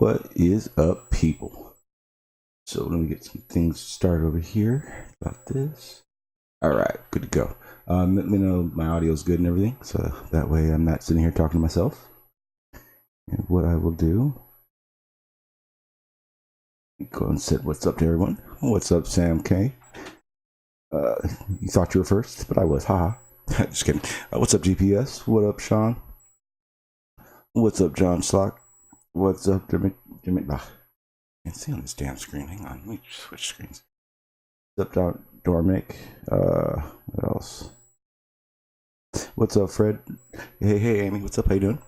What is up, people? So let me get some things started over here about this. All right, good to go. Let me know my audio is good and everything, so that way I'm not sitting here talking to myself. And what I will do, go and say what's up to everyone. What's up, Sam K? You thought you were first, but I was. Haha. Just kidding. What's up, GPS? What up, Sean? What's up, John Slock? What's up, Jimmy? I can't see on this damn screen. Hang on, let me switch screens. What's up, Dormick? What else? What's up, Fred? Hey, Amy. What's up? How you doing?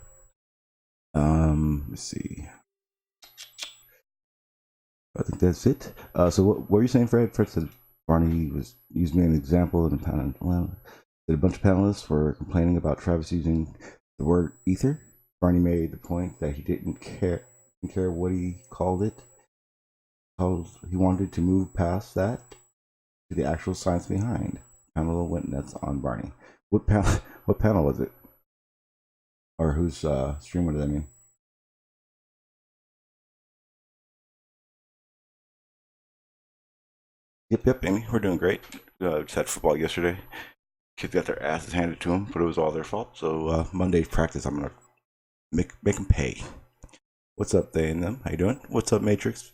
Let's see. I think that's it. So what were you saying, Fred? Fred said Barney used me as an example in a panel. Well, that a bunch of panelists were complaining about Travis using the word ether. Barney made the point that he didn't care what he called it. He wanted to move past that to the actual science behind. Panel went nuts on Barney. What panel was it? Or whose stream? What does that mean? Yep, Amy, we're doing great. Just had football yesterday. Kids got their asses handed to them, but it was all their fault. So Monday's practice, I'm gonna make them pay. What's up, they and them? How you doing? What's up, Matrix?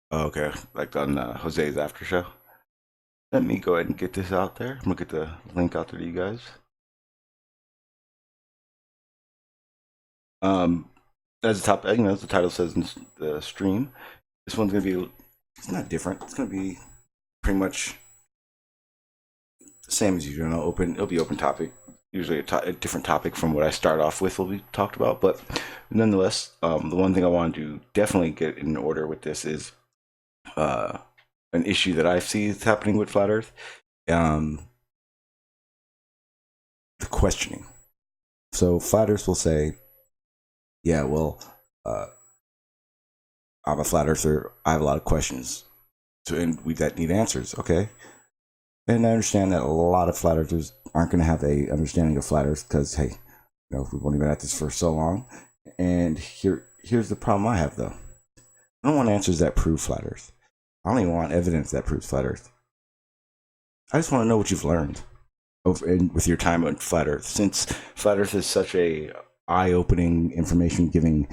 Oh, okay, like on Jose's after show. Let me go ahead and get this out there. I'm gonna get the link out there to you guys. As the top, as the title says in the stream, this one's gonna be. It's not different. It's gonna be pretty much the same as usual. It'll be open topic. Usually a different topic from what I start off with will be talked about, but nonetheless, the one thing I want to definitely get in order with this is an issue that I see is happening with Flat Earth, the questioning. So Flat Earth will say, yeah, well, I'm a Flat Earther, I have a lot of questions, and that need answers, okay? And I understand that a lot of Flat Earthers aren't going to have a understanding of Flat Earth because, hey, we've only been at this for so long. And here's the problem I have, though. I don't want answers that prove Flat Earth. I don't even want evidence that proves Flat Earth. I just want to know what you've learned with your time on Flat Earth. Since Flat Earth is such a eye-opening, information-giving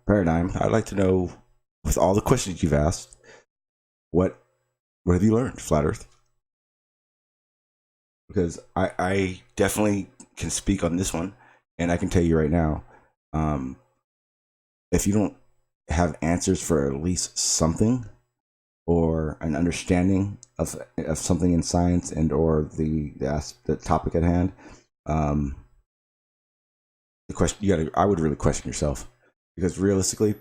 paradigm, I'd like to know, with all the questions you've asked, what have you learned, Flat Earth? Because I definitely can speak on this one, and I can tell you right now, if you don't have answers for at least something, or an understanding of something in science and or the topic at hand, the question I would really question yourself, because realistically,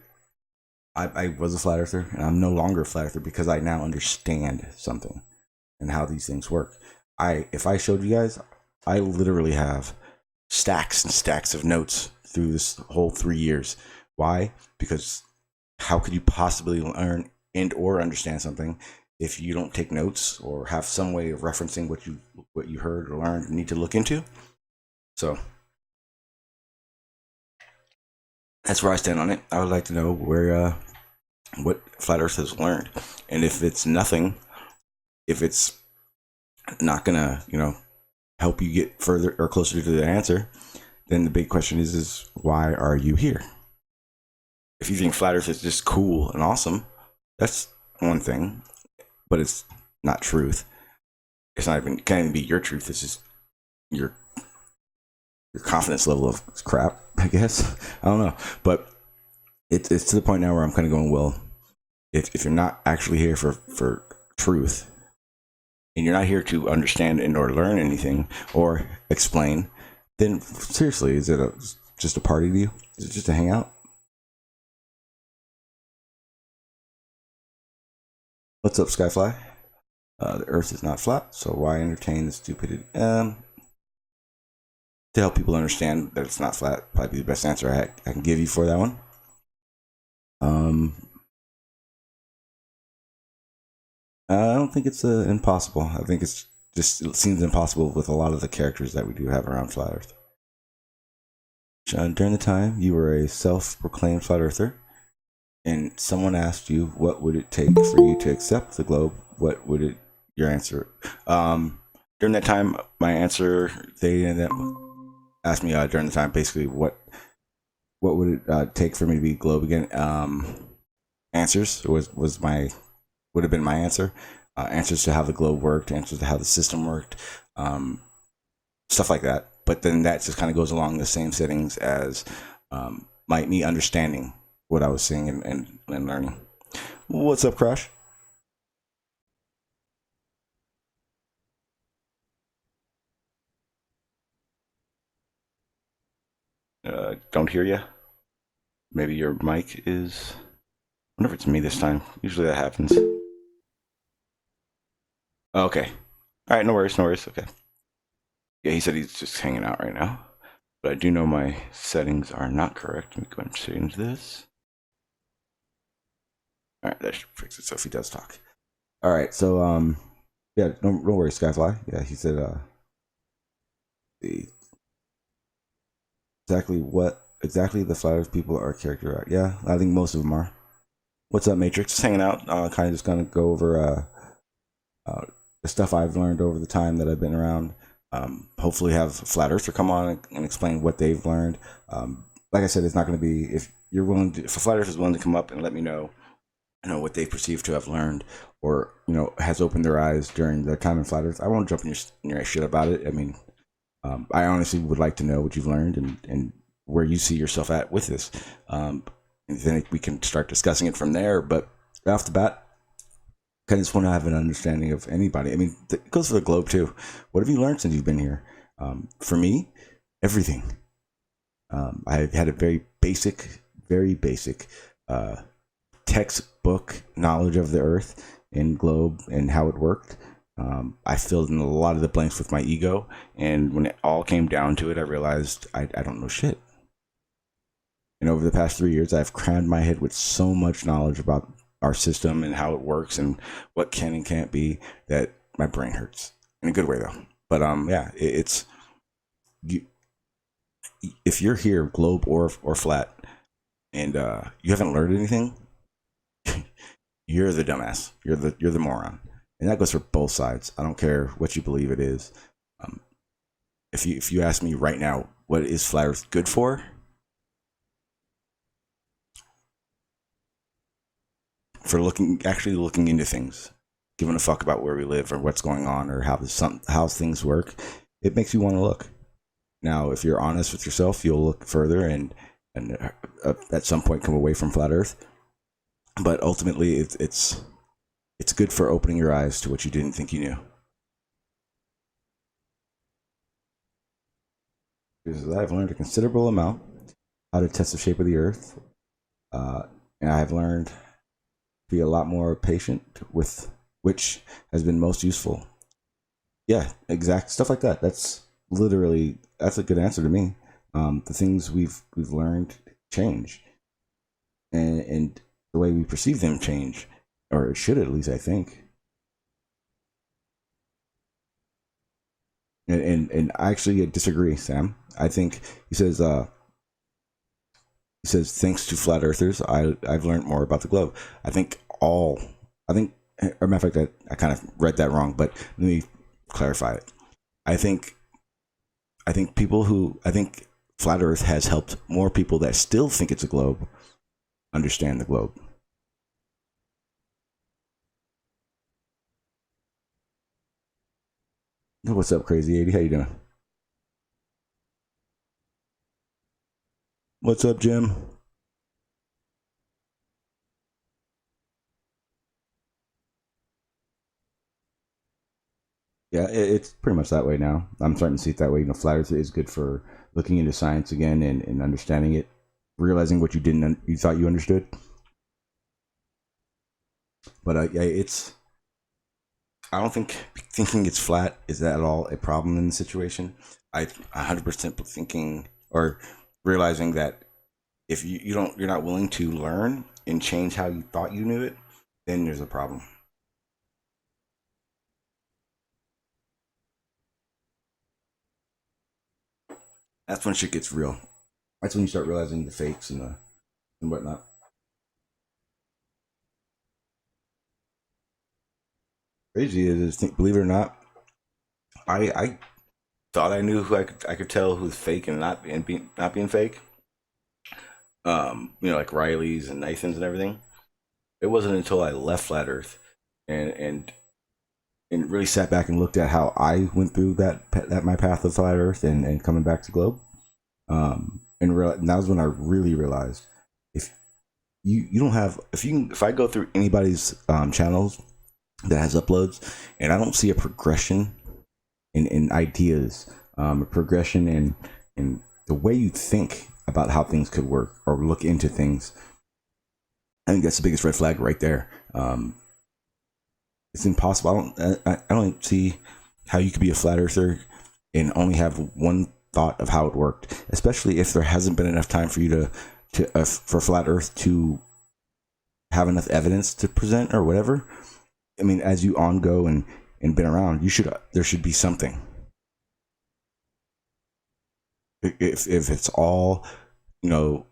I was a Flat Earther, and I'm no longer a Flat Earther because I now understand something and how these things work. If I showed you guys, I literally have stacks and stacks of notes through this whole 3 years. Why? Because how could you possibly learn and or understand something if you don't take notes or have some way of referencing what you heard or learned and need to look into? So that's where I stand on it. I would like to know what Flat Earth has learned, and if it's nothing, if it's not gonna help you get further or closer to the answer, then the big question is why are you here? If you think Flat Earth is just cool and awesome, that's one thing, but it's not truth. It's not even can't even be your truth. It's just your confidence level of crap, I guess. I don't know, but it's to the point now where I'm kind of going, well, if you're not actually here for truth, and you're not here to understand and or learn anything or explain, then seriously, is it just a party to you? Is it just a hangout? What's up, Skyfly? The Earth is not flat, so why entertain the stupidity? To help people understand that it's not flat, probably the best answer I can give you for that one. I don't think it's impossible. I think it seems impossible with a lot of the characters that we do have around Flat Earth. During the time you were a self-proclaimed flat earther and someone asked you what would it take for you to accept the globe, what would it your answer? During that time, my answer, they asked me during the time basically what would it take for me to be globe again. Answers was my would have been my answer. Answers to how the globe worked, answers to how the system worked, stuff like that. But then that just kind of goes along the same settings as me understanding what I was seeing and learning. What's up, Crash? Don't hear you. Maybe your mic is. I wonder if it's me this time. Usually that happens. Okay. All right. No worries. No worries. Okay. Yeah, he said he's just hanging out right now. But I do know my settings are not correct. Let me go and change this. All right, that should fix it. So if he does talk. All right. So yeah, don't worry, Skyfly. Yeah, he said exactly the flat Earth people are characterized. Yeah, I think most of them are. What's up, Matrix? Just hanging out. Kind of just gonna go over the stuff I've learned over the time that I've been around. Hopefully, have Flat Earther come on and explain what they've learned. Like I said, it's not going to be if you're willing to, if a Flat Earth is willing to come up and let me know, what they perceive to have learned, or has opened their eyes during their time in Flat Earth. I won't jump in your shit about it. I mean, I honestly would like to know what you've learned and where you see yourself at with this. And then we can start discussing it from there. But off the bat, I just want to have an understanding of anybody. I mean, it goes for the globe too. What have you learned since you've been here? For me, everything. I had a very basic textbook knowledge of the Earth and globe and how it worked. I filled in a lot of the blanks with my ego, and when it all came down to it, I realized I don't know shit. And over the past 3 years, I've crammed my head with so much knowledge about our system and how it works and what can and can't be that my brain hurts in a good way, though. But yeah, it's you. If you're here, globe or flat, and you haven't learned anything, you're the dumbass. You're the moron, and that goes for both sides. I don't care what you believe it is. Um, if you ask me right now, what is flat Earth good for? For actually looking into things, giving a fuck about where we live or what's going on or how things work. It makes you want to look. Now, if you're honest with yourself, you'll look further and at some point come away from flat Earth. But ultimately, it's good for opening your eyes to what you didn't think you knew. Because I've learned a considerable amount how to test the shape of the Earth, and I've learned to be a lot more patient with which has been most useful. Yeah, exact stuff like that. That's a good answer to me. The things we've learned change, and the way we perceive them change, or it should at least, I think. And I actually disagree, Sam. I think he says thanks to flat earthers, I've learned more about the globe. I think I think, or matter of fact, I kind of read that wrong, but let me clarify it. I think I think flat Earth has helped more people that still think it's a globe understand the globe. What's up, Crazy 80? How you doing? What's up, Jim? Yeah, it's pretty much that way now. I'm starting to see it that way. Flat Earth is good for looking into science again and understanding it, realizing what you thought you understood. But yeah, I don't think thinking it's flat is at all a problem in the situation. I 100% thinking or realizing that if you're not willing to learn and change how you thought you knew it, then there's a problem. That's when shit gets real. That's when you start realizing the fakes and whatnot. Crazy is, believe it or not, I thought I knew who I could tell who's fake and not being fake. Like Riley's and Nathan's and everything. It wasn't until I left Flat Earth and really sat back and looked at how I went through that my path of Flat Earth and coming back to Globe. And that was when I really realized if you don't have if I go through anybody's channels that has uploads and I don't see a progression in ideas, a progression in the way you think about how things could work or look into things, I think that's the biggest red flag right there. It's impossible. I don't see how you could be a flat earther and only have one thought of how it worked, especially if there hasn't been enough time for you for flat earth to have enough evidence to present or whatever. I mean, as you go and been around, there should be something. If it's all, I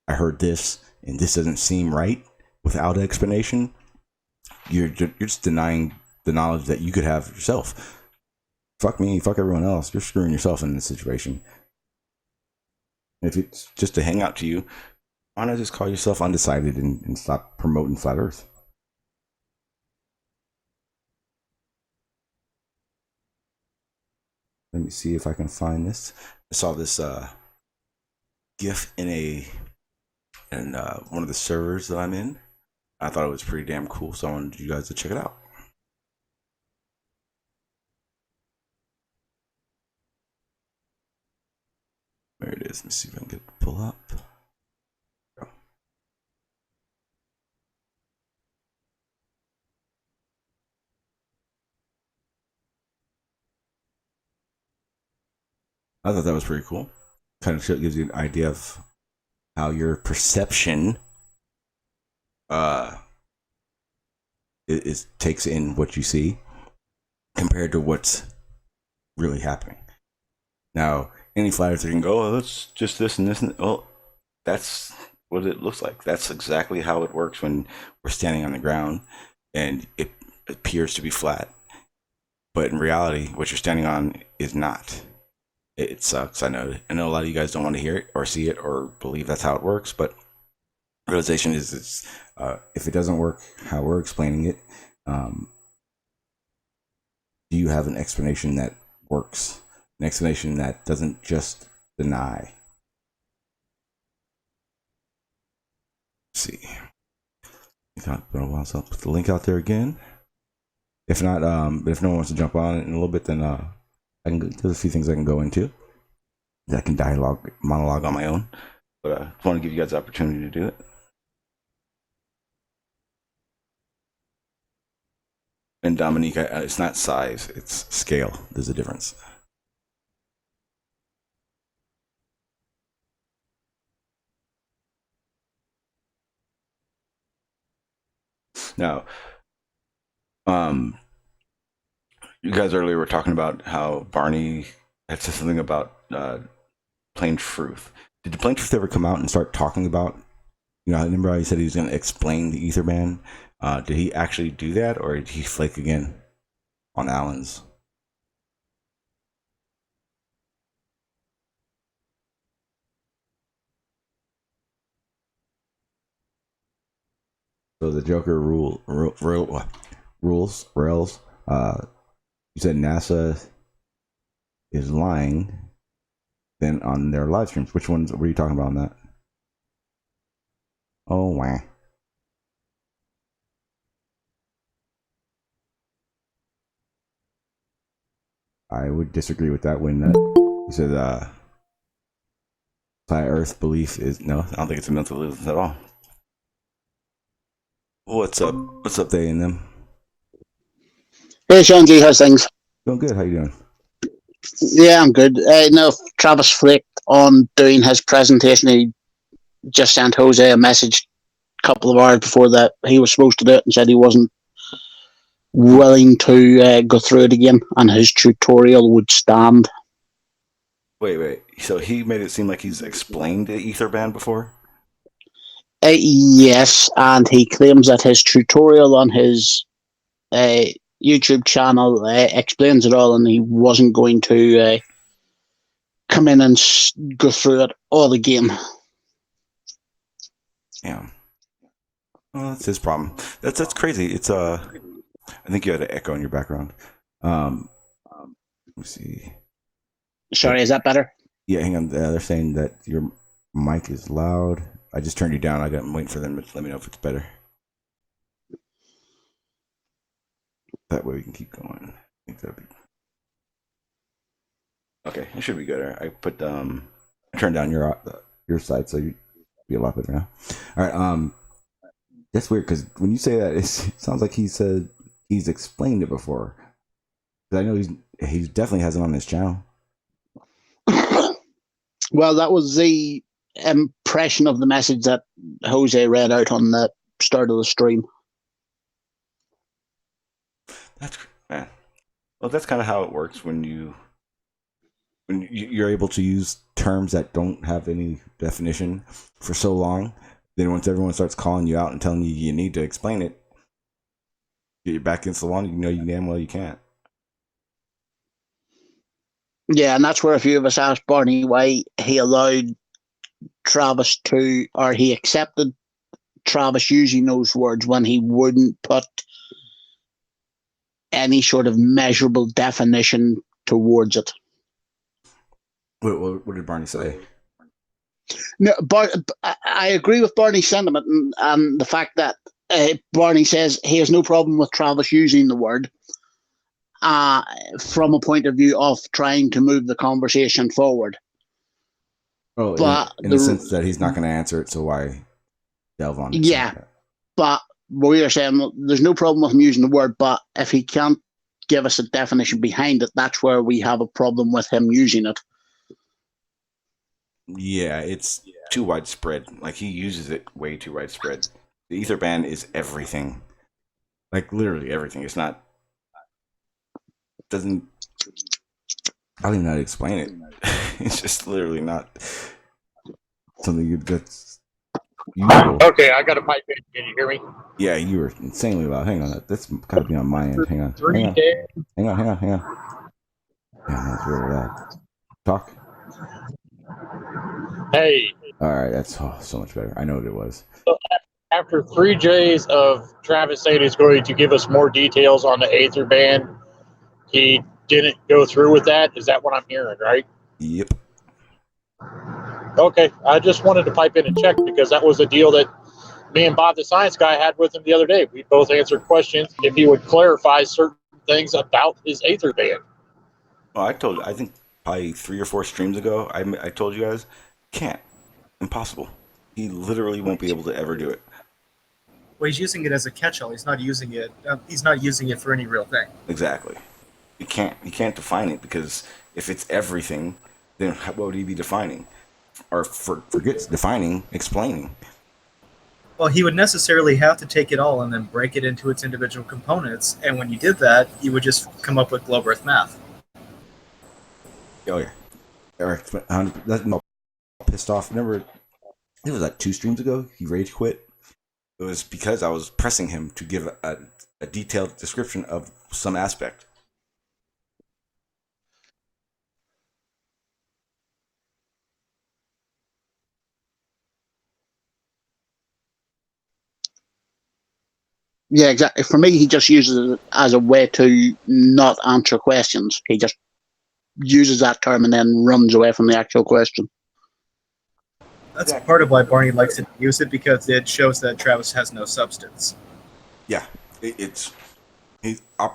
heard this and this doesn't seem right without an explanation, you're just denying the knowledge that you could have yourself. Fuck me, fuck everyone else. You're screwing yourself in this situation. If it's just a hangout to you, why not just call yourself undecided and stop promoting flat earth? Let me see if I can find this. I saw this GIF in one of the servers that I'm in. I thought it was pretty damn cool, so I wanted you guys to check it out. There it is. Let me see if I can get it to pull up. I thought that was pretty cool. Kind of gives you an idea of how your perception it takes in what you see compared to what's really happening. Now, any flat earther can go, oh, that's just this and this, and oh, that's what it looks like. That's exactly how it works when we're standing on the ground and it appears to be flat. But in reality, what you're standing on is not. It sucks. I know a lot of you guys don't want to hear it or see it or believe that's how it works, but realization is if it doesn't work how we're explaining it, do you have an explanation that works? An explanation that doesn't just deny. Let's see. It's been a while, so I'll put the link out there again. If not, but if no one wants to jump on it in a little bit, then there's a few things I can go into that I can monologue on my own. But I want to give you guys the opportunity to do it. And Dominique, it's not size, it's scale. There's a difference. Now, you guys earlier were talking about how Barney had said something about plain truth. Did the plain truth ever come out and start talking about, I remember how he said he was going to explain the ether band. Did he actually do that, or did he flake again on Allen's? So the Joker rules. You said NASA is lying. Then on their live streams, which ones were you talking about on that? Oh, wow. I would disagree with that when you said flat Earth belief is no. I don't think it's a mental illness at all. What's up? What's up, they and them? Hey, Sean G, how's things? Doing good. How you doing? Yeah, I'm good. No, Travis flicked on doing his presentation. He just sent Jose a message a couple of hours before that he was supposed to do it and said he wasn't willing to go through it again and his tutorial would stand. Wait. So he made it seem like he's explained the ether band before? Yes, and he claims that his tutorial on his uh, YouTube channel explains it all, and he wasn't going to come in and go through it all again. Yeah. Well, that's his problem. That's crazy. It's I think you had an echo in your background. Let me see. Sorry, is that better? Yeah, hang on. They're saying that your mic is loud. I just turned you down. I'm waiting for them to let me know if it's better. That way we can keep going. I think that'd be okay. It should be good. I put I turned down your side, so you be a lot better now. All right. That's weird because when you say that, it sounds like he said he's explained it before. I know he definitely has it on his channel. Well, that was the impression of the message that Jose read out on the start of the stream. That's man. Well, that's kind of how it works when you're able to use terms that don't have any definition for so long. Then once everyone starts calling you out and telling you you need to explain it, get your back against the wall. You know you damn well you can't. Yeah, and that's where a few of us asked Barney why he allowed Travis to, or he accepted Travis using those words when he wouldn't put any sort of measurable definition towards it. What did Barney say? No, I agree with Barney's sentiment and the fact that Barney says he has no problem with Travis using the word from a point of view of trying to move the conversation forward. Oh, but in the sense that he's not going to answer it, so why delve on it? Yeah, but we are saying there's no problem with him using the word, but if he can't give us a definition behind it, that's where we have a problem with him using it. Yeah, it's too widespread. Like, he uses it way too widespread. The ether band is everything. Like, literally everything. It's not... Doesn't... I don't even know how to explain it. It's just literally not something that's useful. Okay, I got a pipe in. Can you hear me? Yeah, you were insanely loud. Hang on. That's got to be on my end. Hang on. Hang on. Yeah, that's really loud. Talk. Hey. All right, that's so much better. I know what it was. So after 3 days of Travis saying he's going to give us more details on the Aether band, he didn't go through with that. Is that what I'm hearing, right? Yep. Okay, I just wanted to pipe in and check because that was a deal that me and Bob the Science Guy had with him the other day. We both answered questions if he would clarify certain things about his Aether band. Well, I think probably 3 or 4 streams ago, I told you guys, can't. Impossible. He literally won't be able to ever do it. Well, he's using it as a catch-all. He's not using it. He's not using it for any real thing. Exactly. You can't define it because if it's everything, then what would he be defining? Or forget defining, explaining. Well, he would necessarily have to take it all and then break it into its individual components. And when you did that, you would just come up with globe earth math. Oh yeah, Eric, that's pissed off. Remember, it was like 2 streams ago. He rage quit. It was because I was pressing him to give a detailed description of some aspect. Yeah, exactly. For me, he just uses it as a way to not answer questions. He just uses that term and then runs away from the actual question. That's part of why Barney likes to use it, because it shows that Travis has no substance. Yeah,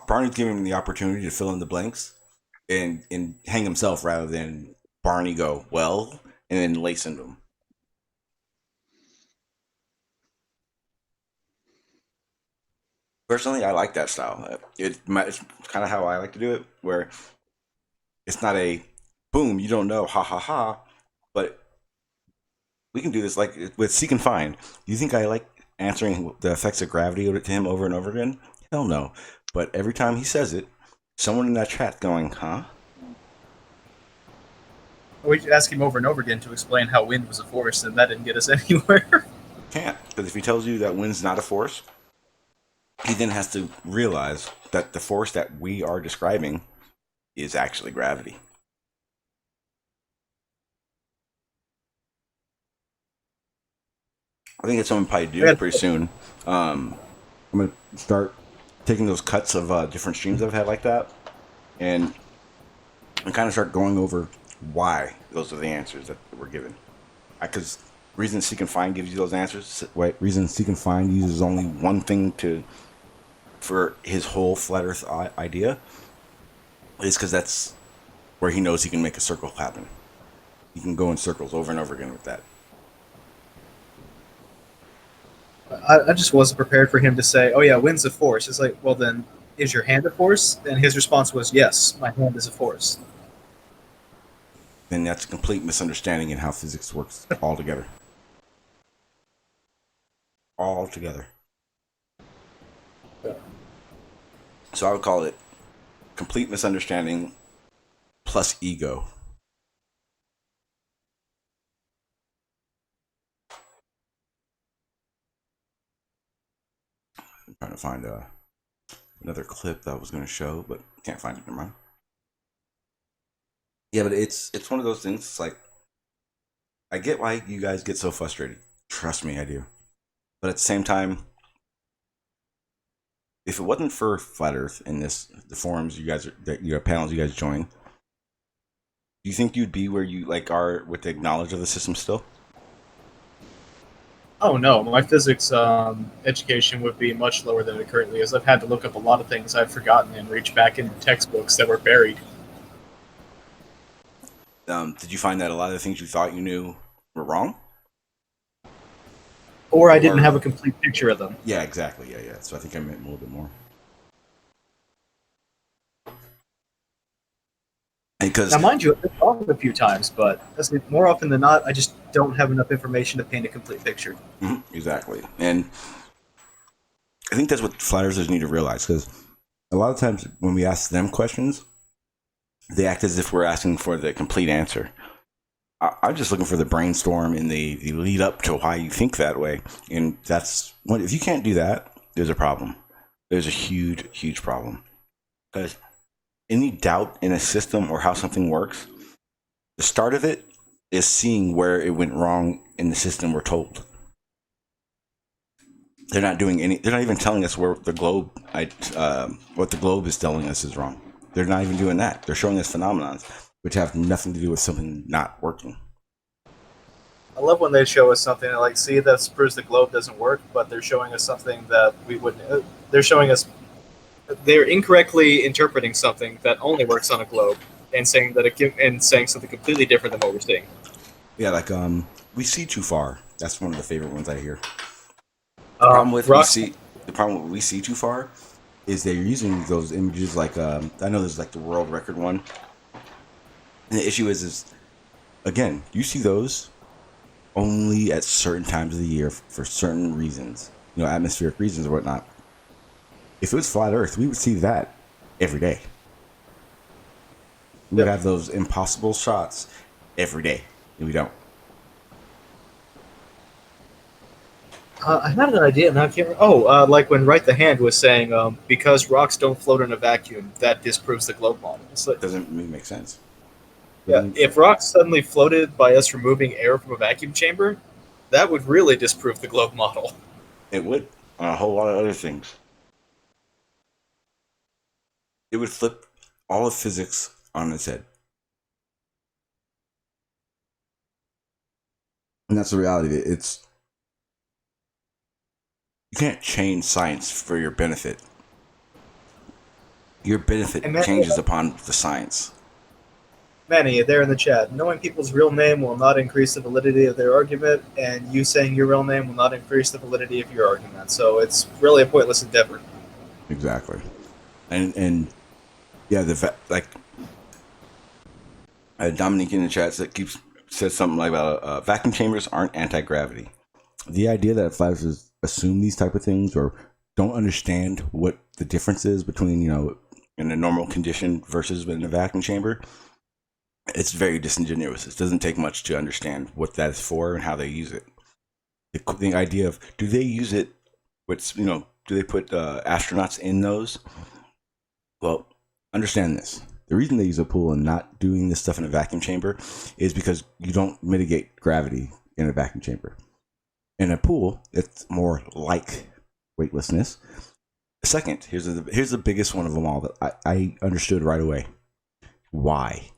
Barney's giving him the opportunity to fill in the blanks and hang himself rather than Barney go, well, and then lace into him. Personally, I like that style. It's kind of how I like to do it, where it's not a boom, you don't know, ha ha ha, but we can do this like with Seek and Find. Do you think I like answering the effects of gravity to him over and over again? Hell no. But every time he says it, someone in that chat going, huh? We asked him over and over again to explain how wind was a force, and that didn't get us anywhere. Can't, because if he tells you that wind's not a force, he then has to realize that the force that we are describing is actually gravity. I think it's something probably do pretty soon. I'm going to start taking those cuts of different streams I've had like that and kind of start going over why those are the answers that were given. Because Reason Seek and Find gives you those answers. Right? Reason Seek and Find uses only one thing for his whole flat Earth idea. Is because that's where he knows he can make a circle happen. He can go in circles over and over again with that. I just wasn't prepared for him to say, "Oh yeah, wind's a force." It's like, well then, is your hand a force? And his response was, "Yes, my hand is a force." Then that's a complete misunderstanding in how physics works altogether. Altogether. So I would call it complete misunderstanding plus ego. I'm trying to find another clip that I was going to show, but can't find it. Never mind. Yeah, but it's one of those things. It's like, I get why you guys get so frustrated. Trust me, I do. But at the same time, if it wasn't for Flat Earth and the forums panels you guys join, do you think you'd be where you are with the knowledge of the system still? Oh no, my physics education would be much lower than it currently is. I've had to look up a lot of things I've forgotten and reach back into textbooks that were buried. Did you find that a lot of the things you thought you knew were wrong? Or I didn't have a complete picture of them. Yeah, exactly. Yeah. So I think I meant a little bit more. Because now, mind you, I've been wrong a few times, but more often than not, I just don't have enough information to paint a complete picture. Exactly. And I think that's what flat earthers need to realize, because a lot of times when we ask them questions, they act as if we're asking for the complete answer. I'm just looking for the brainstorm and the lead up to why you think that way. And that's what, if you can't do that, there's a problem. There's a huge, huge problem. Because any doubt in a system or how something works, the start of it is seeing where it went wrong in the system we're told. They're not even telling us where the globe, what the globe is telling us is wrong. They're not even doing that. They're showing us phenomena which have nothing to do with something not working. I love when they show us something like, see, that proves the globe doesn't work, but they're showing us something that we wouldn't. They're incorrectly interpreting something that only works on a globe and saying something completely different than what we're seeing. Yeah, like we see too far. That's one of the favorite ones I hear. The problem with we see too far is they're using those images like I know there's like the world record one. And the issue is again, you see those only at certain times of the year for certain reasons, atmospheric reasons or whatnot. If it was flat Earth, we would see that every day. We would have those impossible shots every day, and we don't. I had an idea, and I can't remember. Like when Right the Hand was saying, because rocks don't float in a vacuum, that disproves the globe model. Like, doesn't make sense. Yeah, if rocks suddenly floated by us removing air from a vacuum chamber, that would really disprove the globe model. It would, on a whole lot of other things. It would flip all of physics on its head. And that's the reality of it. You can't change science for your benefit. Your benefit changes upon the science. Manny, there in the chat, knowing people's real name will not increase the validity of their argument, and you saying your real name will not increase the validity of your argument. So it's really a pointless endeavor. Exactly. And yeah, Dominique in the chat says something like about vacuum chambers aren't anti-gravity. The idea that flat earthers assume these type of things or don't understand what the difference is between in a normal condition versus in a vacuum chamber It's very disingenuous. It doesn't take much to understand what that is for and how they use it. The idea of, do they use it? Do they put astronauts in those? Well, understand this. The reason they use a pool and not doing this stuff in a vacuum chamber is because you don't mitigate gravity in a vacuum chamber. In a pool, it's more like weightlessness. Second, here's the biggest one of them all that I understood right away. Why?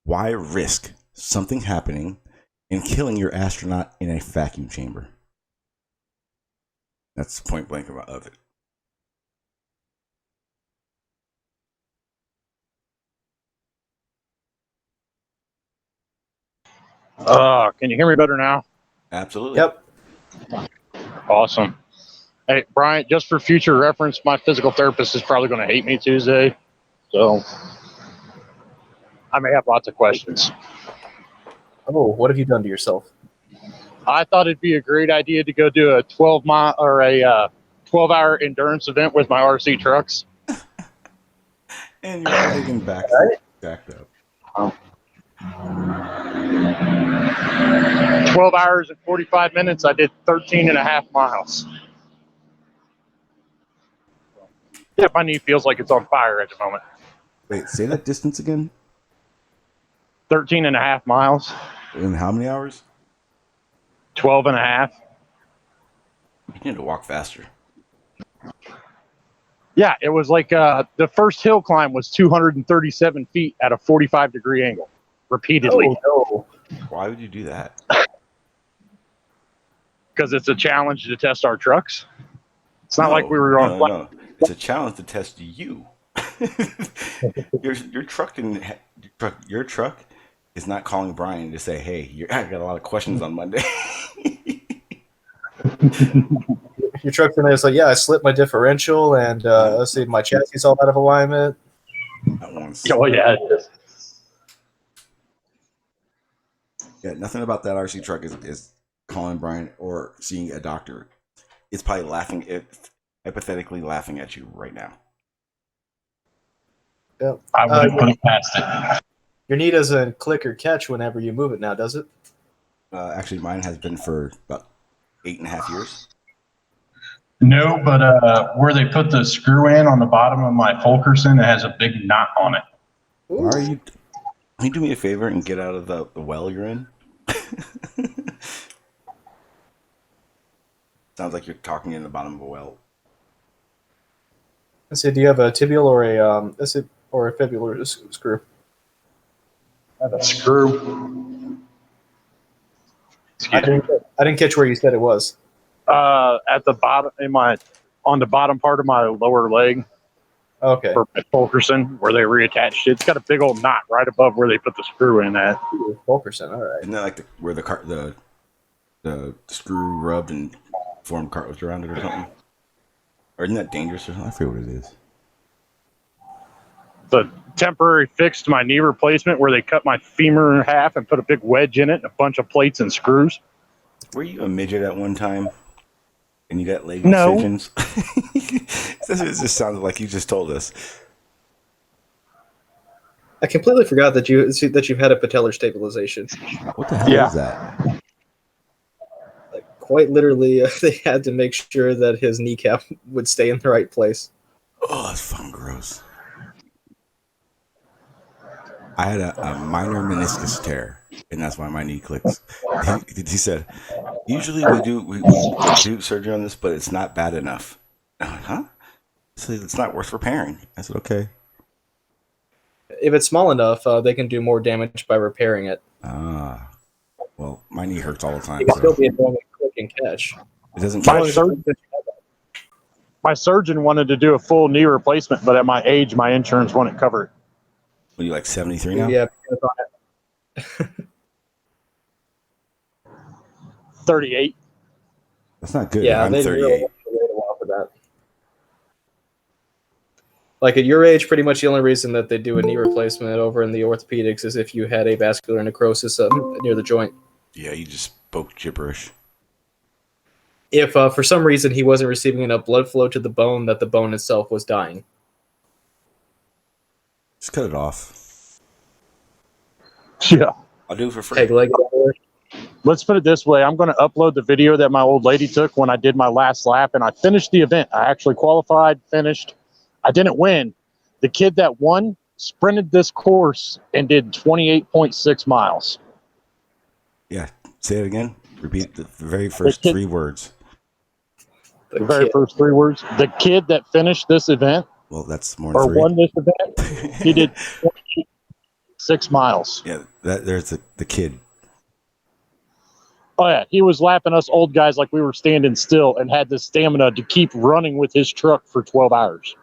Why risk something happening and killing your astronaut in a vacuum chamber? That's the point blank of it. Can you hear me better now? Absolutely. Yep. Awesome. Hey, Brian, just for future reference, my physical therapist is probably going to hate me Tuesday. So I may have lots of questions. Oh, what have you done to yourself? I thought it'd be a great idea to go do a 12-mile or a 12-hour endurance event with my RC trucks. And you're Pagan backed up. 12 hours and 45 minutes, I did 13 and a half miles. Yeah, my knee feels like it's on fire at the moment. Wait, say that distance again? 13 and a half miles. In how many hours? 12 and a half. You need to walk faster. Yeah, it was like the first hill climb was 237 feet at a 45-degree angle, repeatedly. Oh, no. Why would you do that? Because it's a challenge to test our trucks. It's not like we were on. No. It's a challenge to test you. Your truck is not calling Brian to say, "Hey, I got a lot of questions on Monday." Your truck's in there. It's like, yeah, I slipped my differential, and let's see, my chassis is all out of alignment. Oh yeah, it is. Yeah, nothing about that RC truck is calling Brian or seeing a doctor. It's probably hypothetically laughing at you right now. Yep. I wouldn't put it past it. Your knee doesn't click or catch whenever you move it now, does it? Actually, mine has been for about 8.5 years. No, but where they put the screw in on the bottom of my Fulkerson, it has a big knot on it. Why are you? Can you do me a favor and get out of the well you're in? Sounds like you're talking in the bottom of a well. Let's see, do you have a tibial or a fibular screw? I have a screw. I didn't catch where you said it was. At the bottom on the bottom part of my lower leg. Okay. For Fulkerson, where they reattached it. It's got a big old knot right above where they put the screw in at. Fulkerson, all right. Isn't that like where the screw rubbed and formed cartilage around it or something? Or isn't that dangerous or something? I forget what it is. The temporary fix to my knee replacement where they cut my femur in half and put a big wedge in it and a bunch of plates and screws. Were you a midget at one time? And you got leg No. decisions? This just sounded like you just told us. I completely forgot that you've had a patellar stabilization. What the hell is that? Like, quite literally, they had to make sure that his kneecap would stay in the right place. Oh, that's fucking gross. I had a minor meniscus tear, and that's why my knee clicks. He said, usually we do surgery on this, but it's not bad enough. I'm like, huh? So it's not worth repairing. I said, okay. If it's small enough, they can do more damage by repairing it. Well, my knee hurts all the time. It can still be a normal click and catch. It doesn't catch. My surgeon wanted to do a full knee replacement, but at my age, my insurance wouldn't cover it. What are you, like 73 now? Yeah. 38. That's not good. Yeah, I'm they 38. really wait a while for that. Like at your age, pretty much the only reason that they do a knee replacement over in the orthopedics is if you had a vascular necrosis near the joint. Yeah, you just spoke gibberish. If for some reason he wasn't receiving enough blood flow to the bone, that the bone itself was dying. Just cut it off. Yeah. I'll do it for free. Peg leg. Let's put it this way. I'm going to upload the video that my old lady took when I did my last lap, and I finished the event. I actually qualified, finished. I didn't win. The kid that won sprinted this course and did 28.6 miles. Yeah. Say it again. Repeat the very first 3 words. The very first 3 words. The kid that finished this event, Well, that's more than or 3. won this event, he did 28.6 miles. Yeah, there's the kid. Oh, yeah. He was lapping us old guys like we were standing still and had the stamina to keep running with his truck for 12 hours.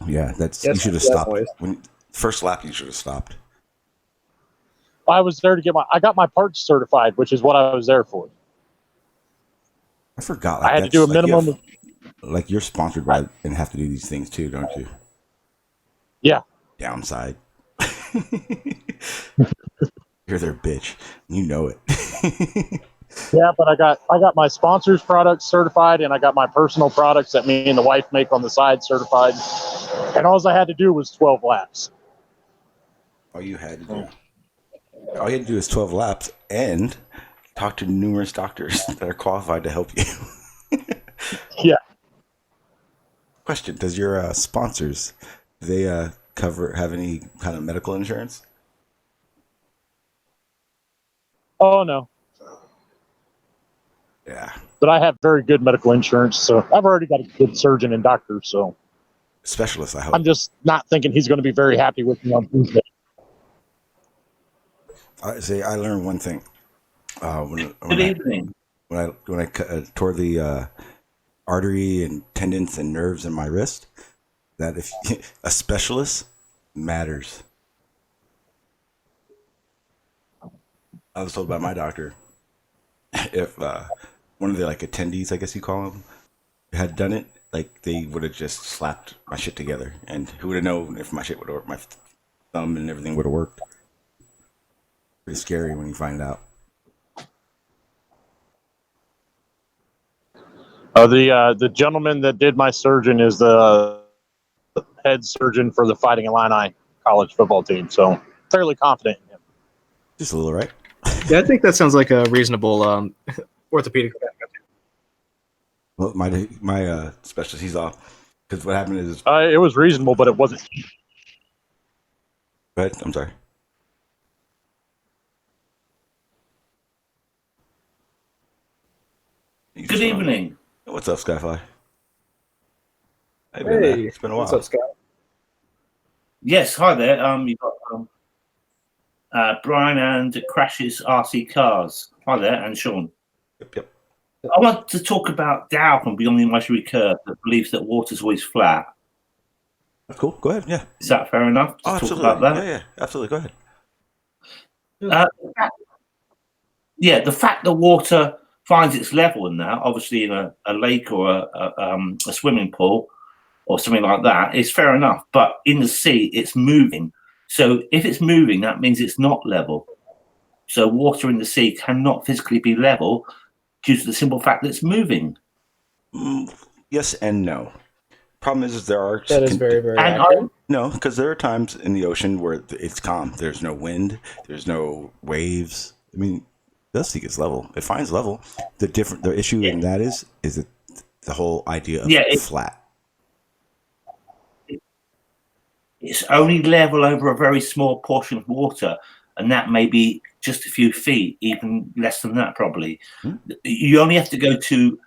Yeah, that's Yes, you should have that stopped. noise. When first lap, you should have stopped. I was there to get I got my parts certified, which is what I was there for. I forgot. I had to do a minimum of, like you're sponsored by and have to do these things too, don't you? yeah. Downside. You're their bitch. You know it. Yeah, but I got my sponsors' products certified, and I got my personal products that me and the wife make on the side certified. And all I had to do was 12 laps. All you had to do is 12 laps and talk to numerous doctors that are qualified to help you. Yeah. Question: does your sponsors have any kind of medical insurance? Oh, no. Yeah. But I have very good medical insurance, so I've already got a good surgeon and doctor, so Specialist, I hope. I'm just not thinking he's going to be very happy with me on Tuesday. I learned one thing. When Good evening. I tore the artery and tendons and nerves in my wrist, that if a specialist matters. I was told by my doctor if one of the attendees, I guess you call them, had done it, they would have just slapped my shit together, and who would have known if my shit would have worked, my thumb and everything would have worked. Pretty scary when you find out. The gentleman that did my surgeon is the head surgeon for the Fighting Illini college football team, so fairly confident in him. Just a little, right? Yeah, I think that sounds like a reasonable orthopedic. Well, my specialist, he's off. Because what happened is... It was reasonable, but it wasn't. Go ahead, I'm sorry. Good evening. What's up, Skyfly? Hey, man. It's been a while. What's up, Scott? Yes, hi there. You've got Brian and Crash's RC Cars. Hi there, and Sean. Yep. I want to talk about Dow from Beyond the Imaginary Curve that believes that water's always flat. That's cool. Go ahead. Yeah. Is that fair enough to talk about that? Yeah. Absolutely. Go ahead. The fact that water finds its level in that, obviously in a lake or a swimming pool or something like that, is fair enough. But in the sea, it's moving. So if it's moving, that means it's not level. So water in the sea cannot physically be level due to the simple fact that it's moving. Yes and no. Problem is there are... That is very, very accurate. No, because there are times in the ocean where it's calm. There's no wind. There's no waves. I mean, it does think it's level. It finds level. The issue in that is that the whole idea of flat. It's only level over a very small portion of water, and that may be just a few feet, even less than that probably. You only have to go to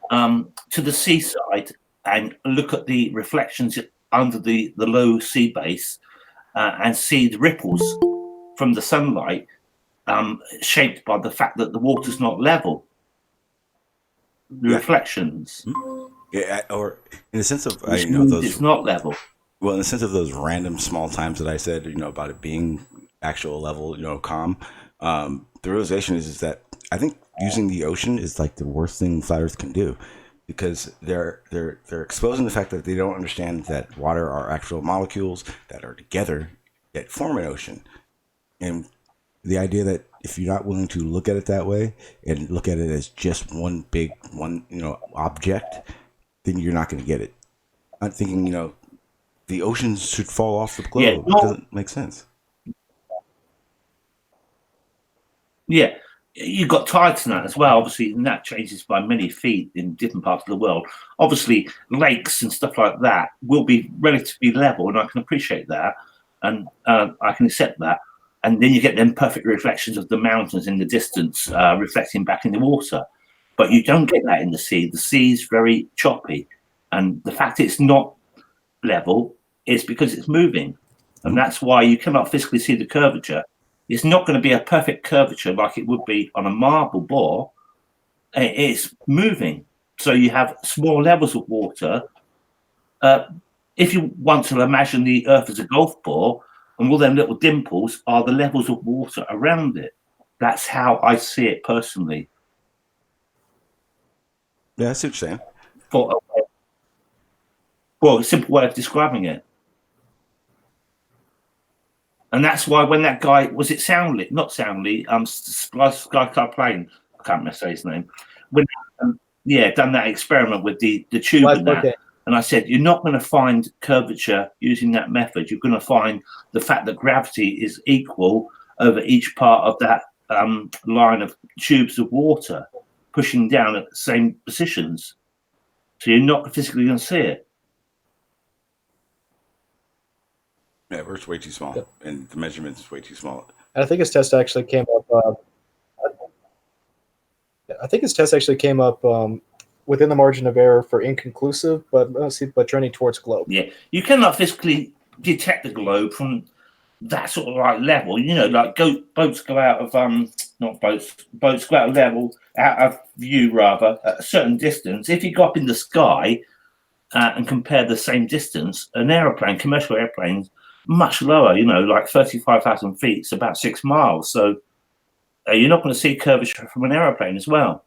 the seaside and look at the reflections under the low sea base and see the ripples from the sunlight shaped by the fact that the water's not level. The reflections. Yeah, or in the sense of it's not level. Well, in the sense of those random small times that I said, about it being actual level, calm. The realization is that I think using the ocean is the worst thing flat Earth can do, because they're exposing the fact that they don't understand that water are actual molecules that are together that form an ocean, and the idea that if you're not willing to look at it that way and look at it as just one big object, then you're not going to get it. I'm thinking, the oceans should fall off the globe. It doesn't make sense. Yeah, you've got tides in that as well, obviously, and that changes by many feet in different parts of the world. Obviously, lakes and stuff like that will be relatively level, and I can appreciate that, and I can accept that. And then you get them perfect reflections of the mountains in the distance reflecting back in the water. But you don't get that in the sea. The sea is very choppy, and the fact it's not level is because it's moving, and that's why you cannot physically see the curvature. It's not going to be a perfect curvature like it would be on a marble bore. It's moving. So you have small levels of water. If you want to imagine the Earth as a golf ball, and all them little dimples are the levels of water around it. That's how I see it personally. Yeah, I see what you're saying. Well, a simple way of describing it. And that's why when that guy, was it Soundly? Not Soundly, Sky Plane, I can't remember his name. When, done that experiment with the tube and that. And I said, you're not going to find curvature using that method. You're going to find the fact that gravity is equal over each part of that line of tubes of water pushing down at the same positions. So you're not physically going to see it. Yeah, Earth's way too small, and the measurement is way too small. And I think his test actually came up. I think his test actually came up within the margin of error for inconclusive, but trending towards globe. Yeah, you cannot physically detect the globe from that sort of like level. You know, like boats go out of boats go out of level, out of view rather, at a certain distance. If you go up in the sky and compare the same distance, an aeroplane, commercial airplanes, much lower, you know, like 35,000 feet, it's about 6 miles. So you're not going to see curvature from an aeroplane as well.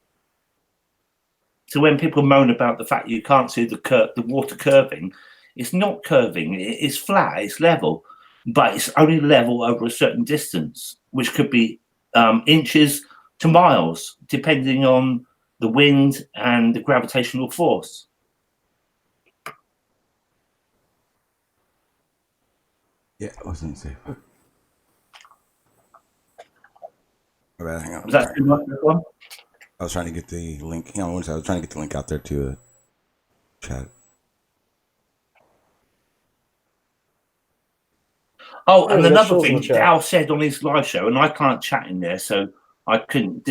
So when people moan about the fact you can't see the water curving, it's not curving, it's flat, it's level, but it's only level over a certain distance, which could be inches to miles, depending on the wind and the gravitational force. Yeah, I was going to say. Hang on. Was that too much, one? I was trying to get the link. I was trying to get the link out there to chat. Oh, and another thing Dal said on his live show, and I can't chat in there, so I couldn't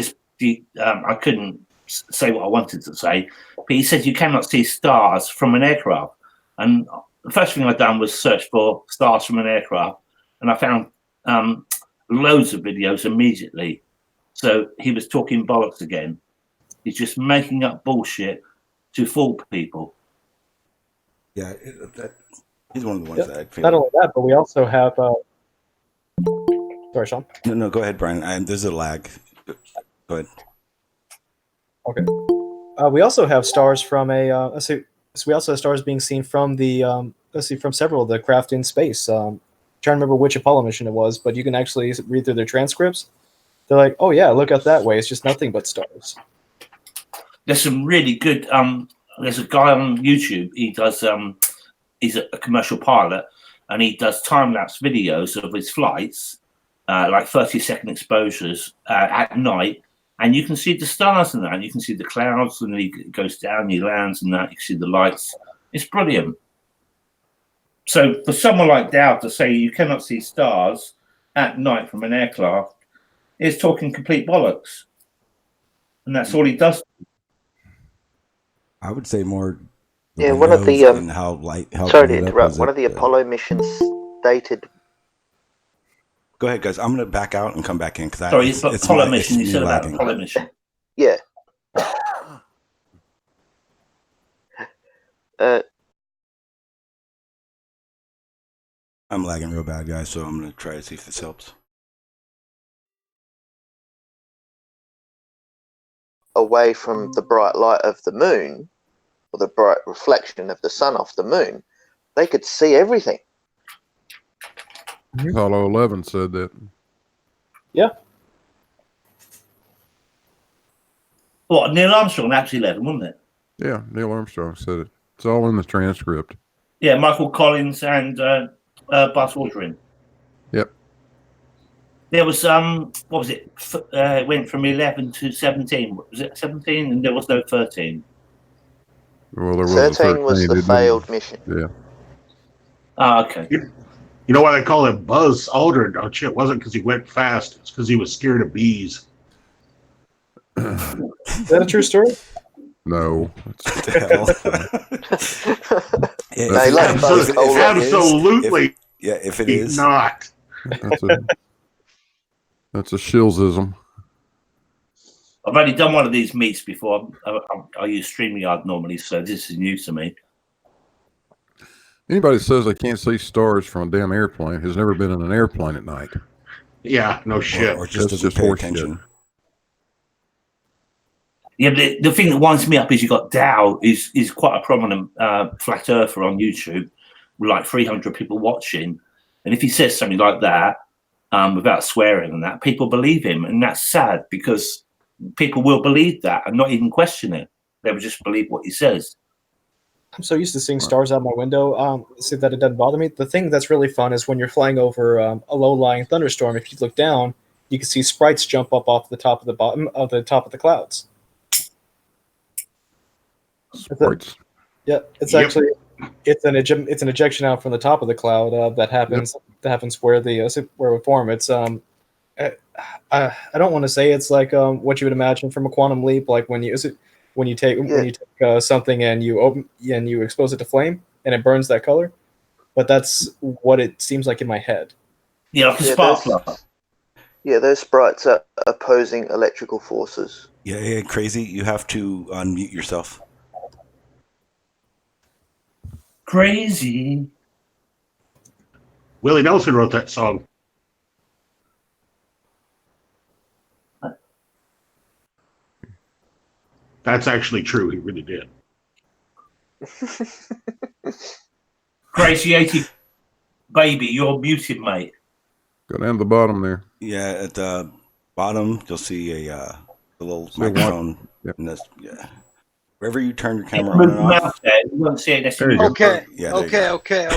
say what I wanted to say. But he said you cannot see stars from an aircraft, and the first thing I done was search for stars from an aircraft, and I found loads of videos immediately. So he was talking bollocks again. He's just making up bullshit to fool people. Yeah, he's one of the ones that I feel. Not only that, but we also have. Sorry, Sean. No, go ahead, Brian. There's a lag. Go ahead. Okay. We also have stars from a. Let's see. So we also have stars being seen from the. From several of the craft in space. Trying to remember which Apollo mission it was, but you can actually read through their transcripts. They're like, oh yeah, look out that way. It's just nothing but stars. There's some really good. There's a guy on YouTube. He does. He's a commercial pilot, and he does time-lapse videos of his flights, like 30-second exposures at night, and you can see the stars in that, and you can see the clouds, and he goes down, he lands, and that you can see the lights. It's brilliant. So for someone like Dow to say you cannot see stars at night from an aircraft is talking complete bollocks, and that's all he does. I would say more. Yeah, one of the and how light. Sorry to interrupt. One of the Apollo missions stated. Go ahead, guys. I'm going to back out and come back in because sorry, it's Apollo mission. You said about Apollo mission. Yeah. I'm lagging real bad, guys. So I'm going to try to see if this helps. Away from the bright light of the moon, or the bright reflection of the sun off the moon, they could see everything. Apollo 11 said that. Yeah. What, Neil Armstrong, actually 11, wasn't it? Yeah, Neil Armstrong said it. It's all in the transcript. Yeah, Michael Collins and Buzz Aldrin. Yep. There was what was it? It went from 11 to 17. Was it 17? And there was no 13. Well, there was 13 was the failed mission. Yeah. Oh, okay. You know why they call him Buzz Aldrin, don't you? It wasn't because he went fast. It's because he was scared of bees. Is that a true story? No. What the hell? Absolutely. If it is not. That's a shillsism. I've only done one of these meets before. I use StreamYard normally, so this is new to me. Anybody that says they can't see stars from a damn airplane has never been in an airplane at night. Yeah, no shit. Or just That's doesn't pay horse attention. shit. Yeah, but the thing that winds me up is you got Dow, is quite a prominent flat earther on YouTube, with like 300 people watching. And if he says something like that, without swearing and that, people believe him. And that's sad because people will believe that and not even question it. They will just believe what he says. I'm so used to seeing stars out my window, so that it doesn't bother me. The thing that's really fun is when you're flying over a low-lying thunderstorm. If you look down, you can see sprites jump up off the top of the bottom of the top of the clouds. Sports. It's actually it's an ejection out from the top of the cloud that happens. Yep. That happens where where we form. It's I don't want to say it's like what you would imagine from a quantum leap, like when you take something and you expose it to flame and it burns that color, but that's what it seems like in my head. Yeah, like a sparkler. Those sprites are opposing electrical forces. Yeah, crazy. You have to unmute yourself. Crazy. Willie Nelson wrote that song. That's actually true. He really did. Crazy 80 baby, you're muted, mate. Go down to the bottom there. Yeah, at the bottom you'll see a little microphone. Yep. And that's, wherever you turn your camera on and off. You won't see it. That's There you go. Okay. Yeah, there you Okay.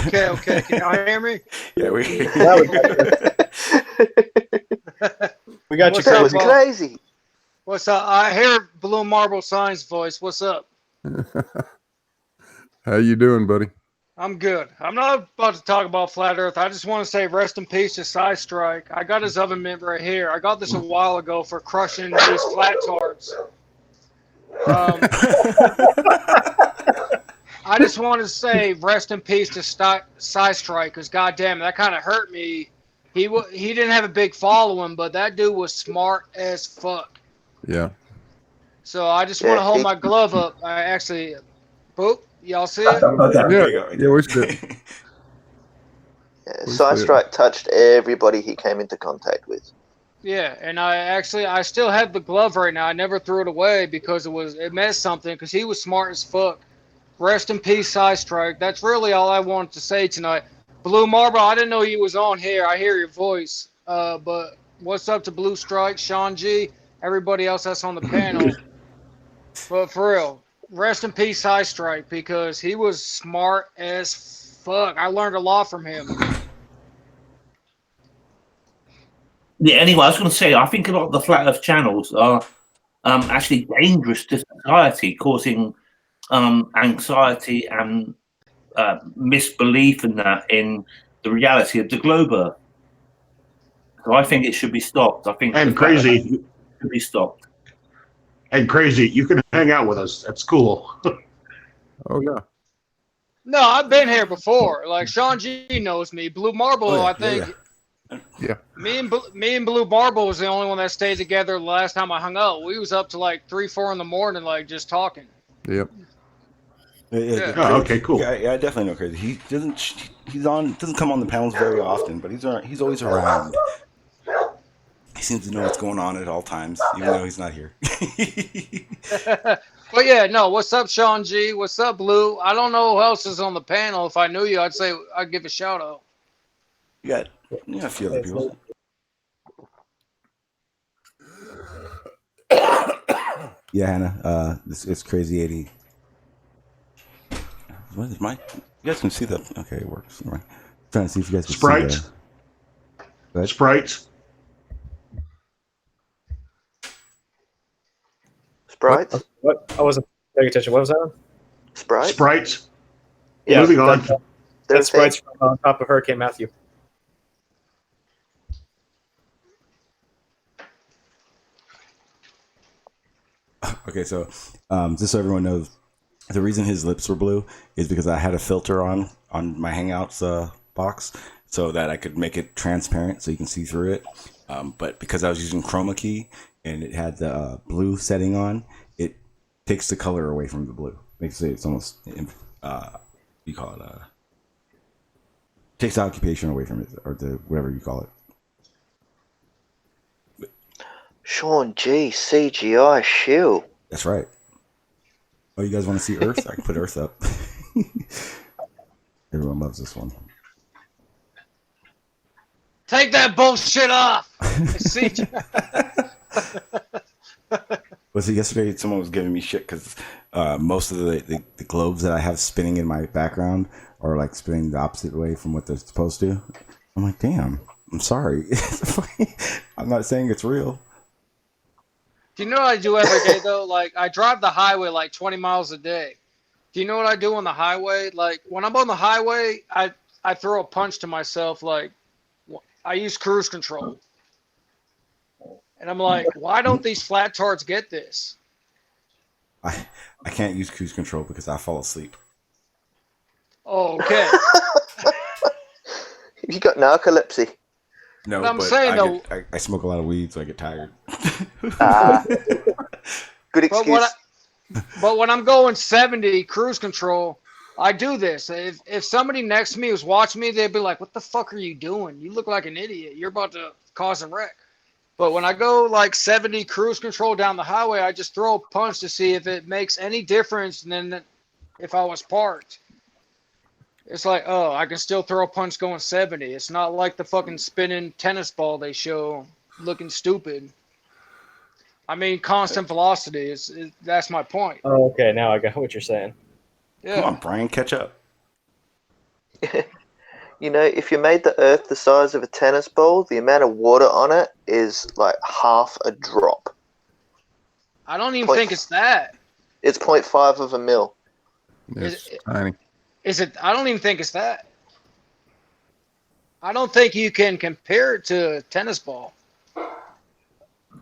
Can y'all hear me? Yeah, we got you. That was crazy. What's up? I hear BlueMarbleScience voice. What's up? How you doing, buddy? I'm good. I'm not about to talk about Flat Earth. I just want to say rest in peace to Side Strike. I got his oven mitt right here. I got this a while ago for crushing these flat tarts. I just want to say rest in peace to Side Strike, because goddamn, that kind of hurt me. He didn't have a big following, but that dude was smart as fuck. Yeah. So I just want to hold my glove up. I actually, boop, y'all see it? Yeah, we see it. Side Strike touched everybody he came into contact with. Yeah, and I still have the glove right now. I never threw it away because it meant something, because he was smart as fuck. Rest in peace, Side Strike. That's really all I wanted to say tonight. Blue Marble, I didn't know you was on here. I hear your voice. But what's up to Blue Strike, Sean G, everybody else that's on the panel. But for real, rest in peace, Side Strike, because he was smart as fuck. I learned a lot from him. Yeah, anyway, I was going to say, I think a lot of the flat earth channels are actually dangerous to society, causing anxiety and misbelief in the reality of the globe Earth. So I think it should be stopped. I think crazy should be stopped. And crazy, you can hang out with us. That's cool. Oh yeah. No, I've been here before. Like Sean G knows me. Blue Marble, I think. Yeah. Me and Blue Marble was the only one that stayed together the last time I hung out. We was up to like 3-4 in the morning, like just talking. Yep. Yeah. Oh, okay, cool. Yeah, I definitely know Crazy. He doesn't come on the panels very often, but he's always around. He seems to know what's going on at all times, even though he's not here. But yeah, no, what's up, Sean G? What's up, Blue? I don't know who else is on the panel. If I knew you, I'd give a shout out. You got a few other people. Yeah, Hannah. It's Crazy 80. What is my? You guys can see that. Okay, it works. Right. Trying to see if you guys can Sprites. see Sprites. Sprites. What? I wasn't paying attention. What was that? Sprites. Sprites. Yeah, Moving on. They're That's sprites from on top of Hurricane Matthew. Okay, so just so everyone knows, the reason his lips were blue is because I had a filter on my Hangouts box so that I could make it transparent so you can see through it. But because I was using chroma key and it had the blue setting on, it takes the color away from the blue. Makes it's almost you call it takes the occupation away from it, or the whatever you call it. Sean G, CGI shill. That's right. Oh, you guys want to see Earth? I can put Earth up. Everyone loves this one. Take that bullshit off. See, Was it yesterday? Someone was giving me shit because most of the globes that I have spinning in my background are like spinning the opposite way from what they're supposed to. I'm like, damn. I'm sorry. I'm not saying it's real. do you know what I do every day though? Like I drive the highway like 20 miles a day. Do you know what I do on the highway? Like when I'm on the highway, I throw a punch to myself. Like I use cruise control. And I'm like, why don't these flat tards get this? I can't use cruise control because I fall asleep. Oh, okay. You got narcolepsy. No, But I'm saying, though- I smoke a lot of weed, so I get tired. Good excuse. But when I'm going 70 cruise control, I do this. If somebody next to me was watching me, they'd be like, what the fuck are you doing? You look like an idiot. You're about to cause a wreck. But when I go like 70 cruise control down the highway, I just throw a punch to see if it makes any difference than if I was parked. It's like, oh, I can still throw a punch going 70. It's not like the fucking spinning tennis ball they show looking stupid. I mean, constant velocity. That's my point. Oh, okay. Now I got what you're saying. Yeah. Come on, Brian, catch up. You know, if you made the Earth the size of a tennis ball, the amount of water on it is like half a drop. I don't even think it's that. It's 0.5 of a mil. It's tiny. Is it? I don't even think it's that. I don't think you can compare it to a tennis ball.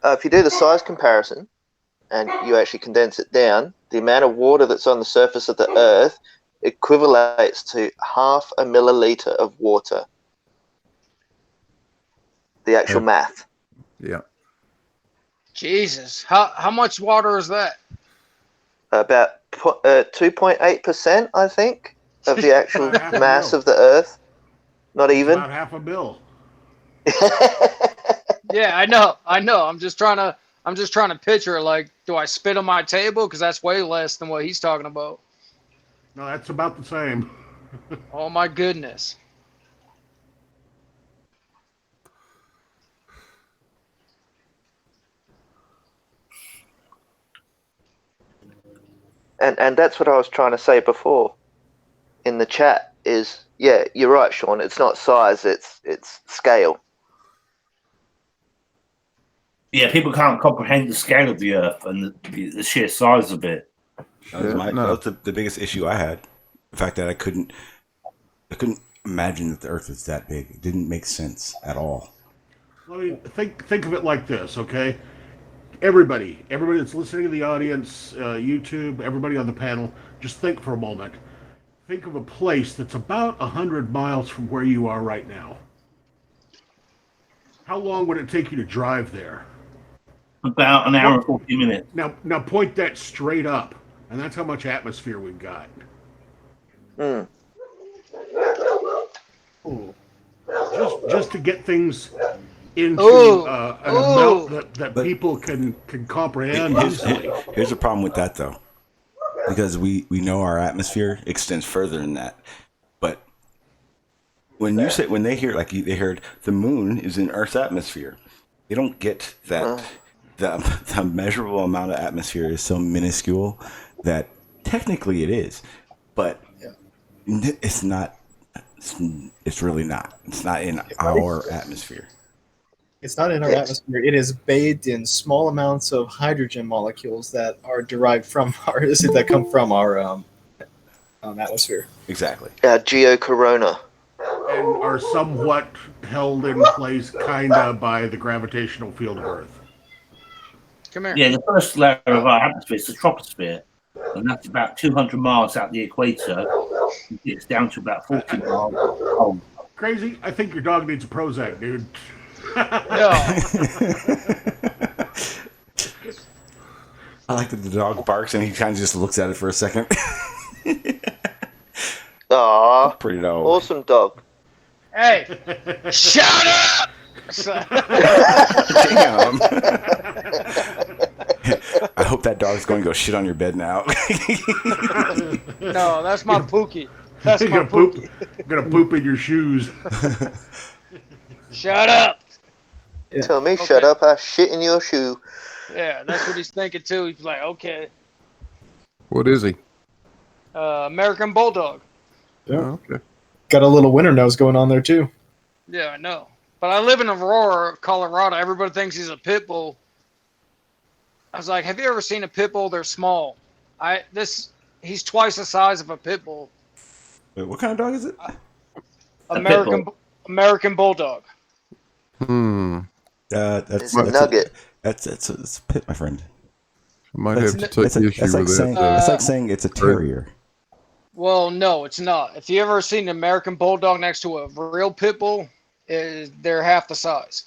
If you do the size comparison and you actually condense it down, the amount of water that's on the surface of the Earth equivalates to 0.5 milliliter of water. The actual math. Yeah. Jesus, how much water is that? About 2.8%, I think, of the actual Half a mass mil. of the Earth. Not even. About half a bill. Yeah, I know. I'm just trying to picture like, do I spit on my table? Because that's way less than what he's talking about. No, that's about the same. Oh my goodness. And that's what I was trying to say before in the chat is, yeah, you're right, Sean. It's not size, it's scale. Yeah, people can't comprehend the scale of the Earth and the sheer size of it. That was the biggest issue I had. The fact that I couldn't imagine that the Earth was that big. It didn't make sense at all. I mean, think of it like this, okay? Everybody that's listening to the audience, YouTube, everybody on the panel, just think for a moment. Think of a place that's about 100 miles from where you are right now. How long would it take you to drive there? About an hour and 40 minutes. Now point that straight up, and that's how much atmosphere we've got. Just to get things into an amount that people can comprehend easily. Here's the problem with that, though, because we know our atmosphere extends further than that. But when they hear, like they heard the moon is in Earth's atmosphere, they don't get that the measurable amount of atmosphere is so minuscule that technically it is, but it's not. It's really not. It's not in our atmosphere. It's not in our atmosphere. It is bathed in small amounts of hydrogen molecules that are derived from that come from our atmosphere. Exactly. Geocorona. And are somewhat held in place, kinda, by the gravitational field of Earth. Come here. Yeah, the first layer of our atmosphere is the troposphere, and that's about 200 miles out the equator. It's down to about 40 miles. Oh, Crazy. I think your dog needs a Prozac, dude. Yeah. I like that the dog barks and he kind of just looks at it for a second. Aww. Pretty dog. Awesome dog. Hey, shut up! Damn. I hope that dog's going to go shit on your bed now. No, that's my Pookie. That's You're my gonna poop. Pookie. Gonna poop in your shoes. Shut up! Yeah. Tell me, shut up, I shit in your shoe. Yeah, that's what he's thinking too. He's like, okay, What is he? American Bulldog. Yeah. Oh, okay. Got a little winter nose going on there too. Yeah, I know. But I live in Aurora, Colorado. Everybody thinks he's a pit bull. I was like, have you ever seen a pit bull? They're small. He's twice the size of a pit bull. Wait, what kind of dog is it? American Bulldog. That's It's a nugget. That's a pit, my friend. I might That's- have to take That's like, issue that's like with saying, that. that's like saying it's a terrier. Well, no, it's not. If you ever seen an American Bulldog next to a real pit bull, they're half the size.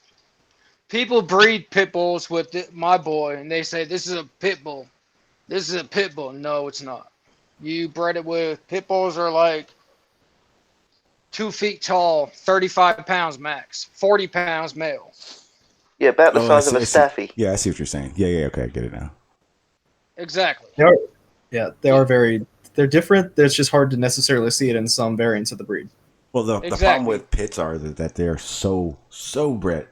People breed pit bulls with my boy, and they say, this is a pit bull. This is a pit bull. No, it's not. You bred it with pit bulls are like 2 feet tall, 35 pounds max, 40 pounds male. Yeah, about the Oh, size I of a see. staffy. Yeah, I see what you're saying. Yeah, okay, I get it now. Exactly. They are very. They're different. It's just hard to necessarily see it in some variants of the breed. Well, the problem Exactly. with pits are that they're so bred,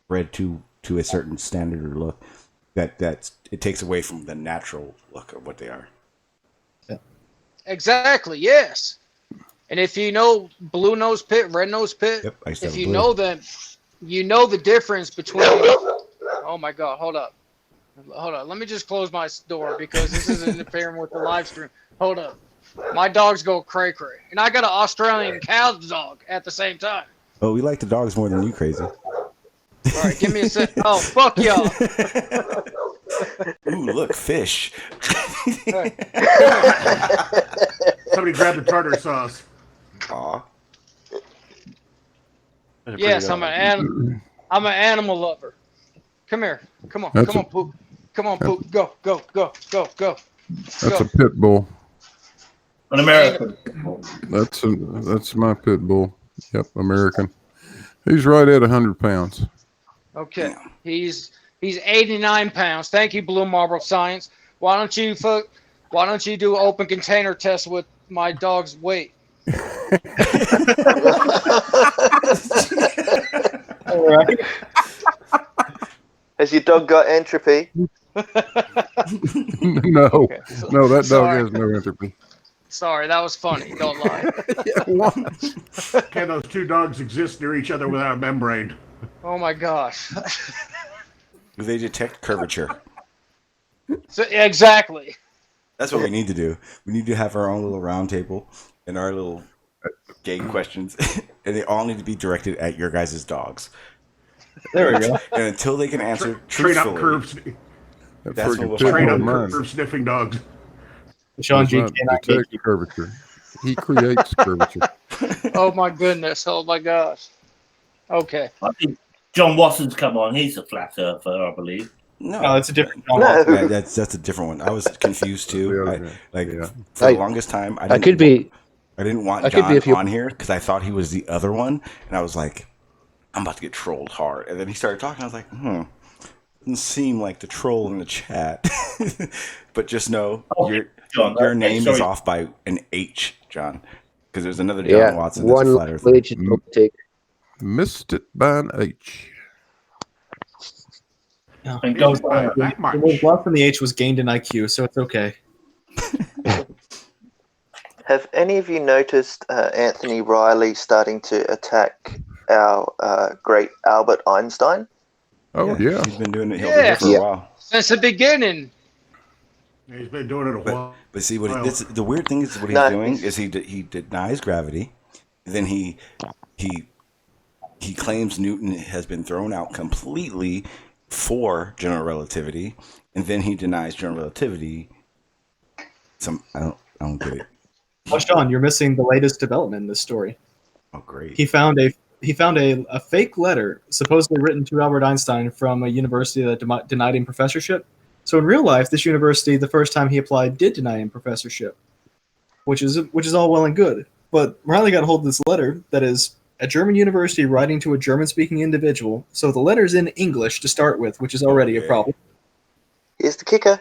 bred to a certain standard or look that it takes away from the natural look of what they are. Exactly, yes. And if you know blue nose pit, red nose pit, Yep, I used to if have a you blue. know them, you know the difference between. Oh my God! Hold up. Let me just close my door because this is interfering with the live stream. Hold up. My dogs go cray cray, and I got an Australian cow dog at the same time. Oh, we like the dogs more than you, crazy. All right, give me a sec. Oh, fuck y'all. Ooh, look, fish. All right. Somebody grab the tartar sauce. Aw. Yes, I'm an animal lover. Come here. Come on, Poop. Come on, Poop. Go. That's a pit bull. an American. That's my pit bull. Yep, American. He's right at 100 pounds. Okay, he's 89 pounds. Thank you, BlueMarbleScience. Why don't you do an open container test with my dog's weight? All right. Has your dog got entropy? No, Okay, no, that dog sorry. has no entropy. Sorry, that was funny. Don't lie. Can those two dogs exist near each other without a membrane? Oh my gosh. They detect curvature. So, exactly. That's what we need to do. We need to have our own little round table and our little gay questions, and they all need to be directed at your guys' dogs. There we go. And until they can answer Straight up truthfully, That That's freaking what pit we'll Straight bull up of mine curve sniffing dogs. Sean does G not cannot detect get curvature. He creates curvature. Oh my goodness. Oh my gosh. Okay. I think John Watson's come on. He's a flat earther, I believe. no, No, it's a different. No. Yeah, that's a different one. I was confused too. Yeah. For the longest time, I didn't want I could be John if you- on here because I thought he was the other one, and I was like, I'm about to get trolled hard. And then he started talking. I was like, doesn't seem like the troll in the chat. But just know John, your name is sorry. off by an H, John, because there's another John Yeah, Watson that's a one flat earther. legit take. Missed it by an H. And goes That It was much. less than the H was gained in IQ, so it's okay. Have any of you noticed Anthony Riley starting to attack our great Albert Einstein. Oh yeah. He's been doing it over Yeah. here for a while. Since the beginning. Yeah, he's been doing it a while. But see, the weird thing is what he's doing is he denies gravity, then he claims Newton has been thrown out completely for general relativity, and then he denies general relativity. I don't get it. Well, Sean, you're missing the latest development in this story. Oh, great. He found a fake letter supposedly written to Albert Einstein from a university that denied him professorship. So in real life, this university, the first time he applied, did deny him professorship, which is all well and good. But Riley got a hold of this letter that is a German university writing to a German-speaking individual. So the letter's in English to start with, which is already a problem. Here's the kicker.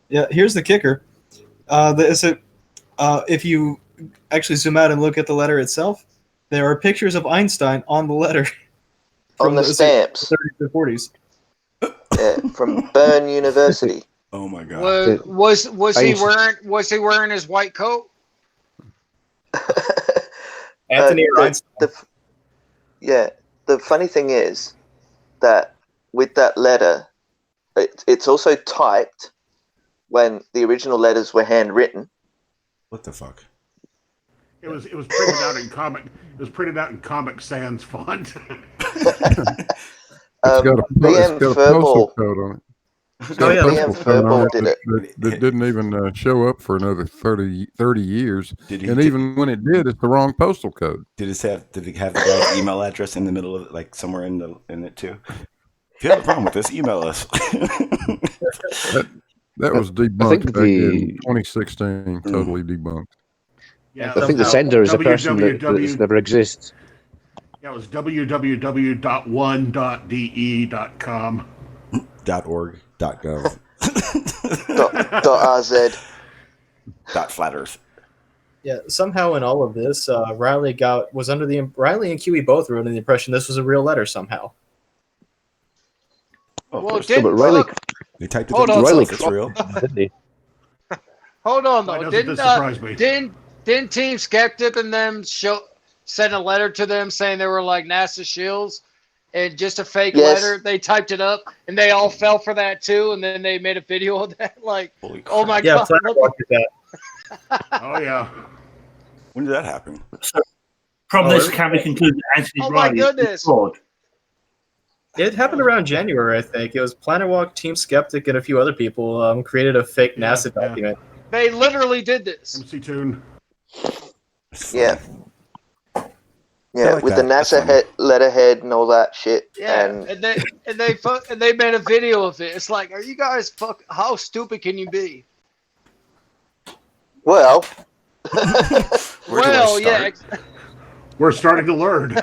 Yeah, here's the kicker. If you actually zoom out and look at the letter itself, there are pictures of Einstein on the letter. On the stamps. 30s and 40s. Yeah, from Bern University. Oh my God! Was he wearing his white coat? Anthony Einstein. The funny thing is that with that letter, it's also typed when the original letters were handwritten. What the fuck? It was printed out in comic. It was printed out in Comic Sans font. It's got a postal code on it. BM Furball did it. That didn't even show up for another 30 years. And even when it did, it's the wrong postal code. Did it have the guy's email address in the middle of it, like somewhere in it too? If you have a problem with this, email us. That was debunked back in 2016. Totally debunked. Yeah, I think the sender is a person that never exists. Yeah, it was www.1.de.com. .org, .gov, .rz, .flat earth. Yeah, somehow in all of this, Riley and QE both were under the impression this was a real letter somehow. Well, but Riley, they typed it hold in on, themselves, it's real. didn't he? Hold on Why though. doesn't this surprise me? Didn't Team Skeptic and them send a letter to them saying they were like NASA shills and just a fake letter? They typed it up and they all fell for that too, and then they made a video of that. Like, oh my god! Oh yeah. When did that happen? So, from this, can we conclude that Anthony Oh my Riley goodness! is fraud? It happened around January, I think. It was Planet Walk, Team Skeptic, and a few other people created a fake NASA document. They literally did this. MC Toon. Yeah. Yeah, like with that. the NASA letterhead and all that shit. Yeah, And and they made a video of it. It's like, are you guys how stupid can you be? well, Well, yeah. We're starting to learn.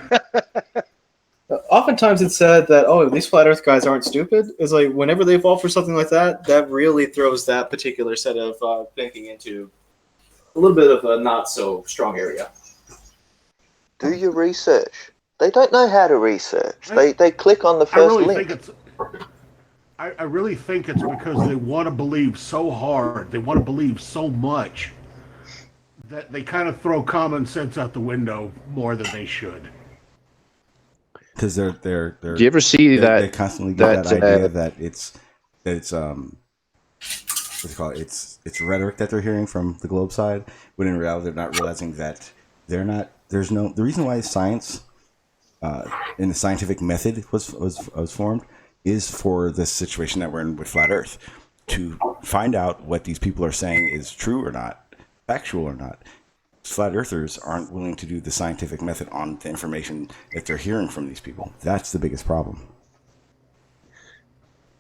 Oftentimes it's said that, oh, these flat earth guys aren't stupid. It's like whenever they fall for something like that, that really throws that particular set of thinking into a little bit of a not so strong area. do your research. They don't know how to research. They click on the first link. I really think it's because they want to believe so hard. They want to believe so much that they kind of throw common sense out the window more than they should. Because they're Do you ever see they constantly get that idea that it's what's it called? It's rhetoric that they're hearing from the Globe side, when in reality they're not realizing that they're not. The reason why science in the scientific method was formed is for this situation that we're in with flat Earth, to find out what these people are saying is true or not, factual or not. Flat earthers aren't willing to do the scientific method on the information that they're hearing from these people. That's the biggest problem.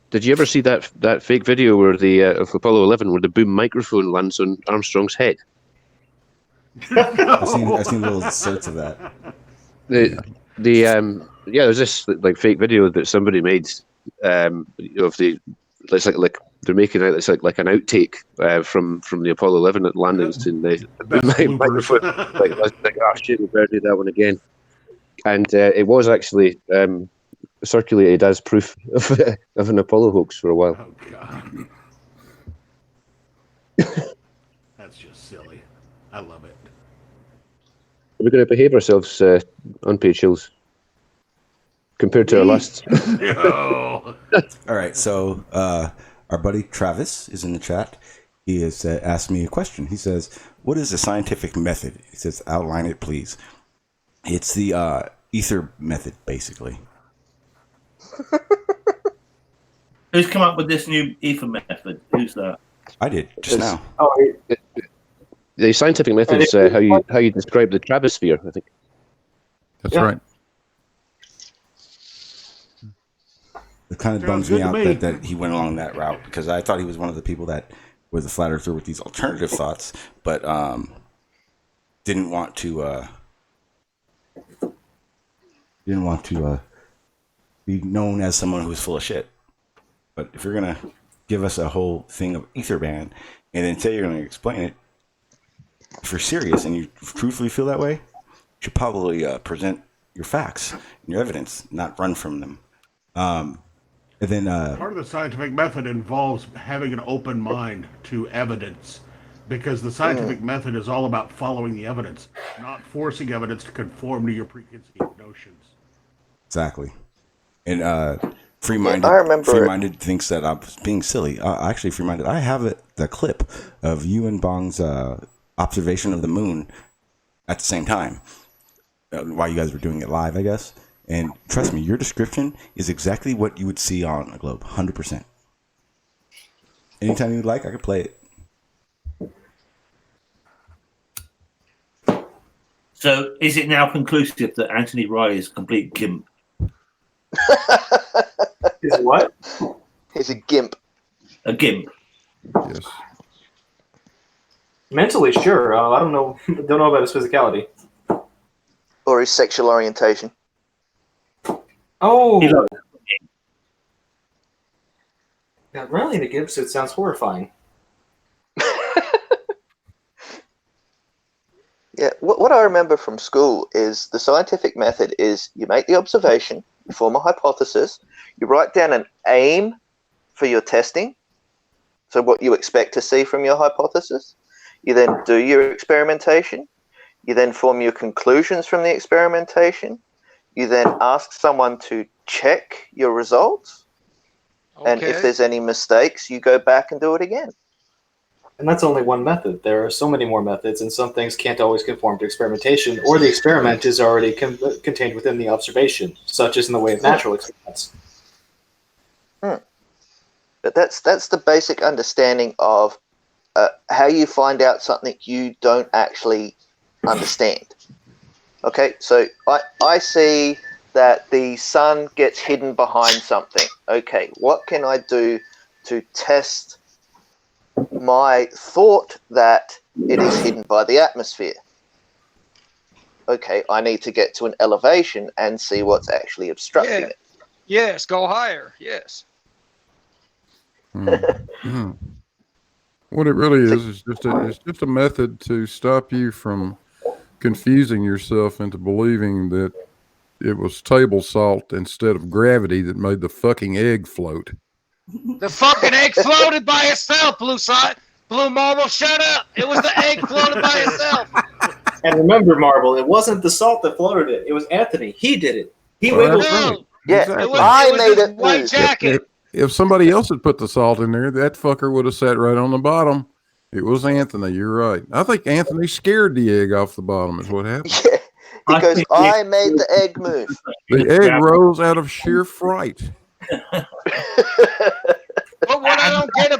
Did you ever see that fake video where of Apollo 11 where the boom microphone lands on Armstrong's head? I've seen little inserts of that. There's this like fake video that somebody made of it's like they're making out it's like an outtake from the Apollo 11 landings in the microphone. like oh shit, we better do that one again. And it was actually circulated as proof of an Apollo hoax for a while. Oh god, that's just silly. I love it. We're going to behave ourselves, unpaid shills. compared to our last. No. All right, so our buddy Travis is in the chat. He has asked me a question. He says, "What is the scientific method?" He says, "Outline it, please." It's the ether method, basically. Who's come up with this new ether method? Who's that? I did just now. Oh, The scientific method is how you describe the Travis sphere, I think. That's right. It kind of bums me out that he went along that route, because I thought he was one of the people that was a flat earther with these alternative thoughts, but didn't want to be known as someone who was full of shit. But if you're gonna give us a whole thing of ether band and then say you're gonna explain it, if you're serious and you truthfully feel that way, you should probably present your facts and your evidence, not run from them. And then part of the scientific method involves having an open mind to evidence, because the scientific method is all about following the evidence, not forcing evidence to conform to your preconceived notions. Exactly. And Free-minded thinks that I'm being silly. Actually, Free-minded, I have the clip of you and Bong's observation of the moon at the same time while you guys were doing it live, I guess. And trust me, your description is exactly what you would see on a globe, 100%. Anytime you'd like, I could play it. So, is it now conclusive that Anthony Riley is a complete gimp? Is what? He's a gimp. A gimp. Yes. Mentally, sure. I don't know. Don't know about his physicality or his sexual orientation. Oh, now running the gimp suit sounds horrifying. Yeah, what I remember from school is the scientific method is you make the observation, you form a hypothesis, you write down an aim for your testing, so what you expect to see from your hypothesis. You then do your experimentation. You then form your conclusions from the experimentation. You then ask someone to check your results. Okay. And if there's any mistakes, you go back and do it again. And that's only one method. There are so many more methods, and some things can't always conform to experimentation, or the experiment is already contained within the observation, such as in the way of natural experiments. But that's the basic understanding of how you find out something you don't actually understand. Okay, so I see that the sun gets hidden behind something. Okay, what can I do to test my thought that it is hidden by the atmosphere? Okay, I need to get to an elevation and see what's actually obstructing it. Yes, go higher. Yes. What it really is just a method to stop you from confusing yourself into believing that it was table salt instead of gravity that made the fucking egg float. The fucking egg floated by itself, Blue Marble, shut up. It was the egg floated by itself. And remember, Marble, it wasn't the salt that floated it. It was Anthony. He did it. He wiggled through it. Yeah, exactly. I made it white jacket. If somebody else had put the salt in there, that fucker would have sat right on the bottom. It was Anthony. You're right. I think Anthony scared the egg off the bottom is what happened. Yeah, because I made the egg move. The egg rose out of sheer fright. But what I don't get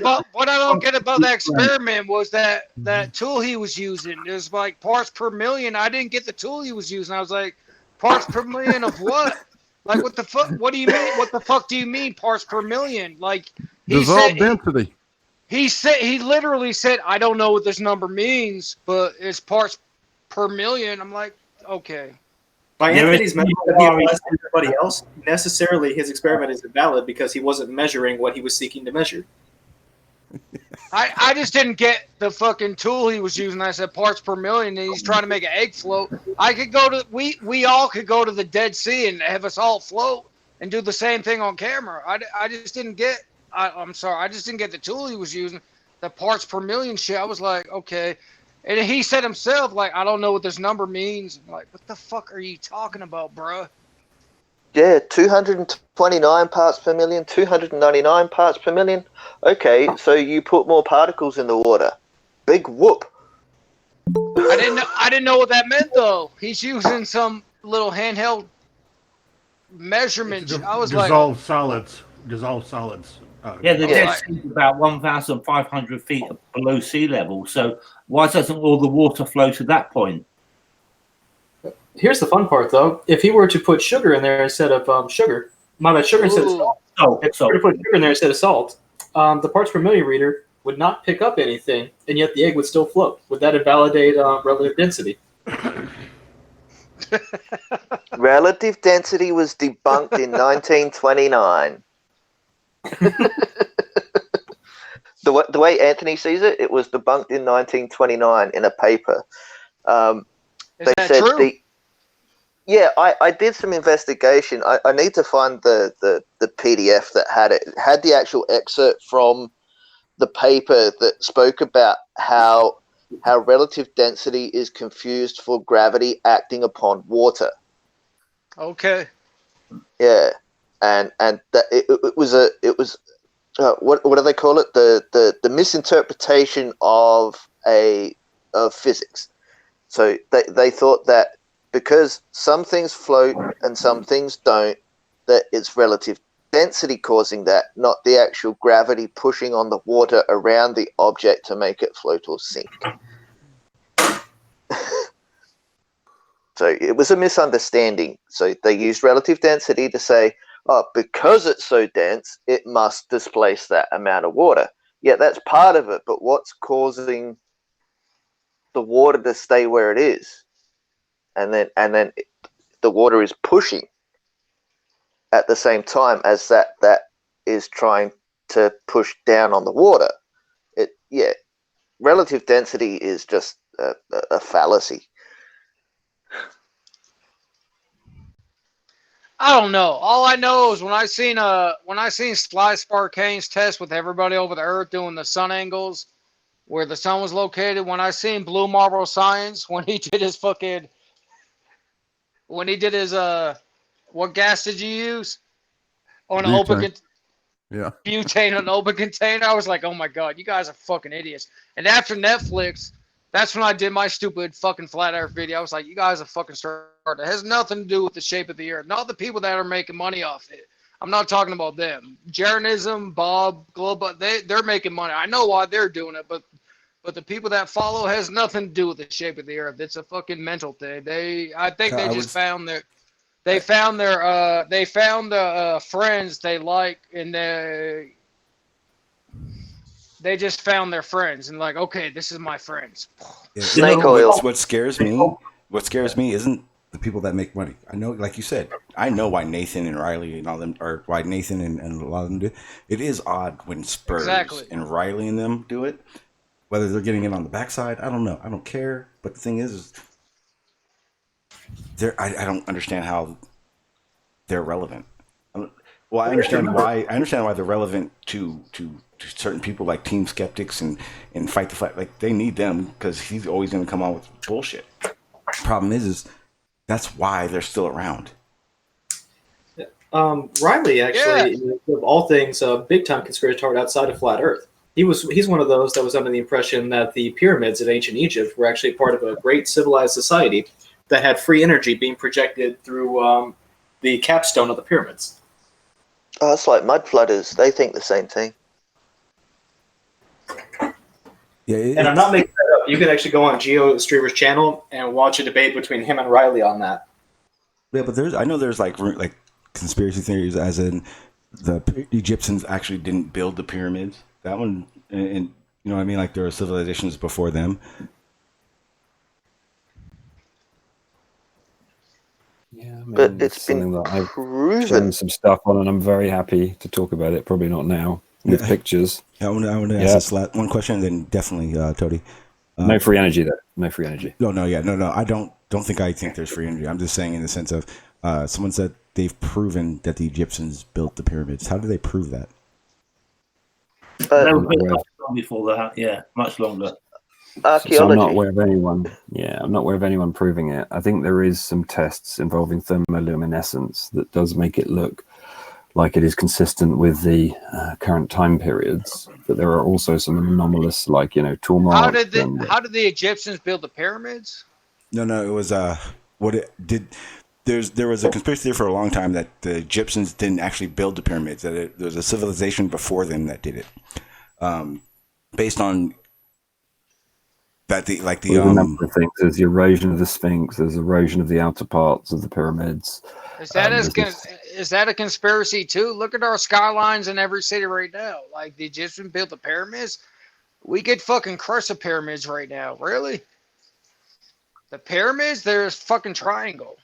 about that experiment was that tool he was using. It was like parts per million. I didn't get the tool he was using. I was like, parts per million of what? Like, what the fuck? What do you mean? What the fuck do you mean parts per million? Like, dissolved density. He literally said, I don't know what this number means, but it's parts per million. I'm like, okay. By Anthony's method that he applies to everybody else, necessarily his experiment is invalid because he wasn't measuring what he was seeking to measure. I just didn't get the fucking tool he was using. I said parts per million, and he's trying to make an egg float. I could go to we all could go to the Dead Sea and have us all float and do the same thing on camera. I just didn't get. I'm sorry, I just didn't get the tool he was using. The parts per million shit. I was like, okay. And he said himself, like, I don't know what this number means. I'm like, what the fuck are you talking about, bruh? Yeah, 229 parts per million, 299 parts per million. Okay, so you put more particles in the water. Big whoop. I didn't know what that meant though. He's using some little handheld measurement. I was like, dissolved solids. Dissolved solids. Yeah, the Yeah. Dead Sea is about 1,500 feet below sea level. So why doesn't all the water flow to that point? Here's the fun part, though. If he were to put sugar in there instead of sugar, sugar instead of salt. If he were to put sugar in there instead of salt, the parts per million reader would not pick up anything, and yet the egg would still float. Would that invalidate relative density? Relative density was debunked in 1929. The way Anthony sees it, it was debunked in 1929 in a paper. Is that true? Yeah, I did some investigation. I need to find the PDF that had it. It had the actual excerpt from the paper that spoke about how relative density is confused for gravity acting upon water. Okay. Yeah, and that it was what do they call it? The misinterpretation of physics. So they thought that because some things float and some things don't, that it's relative density causing that, not the actual gravity pushing on the water around the object to make it float or sink. So it was a misunderstanding. So they used relative density to say, oh, because it's so dense, it must displace that amount of water. Yeah, that's part of it, but what's causing the water to stay where it is? And then the water is pushing at the same time as that is trying to push down on the water. Relative density is just a fallacy. I don't know. All I know is when I seen Sly Sparkane's test with everybody over the Earth doing the sun angles, where the sun was located. When I seen BlueMarbleScience, when he did his what gas did you use on an open butane on an open container? I was like, oh my god, you guys are fucking idiots. And after Netflix, that's when I did my stupid fucking flat earth video. I was like, you guys are fucking start. It has nothing to do with the shape of the earth. Not the people that are making money off it. I'm not talking about them. Jeranism, Bob, Globe, they're making money. I know why they're doing it, but the people that follow has nothing to do with the shape of the earth. It's a fucking mental thing. I think they just found their friends they like, and they just found their friends and like, okay, this is my friends. Snake oil. What scares me isn't the people that make money. I know, like you said, I know why Nathan and Riley and all them, or why Nathan and a lot of them do. It is odd when Spurs and Riley and them do it. Whether they're getting it on the backside, I don't know. I don't care. But the thing is I don't understand how they're relevant. Well, I understand why they're relevant to certain people like Team Skeptics and Fight the Fight. Like, they need them because he's always going to come out with bullshit. Problem is that's why they're still around. Riley actually, of all things, a big time conspirator outside of flat Earth. He's one of those that was under the impression that the pyramids of ancient Egypt were actually part of a great civilized society that had free energy being projected through the capstone of the pyramids. Oh, it's like mud flooders. They think the same thing. Yeah, and I'm not making that up. You can actually go on GeoStreamer's channel and watch a debate between him and Riley on that. Yeah, but I know there's like conspiracy theories, as in the Egyptians actually didn't build the pyramids. That one, and you know what I mean? Like, there were civilizations before them. Yeah, I mean, but it's something been that I've proven. shown some stuff on, and I'm very happy to talk about it. Probably not now with pictures. I want to ask this one question, and then definitely Toady. No free energy though. No free energy. No. I don't think there's free energy. I'm just saying in the sense of someone said they've proven that the Egyptians built the pyramids. How do they prove that? They were built much long before that. Yeah, much longer. Archaeology. So I'm not aware of anyone. Yeah, I'm not aware of anyone proving it. I think there is some tests involving thermoluminescence that does make it look like it is consistent with the current time periods. But there are also some anomalous, like tool marks. How did the Egyptians build the pyramids? No, it was what it did. There was a conspiracy theory for a long time that the Egyptians didn't actually build the pyramids. That there was a civilization before them that did it, based on that there's a number of things. There's the erosion of the Sphinx. There's erosion of the outer parts of the pyramids. Is that a conspiracy too? Look at our skylines in every city right now. Like the Egyptians built the pyramids. We could fucking crush the pyramids right now. Really? The pyramids? There's fucking triangle.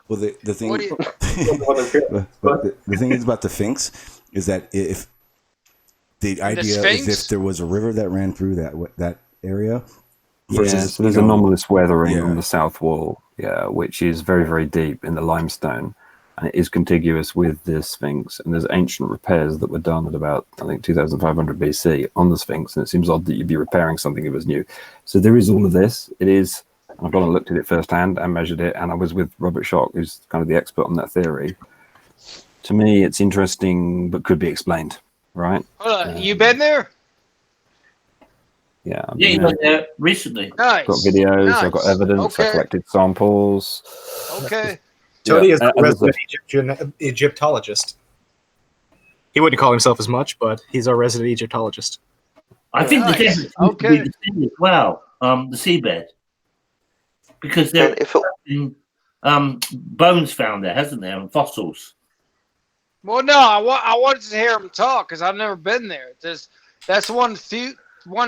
Well, the thing, the thing is about the Sphinx is that if the idea is if there was a river that ran through that area. Versus, so there's anomalous weathering on the south wall, which is very, very deep in the limestone, and it is contiguous with the Sphinx. And there's ancient repairs that were done at about, I think, 2,500 BC on the Sphinx, and it seems odd that you'd be repairing something that was new. So there is all of this. It is. I've gone and looked at it firsthand and measured it, and I was with Robert Schoch, who's kind of the expert on that theory. To me, it's interesting, but could be explained, right? You been there? Yeah, you went there recently. Nice. I've got videos, Nice. I've got evidence, Okay. I collected samples. Okay. TOADY is a resident Egyptologist. He wouldn't call himself as much, but he's our resident Egyptologist. I think the desert seems to be the sea as well, the seabed. Because there have been bones found there, hasn't there, and fossils. Well, no, I wanted to hear him talk because I've never been there. That's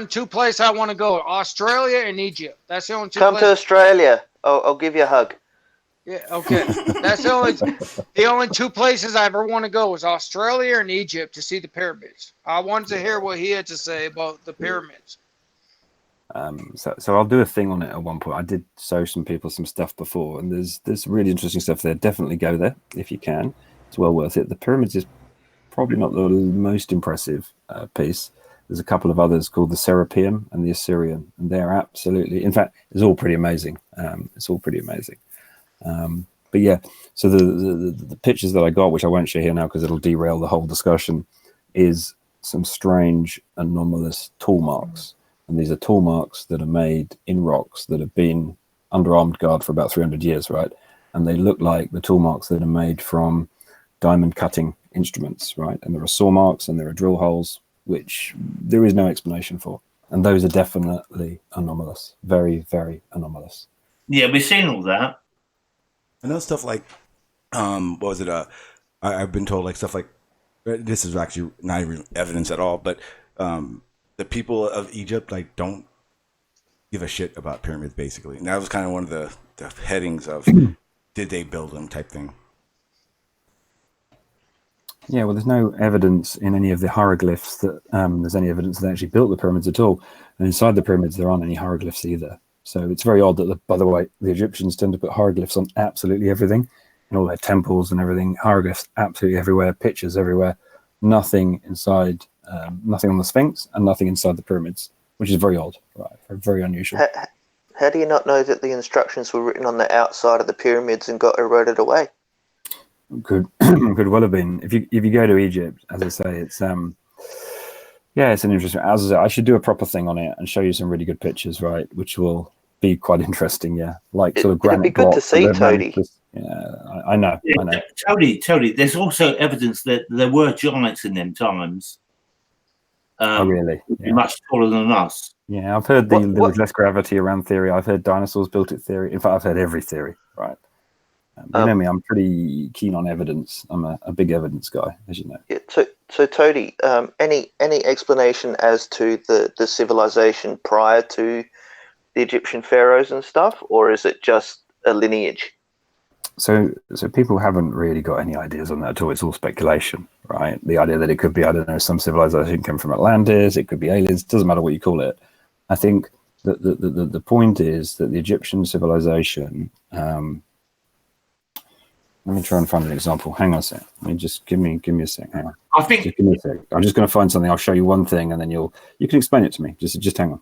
two places I want to go: Australia and Egypt. That's the only two. Come to Australia. I'll give you a hug. Yeah, okay. That's the only two places I ever want to go is Australia and Egypt to see the pyramids. I wanted to hear what he had to say about the pyramids. So I'll do a thing on it at one point. I did show some people some stuff before, and there's really interesting stuff there. Definitely go there if you can. It's well worth it. The pyramids is probably not the most impressive piece. There's a couple of others called the Serapeum and the Assyrian, and they're absolutely, in fact, it's all pretty amazing. It's all pretty amazing. But yeah, so the pictures that I got, which I won't show here now because it'll derail the whole discussion, is some strange anomalous tool marks. And these are tool marks that are made in rocks that have been under armed guard for about 300 years, right? And they look like the tool marks that are made from diamond cutting instruments, right? And there are saw marks and there are drill holes, which there is no explanation for. And those are definitely anomalous. Very, very anomalous. Yeah, we've seen all that. I know stuff like, what was it? I've been told like stuff like, this is actually not even evidence at all, but the people of Egypt like don't give a shit about pyramids basically. And that was kind of one of the headings of did they build them type thing. Yeah, well, there's no evidence in any of the hieroglyphs that there's any evidence that they actually built the pyramids at all. And inside the pyramids, there aren't any hieroglyphs either. So it's very odd that, by the way, the Egyptians tend to put hieroglyphs on absolutely everything, in all their temples and everything. Hieroglyphs absolutely everywhere, pictures everywhere. Nothing inside, nothing on the Sphinx, and nothing inside the pyramids, which is very odd, right? Very unusual. How do you not know that the instructions were written on the outside of the pyramids and got eroded away? Could well have been. If you go to Egypt, as I say, it's it's an interesting. As I say, I should do a proper thing on it and show you some really good pictures, right? Which will be quite interesting. Yeah, like sort of granite it'd be good to see, TOADY. Yeah, I know. TOADY. There's also evidence that there were giants in them times. Oh, really? Yeah. Much taller than us. Yeah, I've heard there was less gravity around theory. I've heard dinosaurs built it theory. In fact, I've heard every theory, right? You know me, I'm pretty keen on evidence. I'm a big evidence guy, as you know. Yeah, so TOADY, any explanation as to the civilization prior to the Egyptian pharaohs and stuff, or is it just a lineage? So people haven't really got any ideas on that at all. It's all speculation, right? The idea that it could be, I don't know, some civilization came from Atlantis, it could be aliens, doesn't matter what you call it. I think that the point is that the Egyptian civilization, let me try and find an example. Hang on a sec. Let me just give me a sec. Hang on. Just give me a sec. I'm just going to find something. I'll show you one thing, and then you can explain it to me. Just hang on.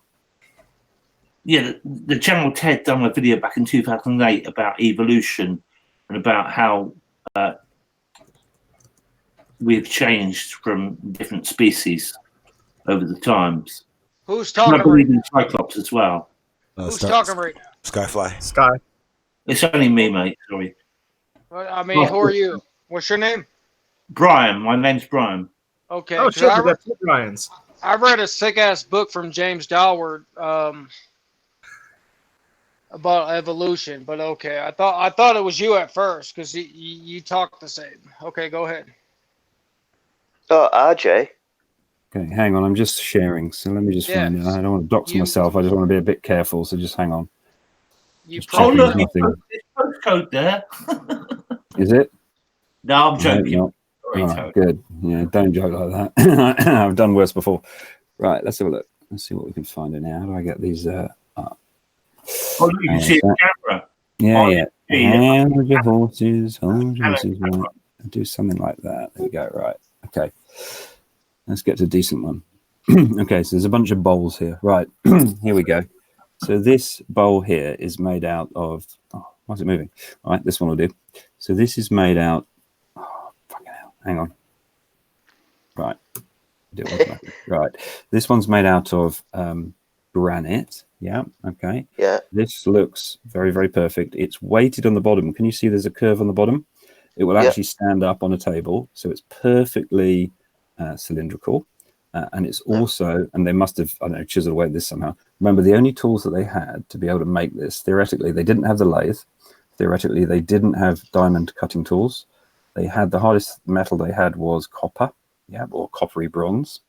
Yeah, the Channel Ted done a video back in 2008 about evolution and about how we've changed from different species over the times. Who's And I talking believe right in Cyclops as well. Who's talking right now? Skyfly. Sky. It's only me, mate. Sorry. Well, I mean, who are you? What's your name? Brian. My name's Brian. Okay. Oh 'cause shit, we got two Brians. I read a sick ass book from James Dalward about evolution, but okay. I thought it was you at first because you talked the same. Okay, go ahead. Oh, RJ. Okay, hang on. I'm just sharing, so let me just find it. Yes. I don't want to dox myself. I just want to be a bit careful, so just hang on. You Just Oh, checking look, there's nothing. there's postcode there. Is it? No, I'm No, joking. not. Sorry, All right, Toad. good. Yeah, don't joke like that. I've done worse before. Right, let's have a look. Let's see what we can find in here. How do I get these up? Oh, look, you can Hang on see a the sec. camera. Yeah, Oh, yeah. yeah. Hold your horses, hold your horses. Right. Do something like that. There we go. Right. Okay. Let's get to a decent one. Okay, so there's a bunch of bowls here. Right. Here we go. So this bowl here is made out of. Oh, why is it moving? All right, this one will do. So this is made out. Oh, fucking hell. Hang on. Right. Do it automatically. Right. This one's made out of granite. Yeah. Okay. Yeah. This looks very, very perfect. It's weighted on the bottom. Can you see there's a curve on the bottom? It will actually stand up on a table. So it's perfectly cylindrical. And it's also, and they must have, I don't know, chiseled away this somehow. Remember, the only tools that they had to be able to make this, theoretically, they didn't have the lathe. Theoretically, they didn't have diamond cutting tools. They had the hardest metal they had was copper, yeah, or coppery bronze.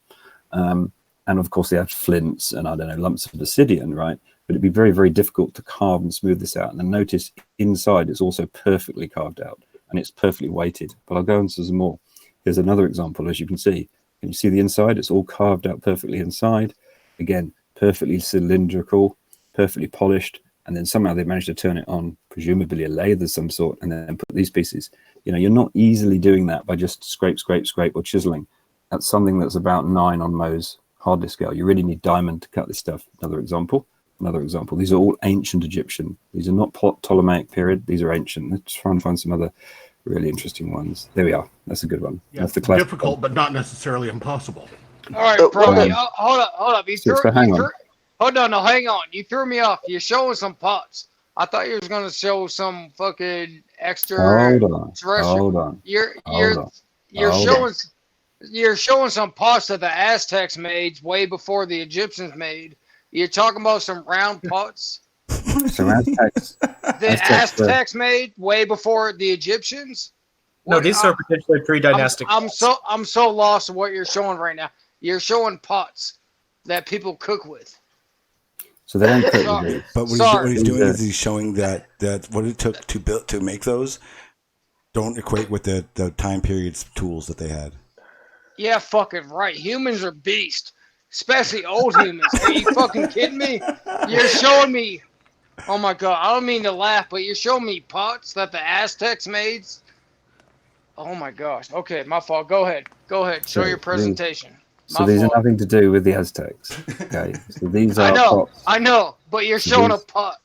And of course, they had flints and, I don't know, lumps of obsidian, right? But it'd be very, very difficult to carve and smooth this out. And then notice inside it's also perfectly carved out and it's perfectly weighted. But I'll go into some more. Here's another example, as you can see. Can you see the inside? It's all carved out perfectly inside. Again, perfectly cylindrical, perfectly polished. And then somehow they managed to turn it on, presumably a lathe of some sort, and then put these pieces. You know, you're not easily doing that by just scrape, scrape, scrape, or chiseling. That's something that's about 9 on Mohs hardness scale. You really need diamond to cut this stuff. Another example. These are all ancient Egyptian. These are not Ptolemaic period. These are ancient. Let's try and find some other really interesting ones. There we are. That's a good one. Yeah, that's the classic difficult, one. but not necessarily impossible. All right, bro. Hold up. Hold on. No, hang on. You threw me off. You're showing some pots. I thought you was gonna show some fucking extra. Hold on. You're showing some pots that the Aztecs made way before the Egyptians made. You're talking about some round pots. So Aztecs. The Aztecs made way before the Egyptians. No, these are potentially pre-dynastic. I'm so lost in what you're showing right now. You're showing pots that people cook with. So they don't cook with these. But what he's doing is he's showing that what it took to make those don't equate with the time periods tools that they had. Yeah, fucking right. Humans are beasts, especially old humans. Are you fucking kidding me? You're showing me. Oh my god, I don't mean to laugh, but you're showing me pots that the Aztecs made. Oh my gosh. Okay, my fault. Go ahead. Show your presentation. So these are nothing to do with the Aztecs. Okay. So these are pots. I know, but you're showing a pot.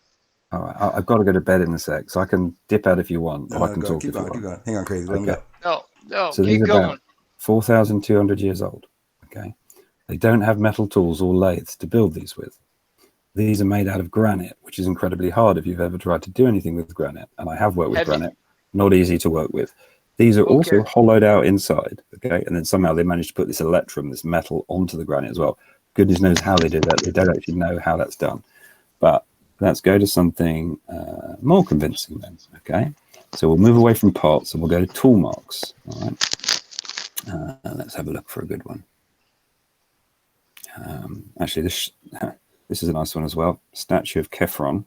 All right, I've got to go to bed in a sec, so I can dip out if you want, or I can talk keep if you want. Keep going. Hang on, Krazy. Let me go. No, so keep these are going. about 4,200 years old. Okay. They don't have metal tools or lathes to build these with. These are made out of granite, which is incredibly hard if you've ever tried to do anything with granite. And I have worked with granite. Not easy to work with. These are also hollowed out inside, okay? And then somehow they managed to put this electrum, this metal, onto the granite as well. Goodness knows how they did that. They don't actually know how that's done. But let's go to something more convincing then, okay? So we'll move away from parts and we'll go to tool marks, all right? Let's have a look for a good one. Actually, this is a nice one as well. Statue of Kefron,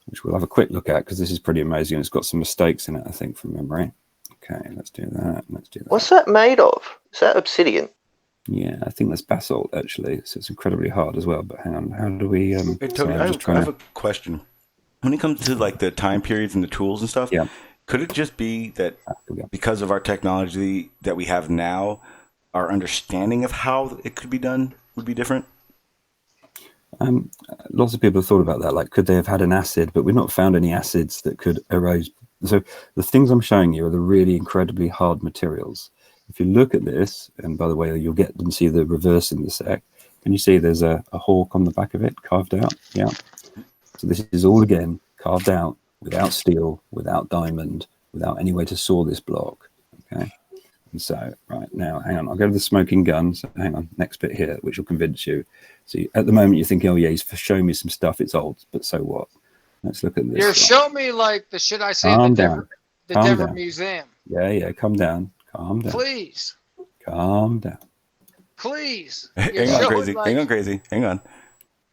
which we'll have a quick look at because this is pretty amazing. It's got some mistakes in it, I think, from memory. Okay, let's do that. What's that made of? Is that obsidian? Yeah, I think that's basalt, actually. So it's incredibly hard as well. But hang on, how do we... Hey, Tony, I have a question. When it comes to like the time periods and the tools and stuff, could it just be that because of our technology that we have now, our understanding of how it could be done would be different? Lots of people have thought about that. Like, could they have had an acid? But we've not found any acids that could erode. So the things I'm showing you are the really incredibly hard materials. If you look at this, and by the way, you'll get and see the reverse in the sec. Can you see there's a hawk on the back of it carved out? Yeah. So this is all again carved out without steel, without diamond, without any way to saw this block. Okay. And so, right now, hang on, I'll go to the smoking gun. So hang on, next bit here, which will convince you. So at the moment, you're thinking, oh yeah, he's showing me some stuff. It's old, but so what? Let's look at this. You're showing me like the shit I see at the Denver Museum. Yeah, calm down. Calm down. Please. Calm down. Please. Hang on, crazy. Hang on, crazy. Hang on.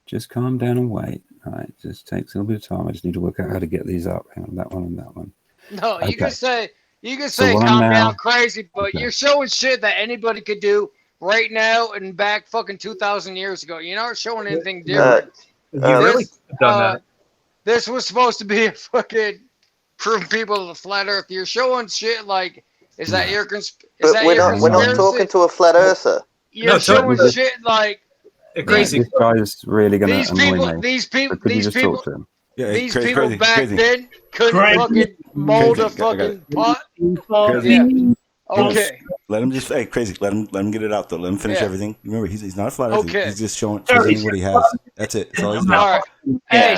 Just calm down and wait. All right, just takes a little bit of time. I just need to work out how to get these up. Hang on, that one and that one. No, okay. You can say calm down, crazy, but you're showing shit that anybody could do right now and back fucking 2,000 years ago. You're not showing anything different. This was supposed to be a fucking prove people to the flat Earth. You're showing shit like, is that your conspiracy? We're not talking to a flat earther. You're showing shit like crazy. This guy is really going to annoy me. These people crazy, back then couldn't fucking mold a fucking pot. Yeah. Okay. Let him just crazy. Let him get it out though. Let him finish everything. Remember, he's not a flat earther. Okay. He's just showing what he has. That's it. That's all he's doing. All right. Hey,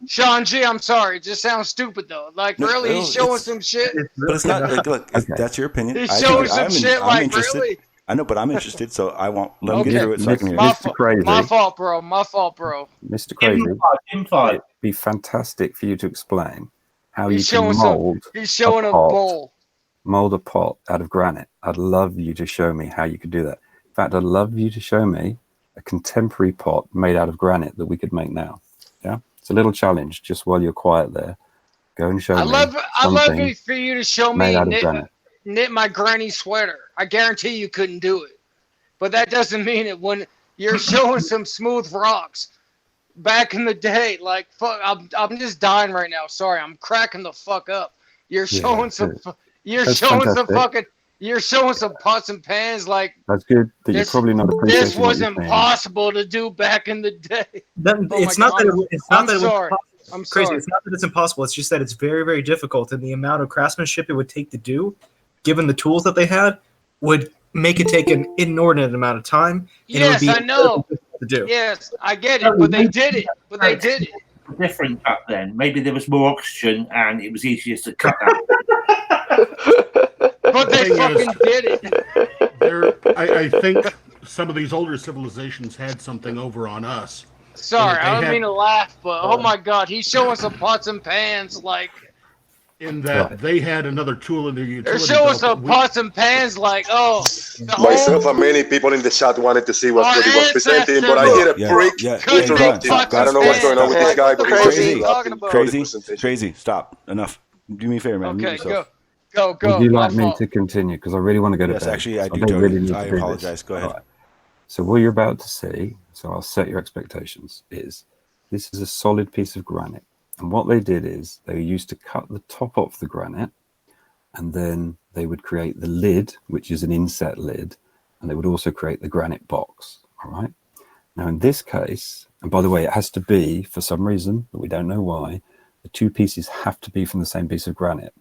Sean G, I'm sorry. It just sounds stupid though. Like really, he's showing some shit. But it's not. Like, look, that's your opinion. He's showing some shit. Like really. I know, but I'm interested, so I won't let him get through it. So I can hear Mr. Crazy. My fault, bro. Mr. Crazy. It'd be fantastic for you to explain how you can mold. He's showing a bowl. Mold a pot out of granite. I'd love you to show me how you could do that. In fact, I'd love you to show me a contemporary pot made out of granite that we could make now. Yeah, it's a little challenge. Just while you're quiet there, go and show me. I love it for you to show me knit my granny sweater. I guarantee you couldn't do it, but that doesn't mean it when you're showing some smooth rocks back in the day. Like fuck, I'm just dying right now. Sorry, I'm cracking the fuck up. You're showing some. You're showing some fucking. You're showing some pots and pans. Like that's good. You're probably not appreciating. This wasn't possible to do back in the day. It's not that it's impossible. It's just that it's very, very difficult, and the amount of craftsmanship it would take to do, given the tools that they had, would make it take an inordinate amount of time. Yes, I know. To do. Yes, I get it, but they did it. Different back then. Maybe there was more oxygen and it was easier to cut out. But they fucking did it. I think some of these older civilizations had something over on us. Sorry, I don't mean to laugh, but oh my god, he's showing some pots and pans like. In that they had another tool in their utility. They're showing some pots and pans like, myself and many people in the chat wanted to see what he was presenting, but I hear a prick interrupting. I don't know what's going on with this guy, but crazy. Stop. Enough. Do me a favor, man. Okay, go. Would you like me to continue? Because I really want to go to bed. Yes, actually, I do. I apologize. Go ahead. Right. So what you're about to see, so I'll set your expectations, is this is a solid piece of granite. And what they did is they used to cut the top off the granite, and then they would create the lid, which is an inset lid, and they would also create the granite box. All right. Now, in this case, and by the way, it has to be, for some reason, but we don't know why, the two pieces have to be from the same piece of granite.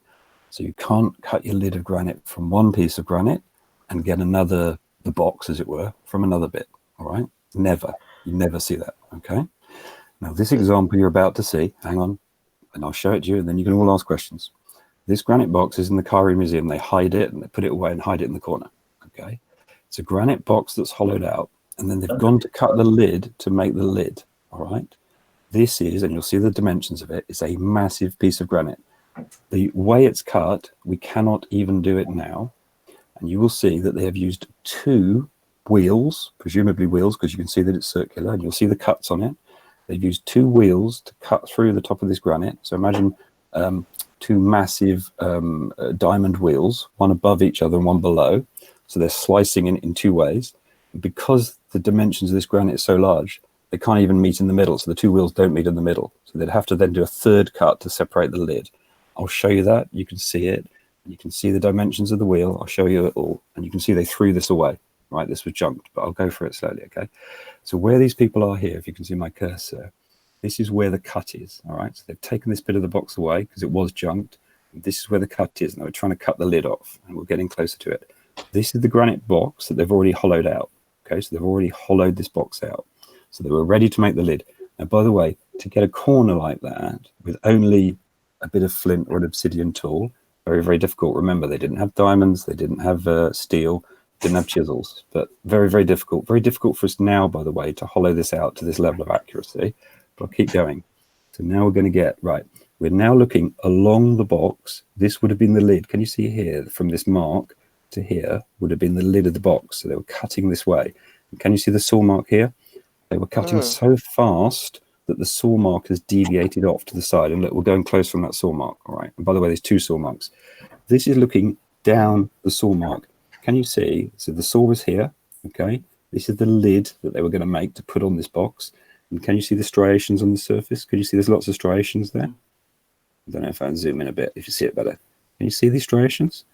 So you can't cut your lid of granite from one piece of granite and get the box, as it were, from another bit. All right. Never. You never see that. Okay. Now, this example you're about to see, hang on, and I'll show it to you, and then you can all ask questions. This granite box is in the Cairo Museum. They hide it, and they put it away and hide it in the corner, okay? It's a granite box that's hollowed out, and then they've gone to cut the lid to make the lid, all right? This is, and you'll see the dimensions of it, it's a massive piece of granite. The way it's cut, we cannot even do it now, and you will see that they have used two wheels, presumably wheels, because you can see that it's circular, and you'll see the cuts on it. They've used two wheels to cut through the top of this granite. So imagine two massive diamond wheels, one above each other and one below. So they're slicing in two ways. Because the dimensions of this granite is so large, they can't even meet in the middle. So the two wheels don't meet in the middle. So they'd have to then do a third cut to separate the lid. I'll show you that. You can see it. You can see the dimensions of the wheel. I'll show you it all. And you can see they threw this away. right? This was junked, but I'll go for it slowly, okay? So where these people are here, if you can see my cursor, this is where the cut is, all right? So they've taken this bit of the box away because it was junked. This is where the cut is, and they were trying to cut the lid off, and we're getting closer to it. This is the granite box that they've already hollowed out, okay? So they've already hollowed this box out. So they were ready to make the lid. Now, by the way, to get a corner like that with only a bit of flint or an obsidian tool, very, very difficult. Remember, they didn't have diamonds, they didn't have steel, didn't have chisels, but very, very difficult. Very difficult for us now, by the way, to hollow this out to this level of accuracy. But I'll keep going. So now we're going to get, right, we're now looking along the box. This would have been the lid. Can you see here, from this mark to here, would have been the lid of the box. So they were cutting this way. And can you see the saw mark here? They were cutting so fast that the saw mark has deviated off to the side. And look, we're going close from that saw mark, all right? And by the way, there's two saw marks. This is looking down the saw mark. Can you see? So the saw is here, okay? This is the lid that they were going to make to put on this box. And can you see the striations on the surface? Can you see there's lots of striations there? I don't know if I can zoom in a bit, if you see it better. Can you see these striations?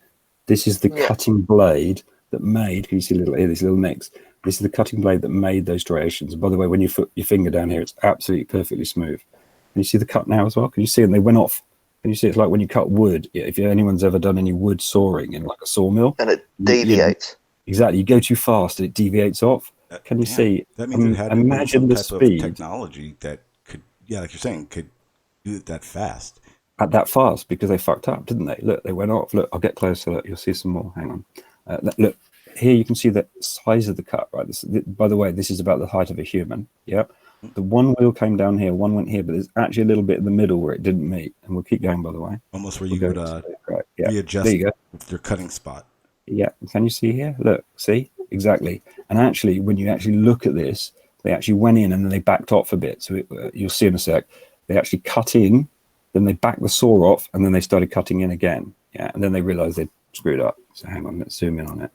This is the cutting blade that made, can you see these little nicks? This is the cutting blade that made those striations. And by the way, when you put your finger down here, it's absolutely perfectly smooth. Can you see the cut now as well? Can you see? And they went off. Can you see? It's like when you cut wood. If anyone's ever done any wood sawing in like a sawmill. And it deviates. Exactly. You go too fast and it deviates off. Can you see? That means it had imagine the speed. of technology that could, like you're saying, could do it that fast. At that fast, because they fucked up, didn't they? Look, they went off. Look, I'll get closer. Look, you'll see some more. Hang on. Look, here you can see the size of the cut, right? By the way, this is about the height of a human. Yep. The one wheel came down here, one went here, but there's actually a little bit in the middle where it didn't meet. And we'll keep going, by the way. Almost where you would readjust your cutting spot. Yeah. Can you see here? Look, see? Exactly. And actually, when you actually look at this, they actually went in and then they backed off a bit. So you'll see in a sec. They actually cut in, then they backed the saw off, and then they started cutting in again. Yeah. And then they realized they'd screwed up. So hang on, let's zoom in on it.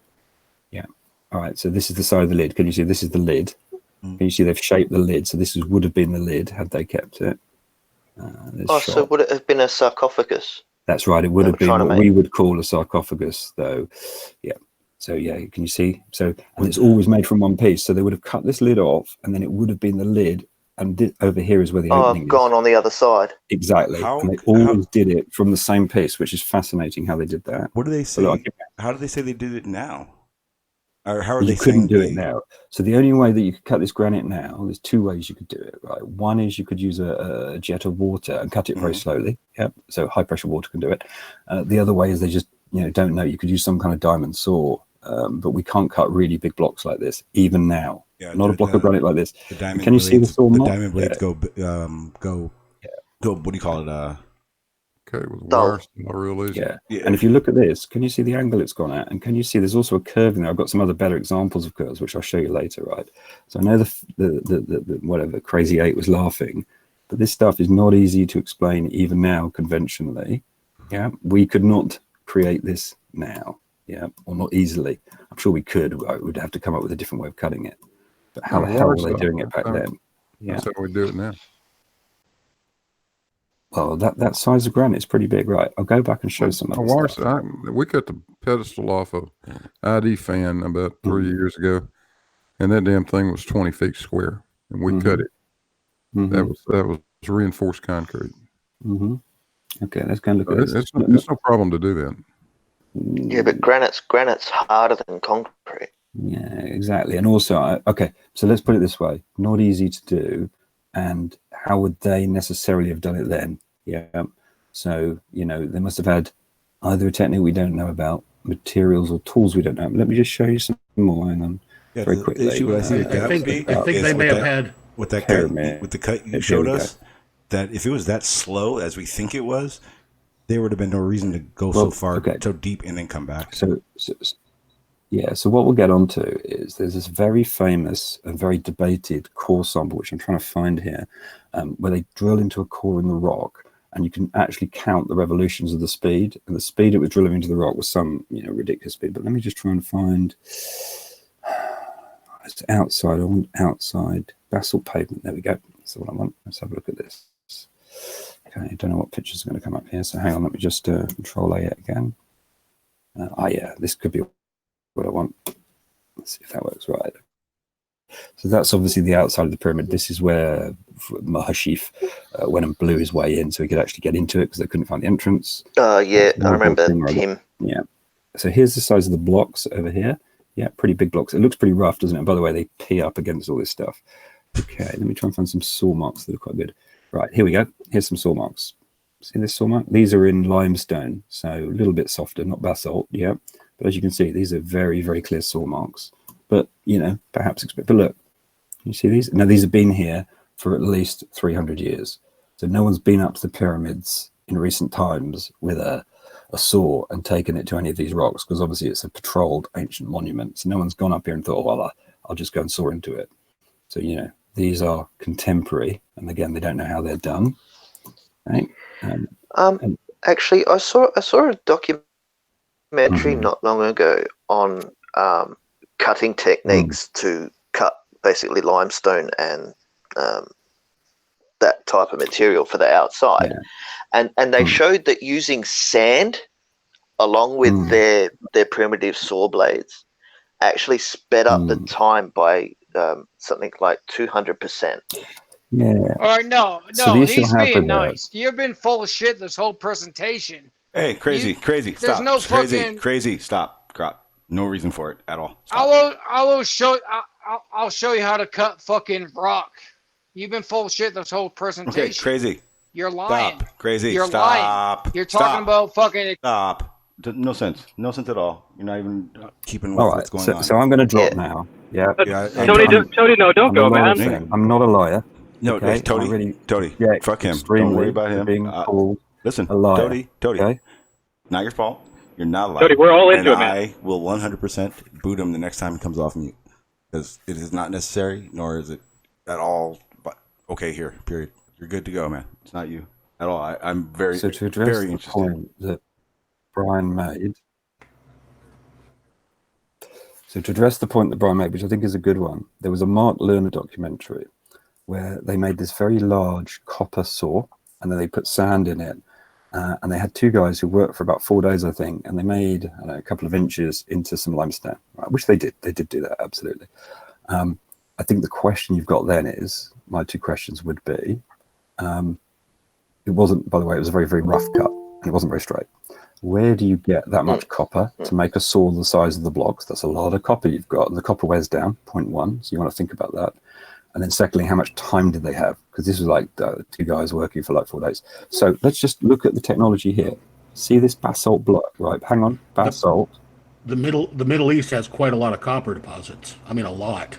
Yeah. All right. So this is the side of the lid. Can you see this is the lid? Can you see they've shaped the lid? So this would have been the lid had they kept it. So would it have been a sarcophagus? That's right. It would have been what we would call a sarcophagus, though. Yeah. So yeah, can you see? So, and it's always made from one piece. So they would have cut this lid off, and then it would have been the lid. And over here is where the opening is. Gone on the other side. Exactly. And they always did it from the same piece, which is fascinating how they did that. What do they say? How do they say they did it now? Or how are you they couldn't do it now. So the only way that you could cut this granite now, there's two ways you could do it, right? One is you could use a jet of water and cut it very slowly. Yep. So high pressure water can do it. The other way is they just don't know. You could use some kind of diamond saw, but we can't cut really big blocks like this even now. Yeah, not a block of granite like this. Can you see the saw? The diamond blades go. What do you call it? Okay, with wires, not real easy. Yeah. And if you look at this, can you see the angle it's gone at? And can you see there's also a curve in there? I've got some other better examples of curves, which I'll show you later, right? So I know the whatever Crazy 8 was laughing, but this stuff is not easy to explain even now conventionally. Yeah, we could not create this now. Yeah, or not easily. I'm sure we could. I would have to come up with a different way of cutting it. But how the hell were they doing it back then? Yeah, that's how we do it now. Well, that size of granite is pretty big, right? I'll go back and show some other stuff. We cut the pedestal off of ID fan about 3 years ago, and that damn thing was 20 feet square, and we cut it. That was reinforced concrete. Okay, let's go and look at this. It's no problem to do that. Yeah, but granite's harder than concrete. Yeah, exactly. And also, okay, so let's put it this way: not easy to do. And how would they necessarily have done it then? Yeah. So, they must have had either a technique we don't know about, materials or tools we don't know. Let me just show you some more. Hang on, very quickly. I think they may have had with the cut you showed us. That if it was that slow as we think it was, there would have been no reason to go so far, so deep, and then come back. So what we'll get onto is there's this very famous and very debated core sample, which I'm trying to find here, where they drill into a core in the rock, and you can actually count the revolutions of the speed, and the speed it was drilling into the rock was some ridiculous speed. But let me just try and find it's outside. I want outside basalt pavement. There we go. That's what I want. Let's have a look at this. Okay, I don't know what pictures are going to come up here. So hang on, let me just Control A it again. Yeah, this could be what I want. Let's see if that works right. So that's obviously the outside of the pyramid. This is where Mahashif went and blew his way in so he could actually get into it because they couldn't find the entrance. Yeah, I remember him. Yeah. So here's the size of the blocks over here. Yeah, pretty big blocks. It looks pretty rough, doesn't it? And by the way, they pee up against all this stuff. Okay, let me try and find some saw marks that are quite good. Right, here we go. Here's some saw marks. See this saw mark? These are in limestone, so a little bit softer, not basalt. Yeah, but as you can see, these are very, very clear saw marks. But, you know, perhaps expect. But look, you see these? Now, these have been here for at least 300 years. So no one's been up to the pyramids in recent times with a saw and taken it to any of these rocks, because obviously it's a patrolled ancient monument. So no one's gone up here and thought, well, I'll just go and saw into it. So, you know, these are contemporary. And again, they don't know how they're done. Right? Actually, I saw a documentary not long ago on cutting techniques to cut basically limestone and that type of material for the outside. And they showed that using sand along with their primitive saw blades actually sped up the time by something like 200%. Yeah. All right, no, So he's being nice. You've been full of shit this whole presentation. Hey, crazy, stop. There's no fucking crazy, stop. Crap. No reason for it at all. I'll show you how to cut fucking rock. You've been full of shit this whole presentation. Okay, crazy. You're lying. Stop. Crazy. You're Stop. lying. You're talking about fucking. Stop. No sense. No sense at all. You're not even keeping with All right, what's going on. so I'm going to drop now. Yeah. Tony, no, don't go, man. I'm not a liar. No, okay? Tony, yeah, fuck him. Don't worry about him. Being called listen, a liar. Tony, okay? Not your fault. You're not lying. Tony, we're all into it, man. I will 100% boot him the next time he comes off mute, because it is not necessary, nor is it at all. But okay, here, period. You're good to go, man. It's not you at all. I'm very, so to address very the interested. point that Brian made. So to address the point that Brian made, which I think is a good one, there was a Mark Lerner documentary where they made this very large copper saw, and then they put sand in it. And they had two guys who worked for about 4 days, I think, and they made a couple of inches into some limestone, right? Which they did. They did do that, absolutely. I think the question you've got then is, my two questions would be, it wasn't, by the way, it was a very, very rough cut, and it wasn't very straight. Where do you get that much copper to make a saw the size of the blocks? That's a lot of copper you've got, and the copper wears down, 0.1, so you want to think about that. And then secondly, how much time did they have? Because this was like two guys working for like 4 days. So let's just look at the technology here. See this basalt block, right? Hang on, basalt. The Middle East has quite a lot of copper deposits. I mean, a lot.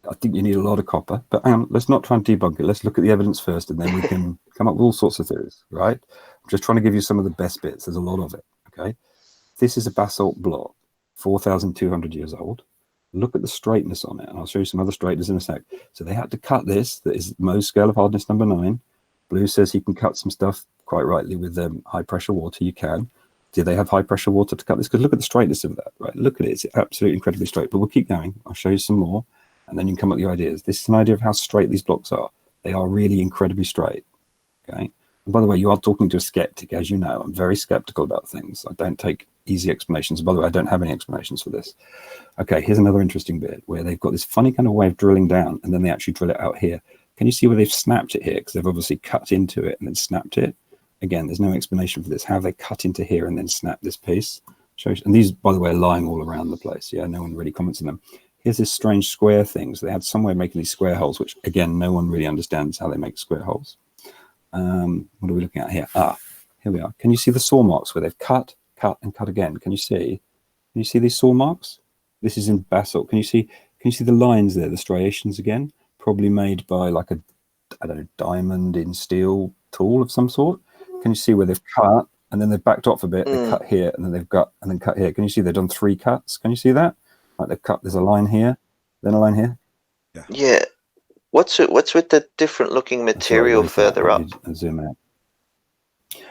I think you need a lot of copper, but hang on, let's not try and debunk it. Let's look at the evidence first, and then we can come up with all sorts of theories, right? I'm just trying to give you some of the best bits. There's a lot of it, okay? This is a basalt block, 4,200 years old. Look at the straightness on it, and I'll show you some other straightness in a sec. So they had to cut this. That is Mohs scale of hardness number 9. Blue says he can cut some stuff quite rightly with high pressure water. You can. Did they have high pressure water to cut this? Because look at the straightness of that, right? Look at it. It's absolutely incredibly straight. But we'll keep going. I'll show you some more, and then you can come up with the ideas. This is an idea of how straight these blocks are. They are really incredibly straight. Okay. And by the way, you are talking to a skeptic, as you know. I'm very skeptical about things. I don't take easy explanations. By the way, I don't have any explanations for this. Okay, here's another interesting bit where they've got this funny kind of way of drilling down, and then they actually drill it out here. Can you see where they've snapped it here? Because they've obviously cut into it and then snapped it. Again, there's no explanation for this. How have they cut into here and then snapped this piece? And these, by the way, are lying all around the place. Yeah, no one really comments on them. Here's this strange square thing. So they had some way of making these square holes, which, again, no one really understands how they make square holes. What are we looking at here? Here we are. Can you see the saw marks where they've cut, and cut again? Can you see these saw marks? This is in basalt. Can you see the lines there, the striations again? Probably made by like a, I don't know, diamond in steel tool of some sort. Can you see where they've cut and then they've backed off a bit? They cut here and then they've cut and then cut here. Can you see they've done 3 cuts? Can you see that? Like they've cut. There's a line here, then a line here. Yeah. What's with the different looking material further up? Zoom out.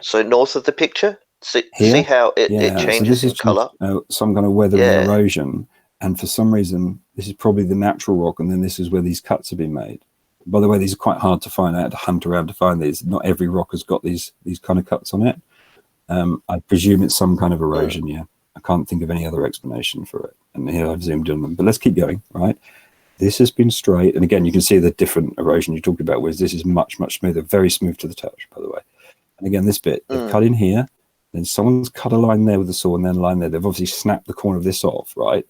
So north of the picture, see how it changes in color. Some kind of weather and erosion, and for some reason, this is probably the natural rock, and then this is where these cuts have been made. By the way, these are quite hard to find out, to hunt around to find these. Not every rock has got these kind of cuts on it. I presume it's some kind of erosion, yeah. can't think of any other explanation for it. And here I've zoomed in them. But let's keep going, right? This has been straight. And again, you can see the different erosion you talked about, whereas this is much, much smoother, very smooth to the touch, by the way. And again, this bit, they've cut in here, then someone's cut a line there with the saw and then a line there. They've obviously snapped the corner of this off, right?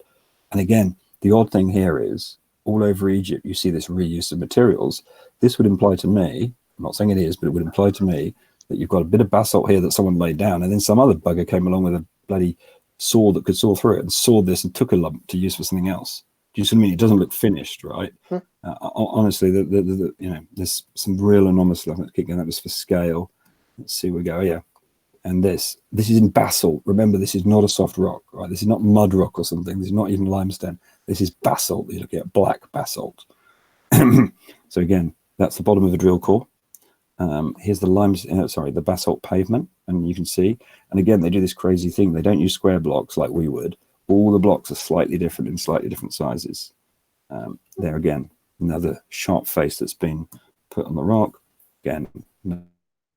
And again, the odd thing here is all over Egypt, you see this reuse of materials. This would imply to me, I'm not saying it is, but it would imply to me that you've got a bit of basalt here that someone laid down, and then some other bugger came along with a bloody saw that could saw through it and sawed this and took a lump to use for something else. Do you see what I mean? It doesn't look finished, right? Honestly, you know, there's some real enormous stuff. Let's keep going. That was for scale. Let's see where we go. Yeah. And this is in basalt. Remember, this is not a soft rock, right? This is not mud rock or something. This is not even limestone. This is basalt. You're looking at black basalt. So again, that's the bottom of a drill core. Here's the basalt pavement, and you can see. And again, they do this crazy thing. They don't use square blocks like we would. All the blocks are slightly different in slightly different sizes. There again, another sharp face that's been put on the rock. Again,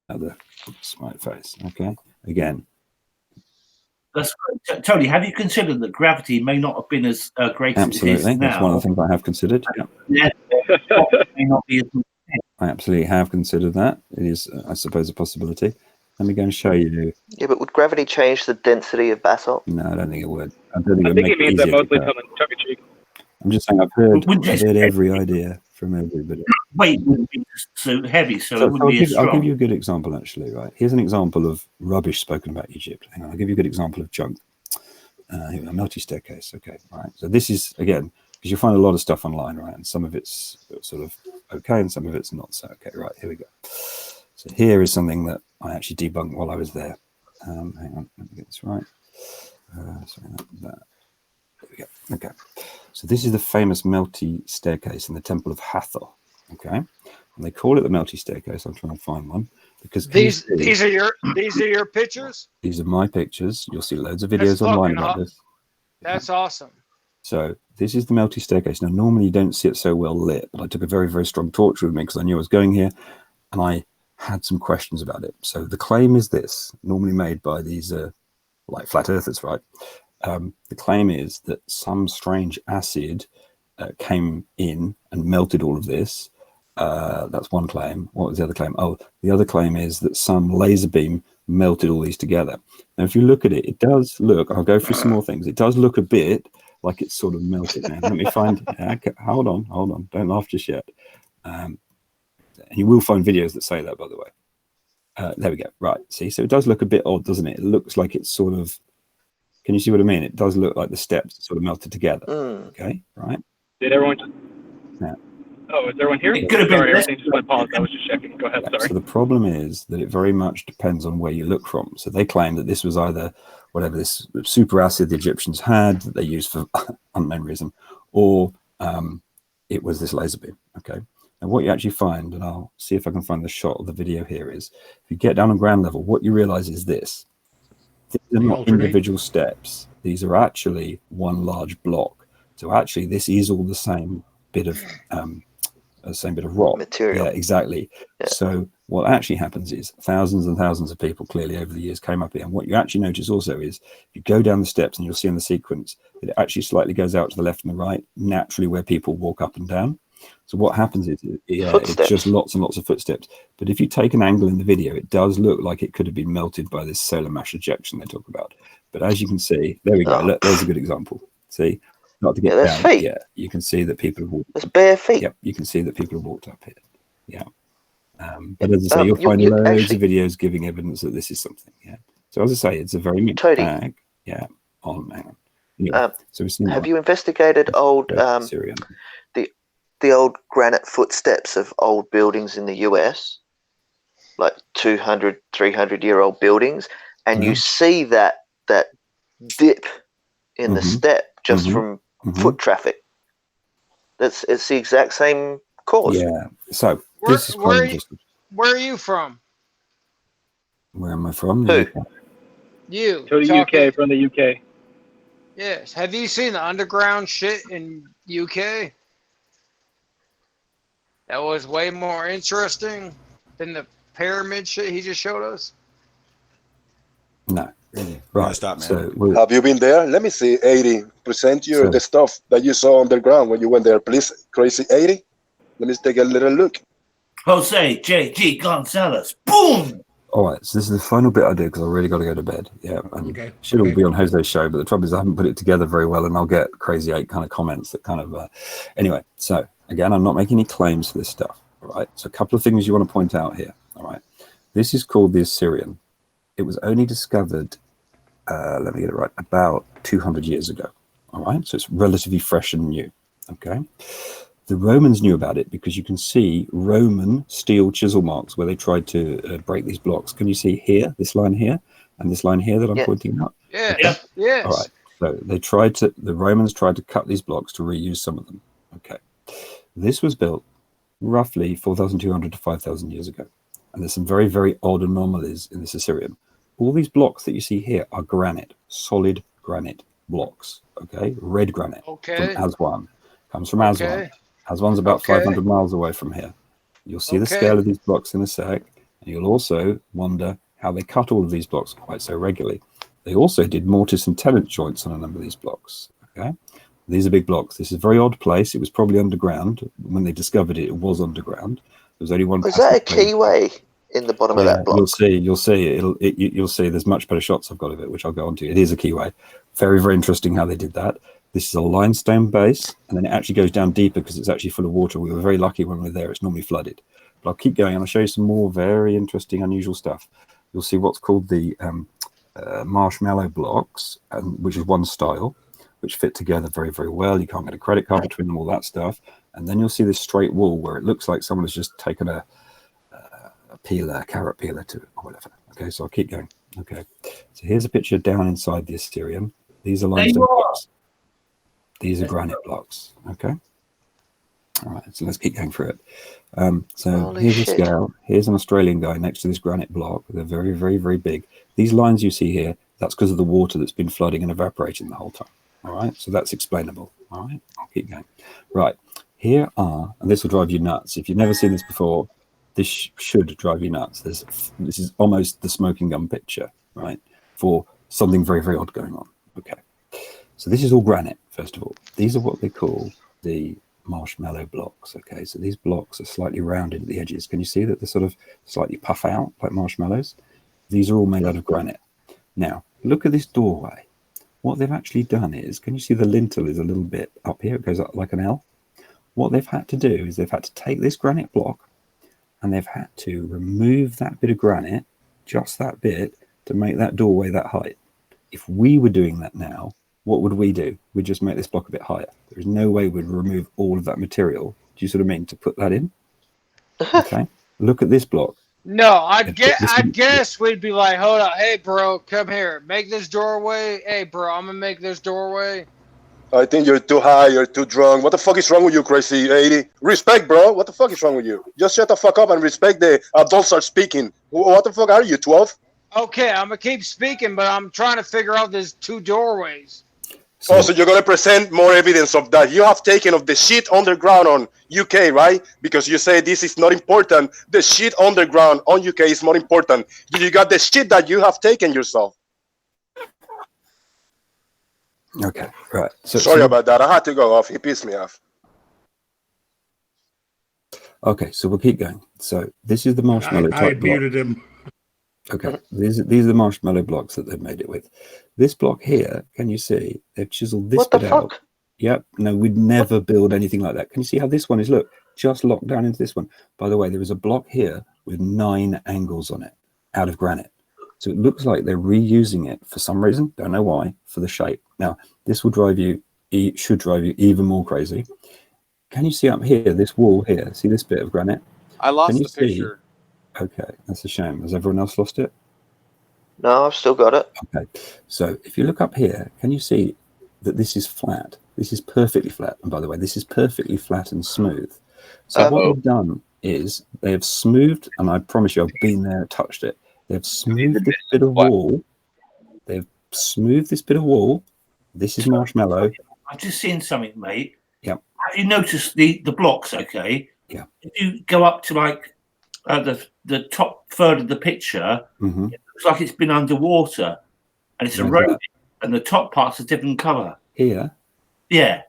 another smart face. Okay, again. That's great. Tony, have you considered that gravity may not have been as great as it is now? Absolutely, that's one of the things I have considered. Yeah. May not be as I absolutely have considered that. It is, I suppose, a possibility. Let me go and show you. Yeah, but would gravity change the density of basalt? No, I don't think it would. I think he means that mostly tongue in cheek. I'm just saying I've heard every idea from everybody. Weight wouldn't be so heavy, so it wouldn't be as strong. I'll give you a good example, actually, right? Here's an example of rubbish spoken about Egypt. Hang on, I'll give you a good example of junk. Here, a multi-staircase. Okay, right. So this is, again, because you'll find a lot of stuff online, right? And some of it's sort of okay and some of it's not so okay. Right, here we go. So here is something that I actually debunked while I was there. Hang on, let me get this right. Sorry, that. There we go. Okay. So this is the famous Melty staircase in the Temple of Hathor. Okay. And they call it the Melty staircase. I'm trying to find one. Because these are your pictures? These are my pictures. You'll see loads of videos online about this. That's awesome. So this is the Melty staircase. Now, normally you don't see it so well lit, but I took a very, very strong torch with me because I knew I was going here, and I had some questions about it. So the claim is this, normally made by these like flat earthers, right? The claim is that some strange acid came in and melted all of this. That's one claim. What was the other claim? Oh, the other claim is that some laser beam melted all these together. Now, if you look at it, it does look, I'll go through some more things. It does look a bit like it's sort of melted. Now, let me find, hold on. Don't laugh just yet. And you will find videos that say that, by the way. There we go. Right. See, so it does look a bit odd, doesn't it? It looks like it's sort of, can you see what I mean? It does look like the steps sort of melted together. Okay, right? Did everyone just... Yeah. Oh, is everyone here? It could have been sorry, everything just went pause. I was just checking. Go ahead, sorry. So the problem is that it very much depends on where you look from. So they claim that this was either whatever this super acid the Egyptians had that they used for unknown reason, or it was this laser beam. Okay. And what you actually find, and I'll see if I can find the shot of the video here, is if you get down on ground level, what you realize is this. These are not individual steps. These are actually one large block. So actually, this is all the same bit of rock material. Yeah, exactly. Yeah. So what actually happens is thousands and thousands of people clearly over the years came up here. And what you actually notice also is you go down the steps and you'll see in the sequence that it actually slightly goes out to the left and the right, naturally where people walk up and down. So what happens is it's just lots and lots of footsteps. But if you take an angle in the video, it does look like it could have been melted by this solar mass ejection they talk about. But as you can see, there we go. Look, there's a good example. See, not to get down. Feet. Yeah, you can see that people have walked. There's bare feet. Yep, you can see that people have walked up here. Yeah. But as I say, you'll find loads of videos giving evidence that this is something. Yeah. So as I say, it's a very mixed bag. Yeah. Hang on. Yeah. So it's not, have you investigated old the old granite footsteps of old buildings in the US, like 200, 300-year-old buildings, and you see that dip in the step just from foot traffic. It's the exact same cause. Yeah. So where are you from? Where am I from? Who? You. To the UK, from the UK. Yes. Have you seen the underground shit in UK? That was way more interesting than the pyramid shit he just showed us. No. Right. Stop, man. So have you been there? Let me see. 80. Present the stuff that you saw underground when you went there, please. Crazy 80. Let me take a little look. Jose JG Gonzalez. Boom. All right, so this is the final bit I do because I really got to go to bed. Yeah, and should all be on Jose's show, but the trouble is I haven't put it together very well, and I'll get crazy 8 kind of comments that kind of. Anyway, so again, I'm not making any claims for this stuff. All right, so a couple of things you want to point out here. All right, this is called the Assyrian. It was only discovered, let me get it right, about 200 years ago. All right, so it's relatively fresh and new. Okay. The Romans knew about it because you can see Roman steel chisel marks where they tried to break these blocks. Can you see here, this line here, and this line here that I'm pointing out? Yeah. Okay. Yes. All right. So the Romans tried to cut these blocks to reuse some of them. Okay. This was built roughly 4,200 to 5,000 years ago. And there's some very, very odd anomalies in this Assyrian. All these blocks that you see here are granite, solid granite blocks. Okay. Red granite from Aswan. Comes from Aswan. Aswan's about 500 miles away from here. You'll see the scale of these blocks in a sec, and you'll also wonder how they cut all of these blocks quite so regularly. They also did mortise and tenon joints on a number of these blocks. Okay, these are big blocks. This is a very odd place. It was probably underground. When they discovered it, it was underground. There was only one. Is that a keyway in the bottom of that block? You'll see. You'll see. There's much better shots I've got of it, which I'll go on to. It is a keyway. Very, very interesting how they did that. This is a limestone base, and then it actually goes down deeper because it's actually full of water. We were very lucky when we were there. It's normally flooded. But I'll keep going, and I'll show you some more very interesting, unusual stuff. You'll see what's called the marshmallow blocks, which is one style, which fit together very, very well. You can't get a credit card between them, all that stuff. And then you'll see this straight wall where it looks like someone has just taken a carrot peeler to it, or whatever. Okay, so I'll keep going. Okay, so here's a picture down inside the Assyrian. These are limestone blocks. These are granite blocks. Okay. All right. So let's keep going through it. So here's a scale. Here's an Australian guy next to this granite block. They're very, very, very big. These lines you see here, that's because of the water that's been flooding and evaporating the whole time. All right. So that's explainable. All right. I'll keep going. Right. Here are, and this will drive you nuts. If you've never seen this before, this should drive you nuts. This is almost the smoking gun picture, right? For something very, very odd going on. Okay. So this is all granite, first of all. These are what they call the marshmallow blocks, okay? So these blocks are slightly rounded at the edges. Can you see that they sort of slightly puff out like marshmallows? These are all made out of granite. Now, look at this doorway. What they've actually done is, can you see the lintel is a little bit up here? It goes up like an L. What they've had to do is they've had to take this granite block and they've had to remove that bit of granite, just that bit, to make that doorway that height. If we were doing that now, what would we do? We'd just make this block a bit higher. There's no way we'd remove all of that material. Do you sort of mean to put that in? Okay. Look at this block. No, I'd guess we'd be like, hold on, hey bro, come here, make this doorway. Hey bro, I'm gonna make this doorway. I think you're too high, you're too drunk. What the fuck is wrong with you, crazy 80? Respect, bro. What the fuck is wrong with you? Just shut the fuck up and respect the adults are speaking. What the fuck are you, 12? Okay, I'm gonna keep speaking, but I'm trying to figure out these 2 doorways. So you're going to present more evidence of that. You have taken of the shit underground on UK, right? Because you say this is not important. The shit underground on UK is more important. You got the shit that you have taken yourself. Okay, right. Sorry about that. I had to go off. He pissed me off. Okay, so we'll keep going. So this is the marshmallow type block. muted him. Okay, these are the marshmallow blocks that they've made it with. This block here, can you see? They've chiseled this bit out. Yep. No, we'd never build anything like that. Can you see how this one is? Look, just locked down into this one. By the way, there is a block here with 9 angles on it out of granite. So it looks like they're reusing it for some reason. Don't know why, for the shape. Now, this will drive you, should drive you even more crazy. Can you see up here, this wall here? See this bit of granite? I lost the picture. Okay, that's a shame. Has everyone else lost it? No, I've still got it. Okay, so if you look up here, can you see that this is flat? This is perfectly flat. And by the way, this is perfectly flat and smooth. So what they've done is they have smoothed, and I promise you I've been there, touched it. They've smoothed this bit of wall. They've smoothed this bit of wall. This is marshmallow. I've just seen something, mate. Yeah. Have you noticed the blocks, okay? Yeah. If you go up to like the top third of the picture, it looks like it's been underwater. and it's Where's eroding, that? and the top part's a different colour. Here. Yeah.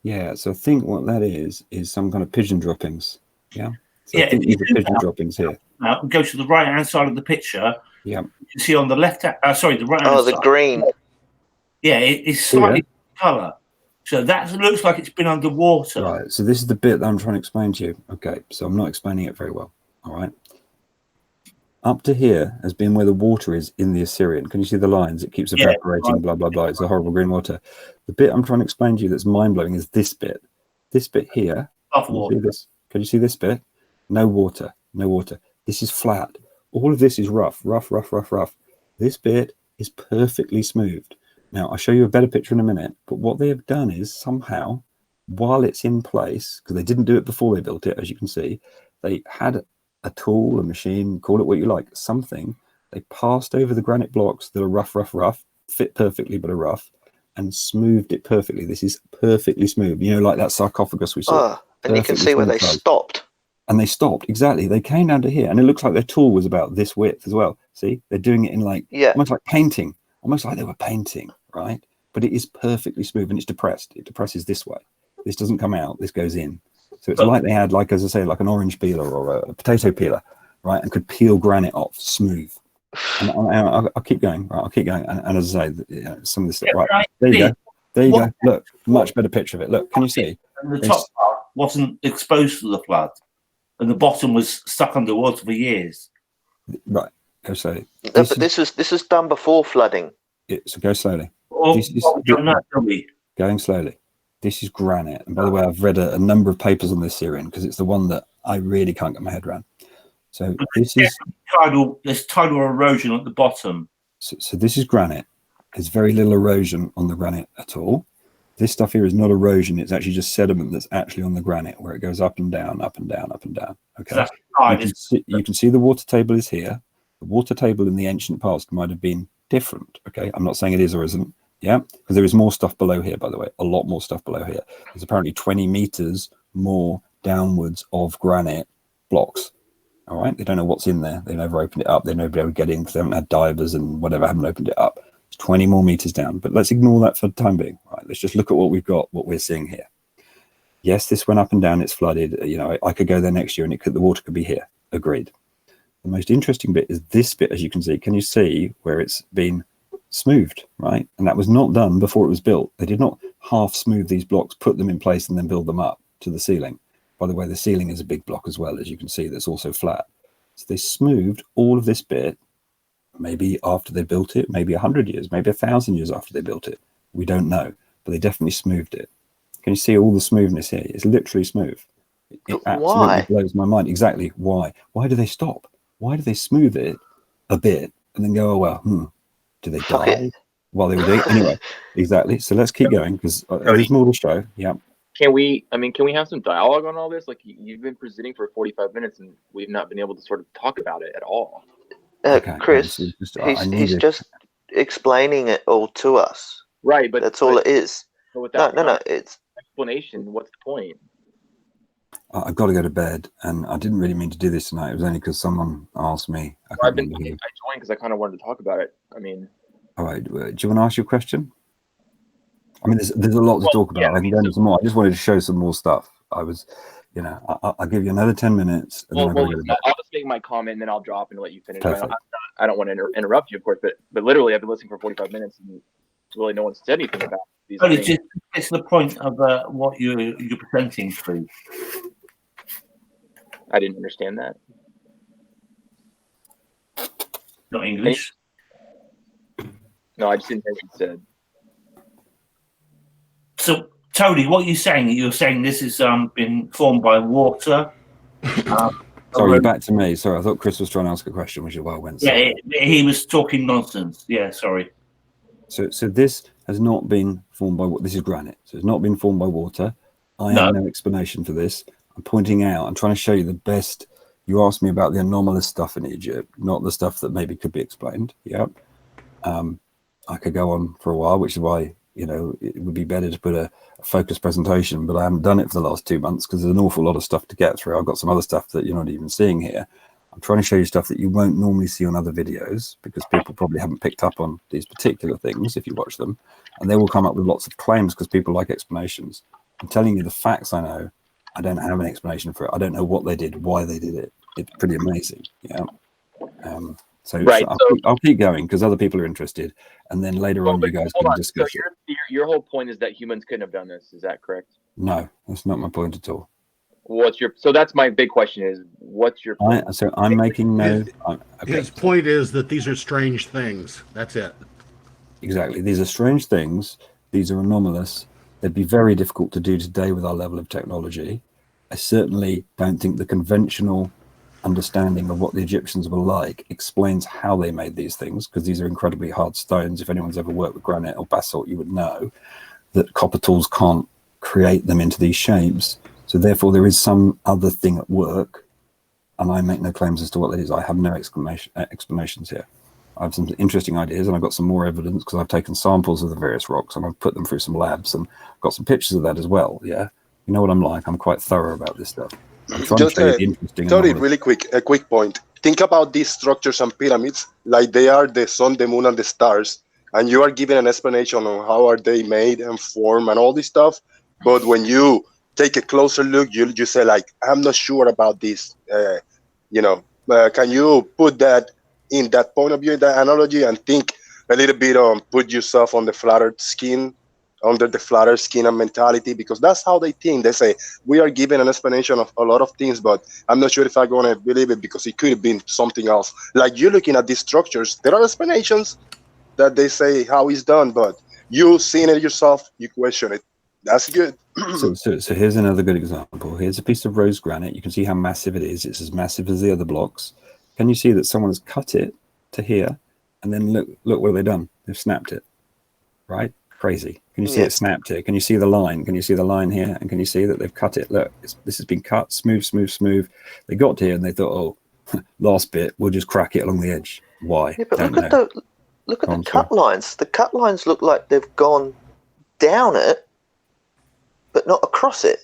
Yeah. So I think what that is some kind of pigeon droppings. Yeah. So Yeah, I think if you these are do pigeon that, droppings here. Now go to the right-hand side of the picture. Yeah. You can see on the left, the right-hand Oh, side. the green. Yeah, it's slightly colour. So that looks like it's been underwater. Right. So this is the bit that I'm trying to explain to you. Okay. So I'm not explaining it very well. All right. Up to here has been where the water is in the Assyrian. Can you see the lines? It keeps evaporating, right. blah, blah, blah. It's a horrible green water. The bit I'm trying to explain to you that's mind-blowing is this bit. This bit here. Can you see this? Can you see this bit? No water. No water. This is flat. All of this is rough. This bit is perfectly smoothed. Now, I'll show you a better picture in a minute, but what they have done is somehow, while it's in place, because they didn't do it before they built it, as you can see, they had a tool, a machine, call it what you like, something. They passed over the granite blocks that are rough, fit perfectly but are rough, and smoothed it perfectly. This is perfectly smooth. You know, like that sarcophagus we saw. Oh, and you can see where they stopped. And they stopped, exactly. They came down to here, and it looks like their tool was about this width as well. See, they're doing it in like, almost like painting, almost like they were painting, right? But it is perfectly smooth, and it's depressed. It depresses this way. This doesn't come out, this goes in. So it's like they had, like, as I say, like an orange peeler or a potato peeler, right? And could peel granite off smooth. And I'll keep going, right? I'll keep going. And as I say, you know, some of this stuff, right? There you go. There you go. Look, much better picture of it. Look, can you see? And the top part wasn't exposed to the flood, and the bottom was stuck underwater for years. Right. Go slowly. No, but this was done before flooding. So go slowly. Going slowly. This is granite. And by the way, I've read a number of papers on this Syrian because it's the one that I really can't get my head around. So this is there's tidal erosion at the bottom. So this is granite. There's very little erosion on the granite at all. This stuff here is not erosion. It's actually just sediment that's actually on the granite where it goes up and down, up and down, up and down. Okay. You can see the water table is here. The water table in the ancient past might have been different. Okay. I'm not saying it is or isn't. Yeah. Because there is more stuff below here, by the way. A lot more stuff below here. There's apparently 20 meters more downwards of granite blocks. All right. They don't know what's in there. They never opened it up. They never be able to get in because they haven't had divers and whatever, haven't opened it up. It's 20 more meters down. But let's ignore that for the time being. Right. Let's just look at what we've got, what we're seeing here. Yes, this went up and down. It's flooded. You know, I could go there next year and the water could be here. Agreed. The most interesting bit is this bit, as you can see. Can you see where it's been smoothed, right? And that was not done before it was built. They did not half smooth these blocks, put them in place, and then build them up to the ceiling. By the way, the ceiling is a big block as well, as you can see, that's also flat. So they smoothed all of this bit, maybe after they built it, maybe 100 years, maybe 1,000 years after they built it. We don't know, but they definitely smoothed it. Can you see all the smoothness here? It's literally smooth. It absolutely blows my mind. Exactly. Why? Why do they stop? Why do they smooth it a bit and then go, oh, well, do they die while they were doing it? Anyway, exactly. So let's keep going because there's more to show. Yeah. Can we have some dialogue on all this? Like, you've been presenting for 45 minutes and we've not been able to sort of talk about it at all. Chris, he's just explaining it all to us. Right, but that's all it is. So without no, it's explanation. What's the point? I've got to go to bed, and I didn't really mean to do this tonight. It was only because someone asked me. I joined because I kind of wanted to talk about it. I mean, all right. Do you want to ask your question? I mean, there's a lot to talk about. I can go into some more. I just wanted to show some more stuff. I was, you know, I'll give you another 10 minutes. And I'll just make my comment, and then I'll drop and let you finish. I don't want to interrupt you, of course, but literally, I've been listening for 45 minutes, and really no one said anything about these things. It's the point of what you're presenting through. I didn't understand that. Not English. No, I just didn't hear what you said. So, TOADY, what are you saying? You're saying this has been formed by water. Sorry, back to me. Sorry, I thought Chris was trying to ask a question, which is why I went. Yeah, he was talking nonsense. Yeah, sorry. So this has not been formed by what? This is granite. So it's not been formed by water. I have no explanation for this. I'm pointing out. I'm trying to show you the best. You asked me about the anomalous stuff in Egypt, not the stuff that maybe could be explained. Yeah. I could go on for a while, which is why, you know, it would be better to put a focused presentation, but I haven't done it for the last 2 months because there's an awful lot of stuff to get through. I've got some other stuff that you're not even seeing here. I'm trying to show you stuff that you won't normally see on other videos because people probably haven't picked up on these particular things if you watch them. And they will come up with lots of claims because people like explanations. I'm telling you the facts I know. I don't have an explanation for it. I don't know what they did, why they did it. It's pretty amazing. Yeah. So I'll keep going because other people are interested. And then later on, you guys can discuss it. So your whole point is that humans couldn't have done this. Is that correct? No, that's not my point at all. So that's my big question is, what's your point? So I'm making no... His point is that these are strange things. That's it. Exactly. These are strange things. These are anomalous. They'd be very difficult to do today with our level of technology. I certainly don't think the conventional understanding of what the Egyptians were like explains how they made these things, because these are incredibly hard stones. If anyone's ever worked with granite or basalt, you would know that copper tools can't create them into these shapes. So therefore, there is some other thing at work, and I make no claims as to what that is. I have no explanations here. I have some interesting ideas, and I've got some more evidence because I've taken samples of the various rocks and I've put them through some labs and got some pictures of that as well. Yeah, you know what I'm like. I'm quite thorough about this stuff. I'm trying to show you the interesting. Sorry, really quick, a quick point. Think about these structures and pyramids like they are the sun, the moon, and the stars, and you are giving an explanation on how are they made and form and all this stuff. But when you take a closer look, you say like, I'm not sure about this. Can you put that in that point of view, in that analogy, and think a little bit on put yourself on the flattered skin, under the flatter skin and mentality, because that's how they think. They say we are given an explanation of a lot of things, but I'm not sure if I'm going to believe it because it could have been something else. Like you're looking at these structures, there are explanations that they say how it's done, but you seeing it yourself, you question it. That's good. So here's another good example. Here's a piece of rose granite. You can see how massive it is. It's as massive as the other blocks. Can you see that someone has cut it to here, and then look what they've done? They've snapped it, right? Crazy. Can you see it snapped here? Can you see the line? Can you see the line here? And can you see that they've cut it? Look, this has been cut, smooth, smooth, smooth. They got to here and they thought, oh, last bit, we'll just crack it along the edge. Why? Yeah, but look at the cut lines. The cut lines look like they've gone down it, but not across it.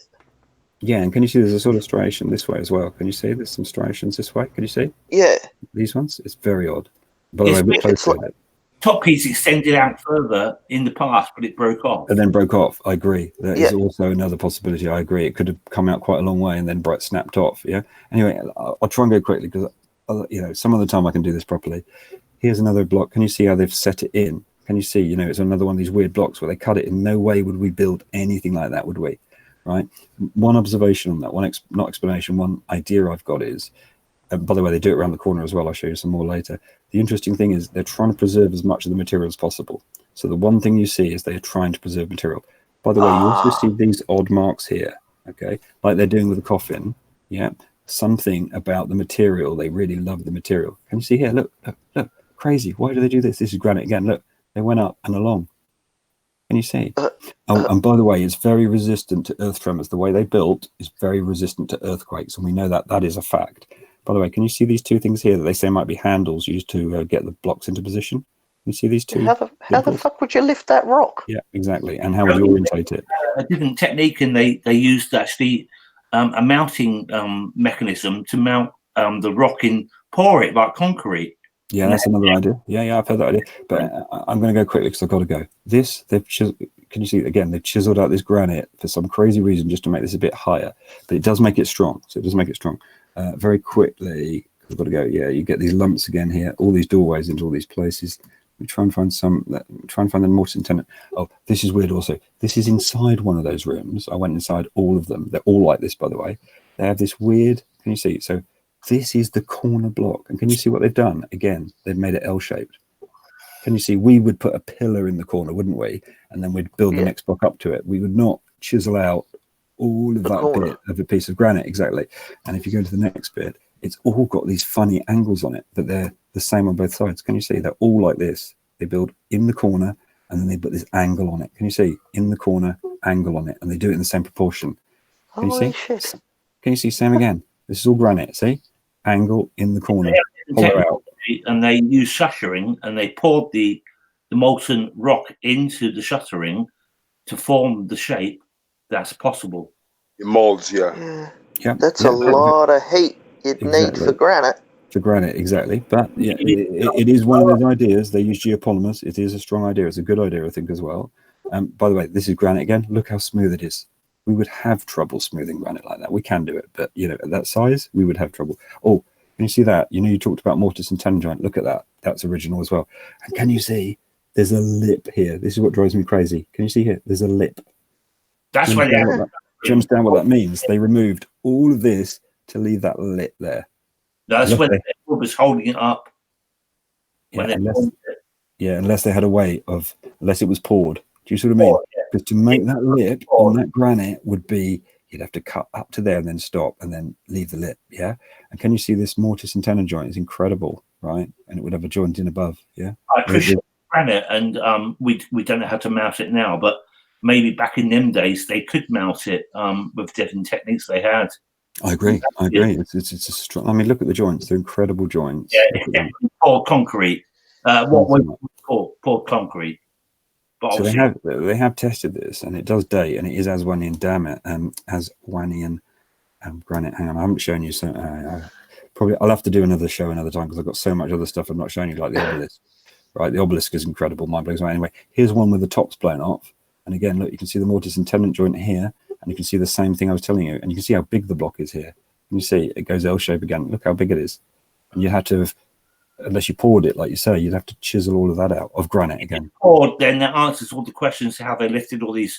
Yeah, and can you see there's a sort of striation this way as well? Can you see there's some striations this way? Can you see? Yeah. These ones? It's very odd. By the way, look closely at it. Top piece extended out further in the past, but it broke off. And then broke off. I agree. That is also another possibility. I agree. It could have come out quite a long way and then snapped off. Yeah. Anyway, I'll try and go quickly because some of the time I can do this properly. Here's another block. Can you see how they've set it in? Can you see? It's another one of these weird blocks where they cut it. In no way would we build anything like that, would we? Right. One observation on that. Not explanation. One idea I've got is. By the way, they do it around the corner as well. I'll show you some more later. The interesting thing is they're trying to preserve as much of the material as possible. So the one thing you see is they're trying to preserve material. By the way, you also see these odd marks here, okay? Like they're doing with the coffin, yeah? Something about the material. They really love the material. Can you see here? Look, crazy. Why do they do this? This is granite again. Look, they went up and along. Can you see? And by the way, it's very resistant to earth tremors. The way they built is very resistant to earthquakes, and we know that is a fact. By the way, can you see these two things here that they say might be handles used to get the blocks into position? Can you see these two? How the fuck would you lift that rock? Yeah, exactly. And how would you orientate it? A different technique, and they used actually a mounting mechanism to mount the rock and pour it like concrete. Yeah, that's another idea. Yeah, I've heard that idea. But I'm going to go quickly because I've got to go. Can you see, again, they've chiseled out this granite for some crazy reason just to make this a bit higher. But it does make it strong. So it does make it strong. Very quickly, I've got to go. Yeah, you get these lumps again here, all these doorways into all these places. We try and find the mortise and tenon. Oh, this is weird also. This is inside one of those rooms. I went inside all of them. They're all like this, by the way. They have this weird, can you see? So this is the corner block. And can you see what they've done? Again, they've made it L-shaped. Can you see? We would put a pillar in the corner, wouldn't we? And then we'd build the next block up to it. We would not chisel out all of that bit of a piece of granite, exactly. And if you go to the next bit, it's all got these funny angles on it, but they're the same on both sides. Can you see? They're all like this. They build in the corner and then they put this angle on it. Can you see? In the corner, angle on it, and they do it in the same proportion. Can you see? Shit. Can you see? Same again. This is all granite. See? Angle in the corner. Hollow out. And they use shuttering, and they poured the molten rock into the shuttering to form the shape that's possible. It molds, yeah. That's a lot of heat you'd need for granite. For granite, exactly. But yeah, it is one of those ideas. They use geopolymers. It is a strong idea. It's a good idea, I think, as well. By the way, this is granite again. Look how smooth it is. We would have trouble smoothing granite like that. We can do it, but at that size, we would have trouble. Oh, can you see that? You talked about mortise and tenon joint. Look at that. That's original as well. And can you see? There's a lip here. This is what drives me crazy. Can you see here? There's a lip. That's do you understand what that means? They removed all of this to leave that lip there. That's when the was holding it up. Unless they had a way of, unless it was poured. Do you see what I mean? Because to make that lip on that granite would be, you'd have to cut up to there and then stop and then leave the lip. Yeah. And can you see this mortise and tenon joint is incredible, right? And it would have a joint in above. Yeah. I appreciate granite, and we don't know how to mount it now, but maybe back in them days they could mount it with different techniques they had. I agree. It's a strong. I mean, look at the joints; they're incredible joints. Yeah, poured concrete. What was poured concrete? But so they have tested this, and it does date, and it is Aswanian. Damn it, Aswanian granite. Hang on, I haven't shown you. So I'll have to do another show another time because I've got so much other stuff I've not shown you, like the obelisk. Right, the obelisk is incredible, mind blowing. Anyway, here's one with the tops blown off, and again, look, you can see the mortise and tenon joint here. And you can see the same thing I was telling you. And you can see how big the block is here. And you see it goes L-shape again. Look how big it is. And you had to have, unless you poured it, like you say, you'd have to chisel all of that out of granite again. Poured, then that answers all the questions how they lifted all these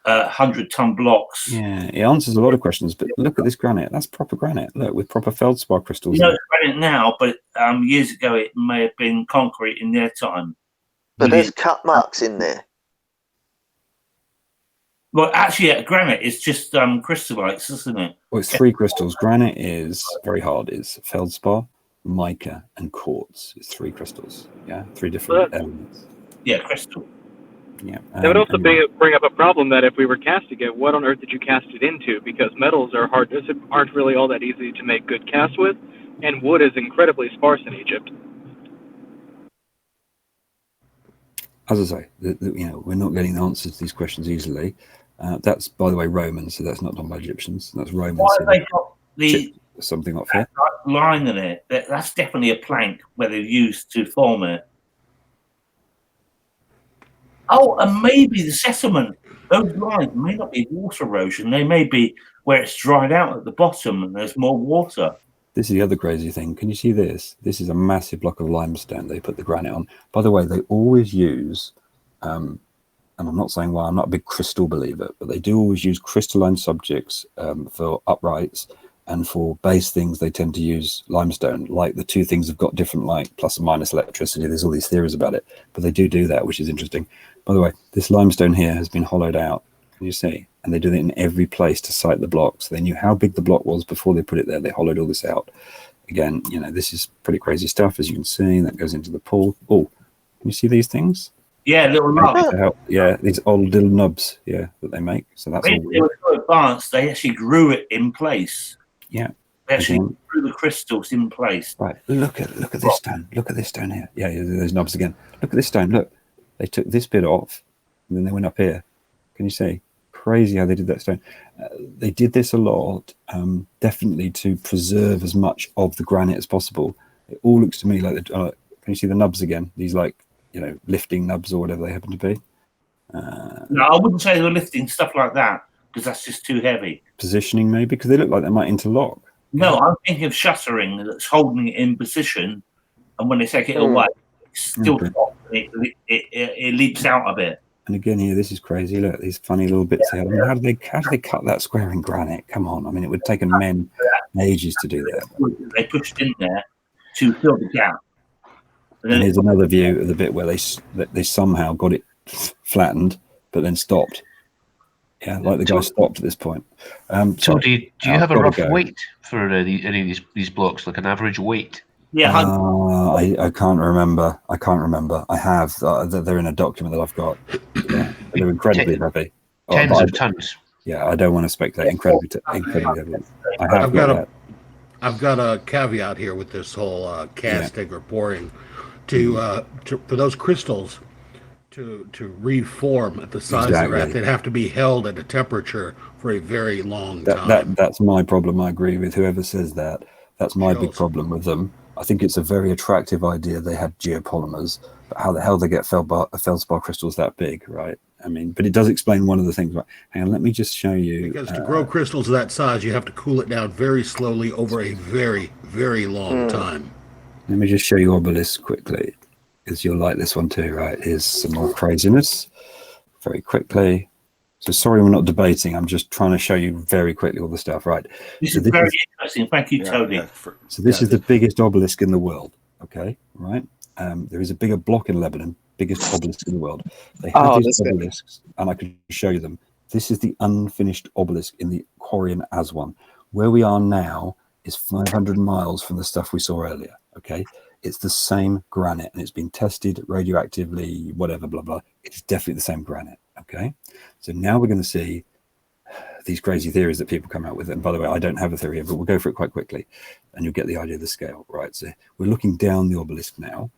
100-ton blocks. Yeah, it answers a lot of questions. But look at this granite. That's proper granite. Look, with proper feldspar crystals. It's granite now, but years ago it may have been concrete in their time. But there's cut marks in there. Well, actually, granite is just crystallites, isn't it? Well, it's 3 crystals. Granite is very hard. It's feldspar, mica, and quartz. It's 3 crystals. Yeah, 3 different elements. Yeah, crystal. Yeah. That would also bring up a problem that if we were casting it, what on earth did you cast it into? Because metals aren't really all that easy to make good casts with, and wood is incredibly sparse in Egypt. As I say, we're not getting the answers to these questions easily. That's, by the way, Roman, so that's not done by Egyptians. That's Roman. Why have they got the something off here? Line in it. That's definitely a plank where they've used to form it. Oh, and maybe the settlement. Those lines may not be water erosion. They may be where it's dried out at the bottom and there's more water. This is the other crazy thing. Can you see this? This is a massive block of limestone they put the granite on. By the way, they always use, and I'm not saying why, I'm not a big crystal believer, but they do always use crystalline subjects for uprights, and for base things they tend to use limestone. Like the 2 things have got different like plus and minus electricity. There's all these theories about it, but they do that, which is interesting. By the way, this limestone here has been hollowed out. Can you see? And they do it in every place to site the blocks. They knew how big the block was before they put it there. They hollowed all this out. Again, this is pretty crazy stuff, as you can see. That goes into the pool. Oh, can you see these things? Yeah, little nubs. Yeah, these old little nubs. Yeah, that they make. So that's all. They were so advanced. They actually grew it in place. Yeah, they actually grew the crystals in place. Right. Look at this stone. Look at this stone here. Yeah, there's nubs again. Look at this stone. Look, they took this bit off, and then they went up here. Can you see? Crazy how they did that stone. They did this a lot, definitely to preserve as much of the granite as possible. It all looks to me like can you see the nubs again? These lifting nubs or whatever they happen to be. No, I wouldn't say they were lifting stuff like that because that's just too heavy. Positioning maybe, because they look like they might interlock. No, I'm thinking of shuttering that's holding it in position, and when they take it away, it's still it leaps out a bit. And again, here, this is crazy. Look, these funny little bits here. I mean, how do they cut that square in granite? Come on. I mean, it would take men ages to do that. They pushed in there to fill the gap. And here's another view of the bit where they somehow got it flattened, but then stopped. Yeah, like the guy stopped at this point. So do you have a rough weight for any of these blocks, like an average weight? Yeah, I can't remember. I have. They're in a document that I've got. Yeah, they're incredibly heavy. Tens of tons. Yeah, I don't want to speculate. Incredibly heavy. I've got a caveat here with this whole casting or pouring. For those crystals to reform at the size they're at, they'd have to be held at a temperature for a very long time. That's my problem. I agree with whoever says that. That's my big problem with them. I think it's a very attractive idea. They had geopolymers, but how the hell they get feldspar crystals that big, right? I mean, but it does explain one of the things. Right? Hang on, let me just show you. Because to grow crystals of that size, you have to cool it down very slowly over a very, very long time. Let me just show you obelisk quickly, because you'll like this one too, right? Here's some more craziness very quickly. So sorry we're not debating. I'm just trying to show you very quickly all the stuff, right? This is very interesting. Thank you, Tony. So this is the biggest obelisk in the world, okay, right? There is a bigger block in Lebanon, biggest obelisk in the world. They have these obelisks, and I can show you them. This is the unfinished obelisk in the quarry in Aswan. Where we are now is 500 miles from the stuff we saw earlier, okay? It's the same granite, and it's been tested radioactively, whatever, blah, blah. It's definitely the same granite, okay? So now we're going to see these crazy theories that people come out with. And by the way, I don't have a theory here, but we'll go for it quite quickly, and you'll get the idea of the scale, right? So we're looking down the obelisk now.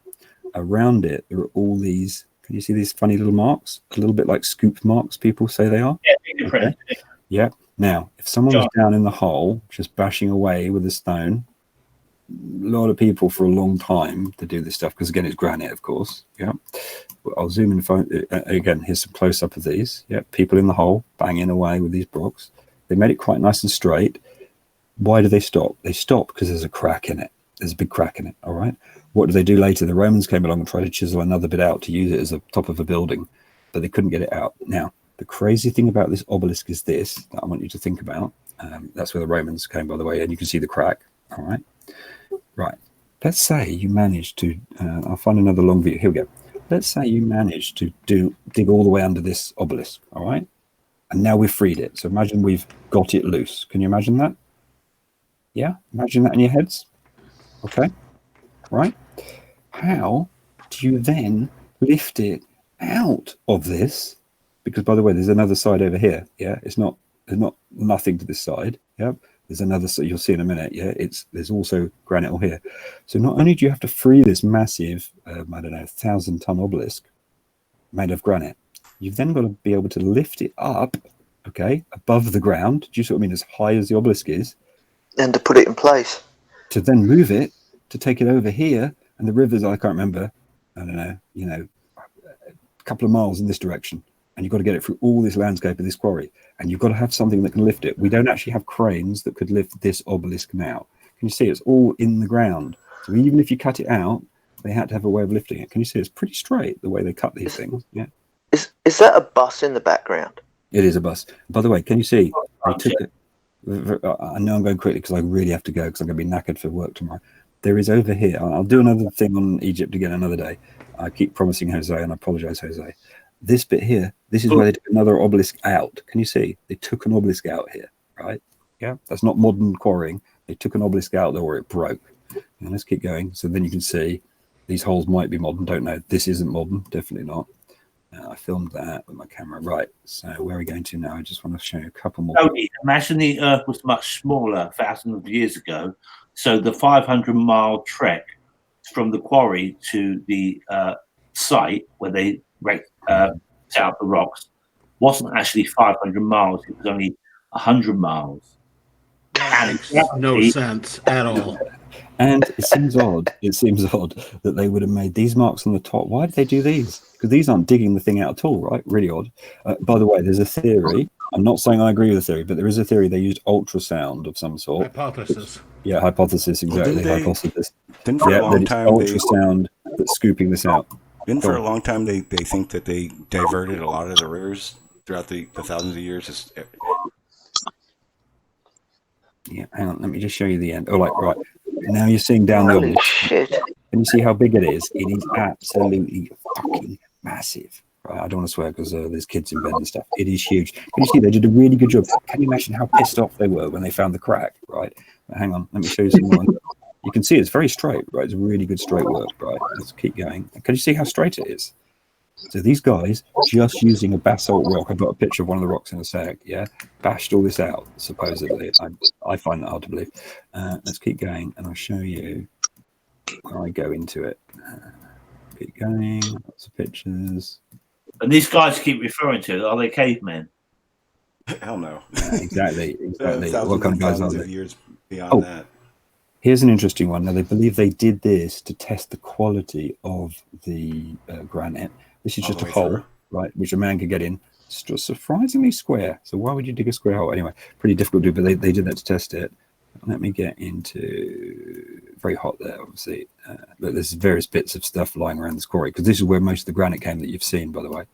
Around it, there are all these, can you see these funny little marks? A little bit like scoop marks, people say they are. Yeah, okay. Yeah. Now, if someone was down in the hole, just bashing away with a stone, a lot of people for a long time to do this stuff, because again, it's granite, of course. Yeah. I'll zoom in. Again, here's some close up of these. Yeah. People in the hole banging away with these blocks. They made it quite nice and straight. Why do they stop? They stop because there's a crack in it. There's a big crack in it. All right. What did they do later? The Romans came along and tried to chisel another bit out to use it as a top of a building, but they couldn't get it out. Now, the crazy thing about this obelisk is this, that I want you to think about. That's where the Romans came, by the way, and you can see the crack. All right. Right. Let's say you managed to, I'll find another long view. Here we go. Let's say you managed to dig all the way under this obelisk. All right. And now we've freed it. So imagine we've got it loose. Can you imagine that? Yeah. Imagine that in your heads. Okay. Right. How do you then lift it out of this? Because, by the way, there's another side over here. Yeah. There's not nothing to this side. Yeah. There's another, so you'll see in a minute. Yeah, there's also granite all here. So not only do you have to free this massive, I don't know, 1,000-ton obelisk made of granite, you've then got to be able to lift it up, okay, above the ground. Do you see what I mean? As high as the obelisk is, and to put it in place. To then move it, to take it over here, and the rivers, I can't remember, I don't know, a couple of miles in this direction. And you've got to get it through all this landscape of this quarry. And you've got to have something that can lift it. We don't actually have cranes that could lift this obelisk now. Can you see it's all in the ground? So even if you cut it out, they had to have a way of lifting it. Can you see it's pretty straight the way they cut these things? Yeah. Is that a bus in the background? It is a bus. By the way, can you see? I took it. I know I'm going quickly because I really have to go because I'm going to be knackered for work tomorrow. There is over here. I'll do another thing on Egypt again another day. I keep promising Jose, and I apologize, Jose. This bit here, this is where they took another obelisk out. Can you see? They took an obelisk out here, right? Yeah, that's not modern quarrying. They took an obelisk out there where it broke. And let's keep going. So then you can see these holes might be modern. Don't know. This isn't modern. Definitely not. I filmed that with my camera. Right. So where are we going to now? I just want to show you a couple more. Tony, imagine the Earth was much smaller thousands of years ago. So the 500-mile trek from the quarry to the site where they set up the rocks wasn't actually 500 miles. It was only 100 miles. That makes no sense at all. And it seems odd. It seems odd that they would have made these marks on the top. Why did they do these? Because these aren't digging the thing out at all, right? Really odd. By the way, there's a theory. I'm not saying I agree with the theory, but there is a theory they used ultrasound of some sort. Hypothesis. Yeah, hypothesis, exactly. Hypothesis. Didn't for a long time ultrasound that's scooping this out. Didn't for a long time they think that they diverted a lot of the rivers throughout the thousands of years. Yeah, hang on. Let me just show you the end. Oh, right. Now you're seeing down the obelisk. Shit. Can you see how big it is? It is absolutely fucking massive. Right, I don't want to swear because there's kids in bed and stuff. It is huge. Can you see they did a really good job? Can you imagine how pissed off they were when they found the crack? Right. Hang on. Let me show you some more. You can see it's very straight, right? It's really good straight work, right? Let's keep going. Can you see how straight it is? So these guys, just using a basalt rock, I've got a picture of one of the rocks in a sec, yeah, bashed all this out, supposedly. I find that hard to believe. Let's keep going, and I'll show you where I go into it. Keep going, lots of pictures. And these guys keep referring to, are they cavemen? Hell no. Exactly. What What kind of guys are they? Years beyond that. Here's an interesting one. Now, they believe they did this to test the quality of the granite. This is All just the a way hole, through. right, which a man could get in. It's just surprisingly square. So why would you dig a square hole? Anyway, pretty difficult to do, but they did that to test it. Let me get into... Very hot there, obviously. But there's various bits of stuff lying around this quarry, because this is where most of the granite came that you've seen, by the way.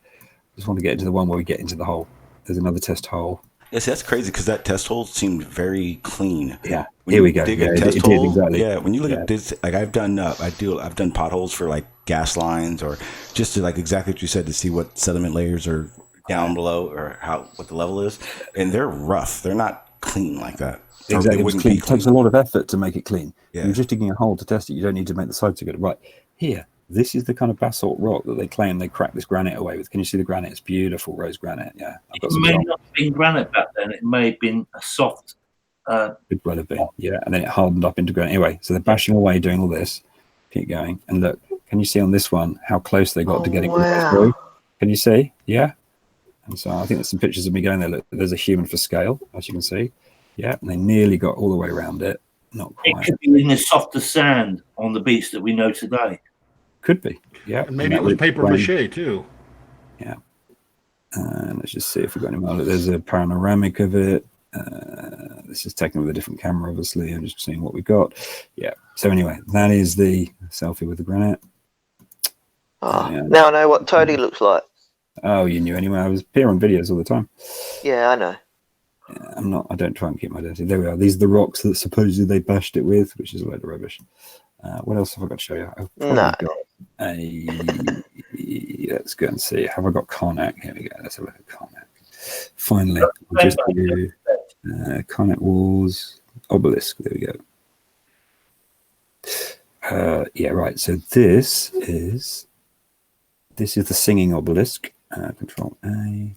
Just want to get into the one where we get into the hole. There's another test hole. Yes, that's crazy because that test hole seemed very clean. Yeah, When here you we go. dig Yeah, a it test did, hole, exactly. yeah. When you look Yeah. at this, like I've done potholes for like gas lines or just to like exactly what you said to see what sediment layers are down below or what the level is, and they're rough. They're not clean like that. Or Exactly, they it was wouldn't clean. be It takes a lot of effort to make it clean. Yeah. You're just digging a hole to test it. You don't need to make the sides together. Right here, this is the kind of basalt rock that they claim they crack this granite away with. Can you see the granite? It's beautiful rose granite. Yeah, I've got It some may samples. not have been granite back then. It may have been a soft. Could well have been. Yeah, and then it hardened up into granite. Anyway, so they're bashing away, doing all this. Keep going, and look. Can you see on this one how close they got to getting all the way through? Can you see? Yeah. And so I think there's some pictures of me going there. Look, there's a human for scale, as you can see. Yeah, and they nearly got all the way around it. Not quite. It could be in the softer sand on the beach that we know today. Could be. Yeah. And maybe it was paper mache too. Yeah. Let's just see if we've got any more. Look, there's a panoramic of it. This is taken with a different camera, obviously. I'm just seeing what we got. Yeah. So anyway, that is the selfie with the granite. Now I know what TOADY looks like. Oh, you knew anyway. I was appear on videos all the time. Yeah, I know. I don't try and keep my identity. There we are. These are the rocks that supposedly they bashed it with, which is a load of rubbish. What else have I got to show you? I've probably got let's go and see. Have I got Karnak? Here we go. Let's have a look at Karnak. Finally, we'll just do Karnak Wars obelisk. There we go. Yeah, right. So this is the singing obelisk. Control A.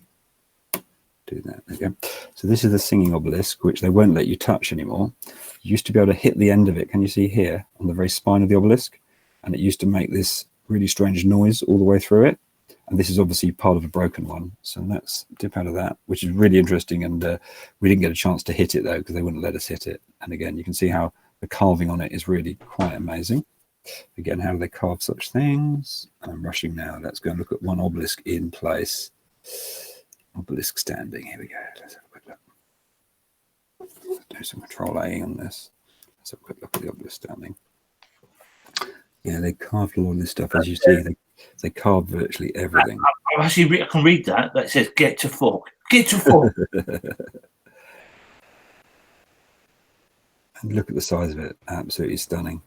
Do that. There we go. So this is the singing obelisk, which they won't let you touch anymore. You used to be able to hit the end of it. Can you see here on the very spine of the obelisk? And it used to make this really strange noise all the way through it. And this is obviously part of a broken one. So let's dip out of that, which is really interesting. And we didn't get a chance to hit it though, because they wouldn't let us hit it. And again, you can see how the carving on it is really quite amazing. Again, how do they carve such things? I'm rushing now. Let's go and look at one obelisk in place. Obelisk standing. Here we go. Let's have a quick look. Do some control A on this. Let's have a quick look at the obelisk standing. Yeah, they carved a lot of this stuff. As you see, they carved virtually everything. I can read that. That says "Get to fork." Get to fork. And look at the size of it. Absolutely stunning.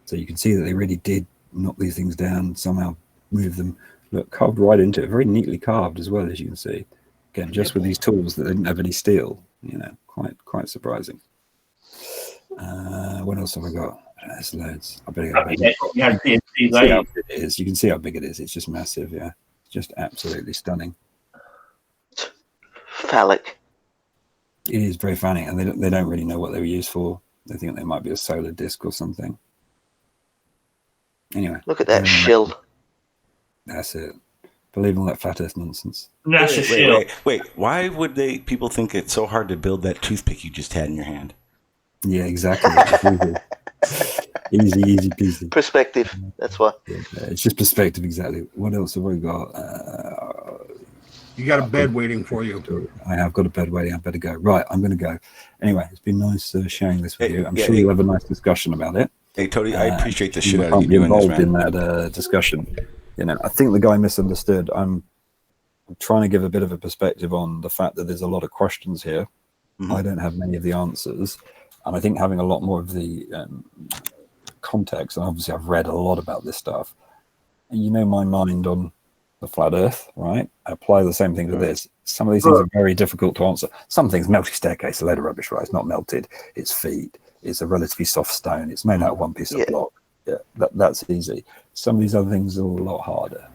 So you can see that they really did knock these things down, somehow move them. Look, carved right into it. Very neatly carved as well, as you can see. Again, just with these tools that didn't have any steel. You know, quite surprising. What else have I got? There's loads. I better go back. You can see how big it is. You can see how big it is. It's just massive. Yeah, just absolutely stunning. Phallic. It is very funny, and they don't really know what they were used for. They think they might be a solar disc or something. Anyway, look at that shill. That's it. Believe in all that flat earth nonsense. That's a shill. Wait. Why would people think it's so hard to build that toothpick you just had in your hand? Yeah, exactly. easy peasy. Perspective. That's why. Yeah, it's just perspective, exactly. What else have we got? You got a bed waiting for you. I have got a bed waiting. I better go. Right, I'm going to go. Anyway, it's been nice sharing this with you. I'm sure you'll have a nice discussion about it. Hey, TOADY, I appreciate the shit out of you doing doing this, man. In that discussion. You know, I think the guy misunderstood. I'm trying to give a bit of a perspective on the fact that there's a lot of questions here. Mm-hmm. I don't have many of the answers. And I think having a lot more of the context, and obviously I've read a lot about this stuff. You know my mind on the flat earth, right? I apply the same thing to this. Some of these things are very difficult to answer. Some things, melting staircase, a load of rubbish, right? It's not melted. It's feet. It's a relatively soft stone. It's made out of one piece of block. Yeah, that's easy. Some of these other things are a lot harder.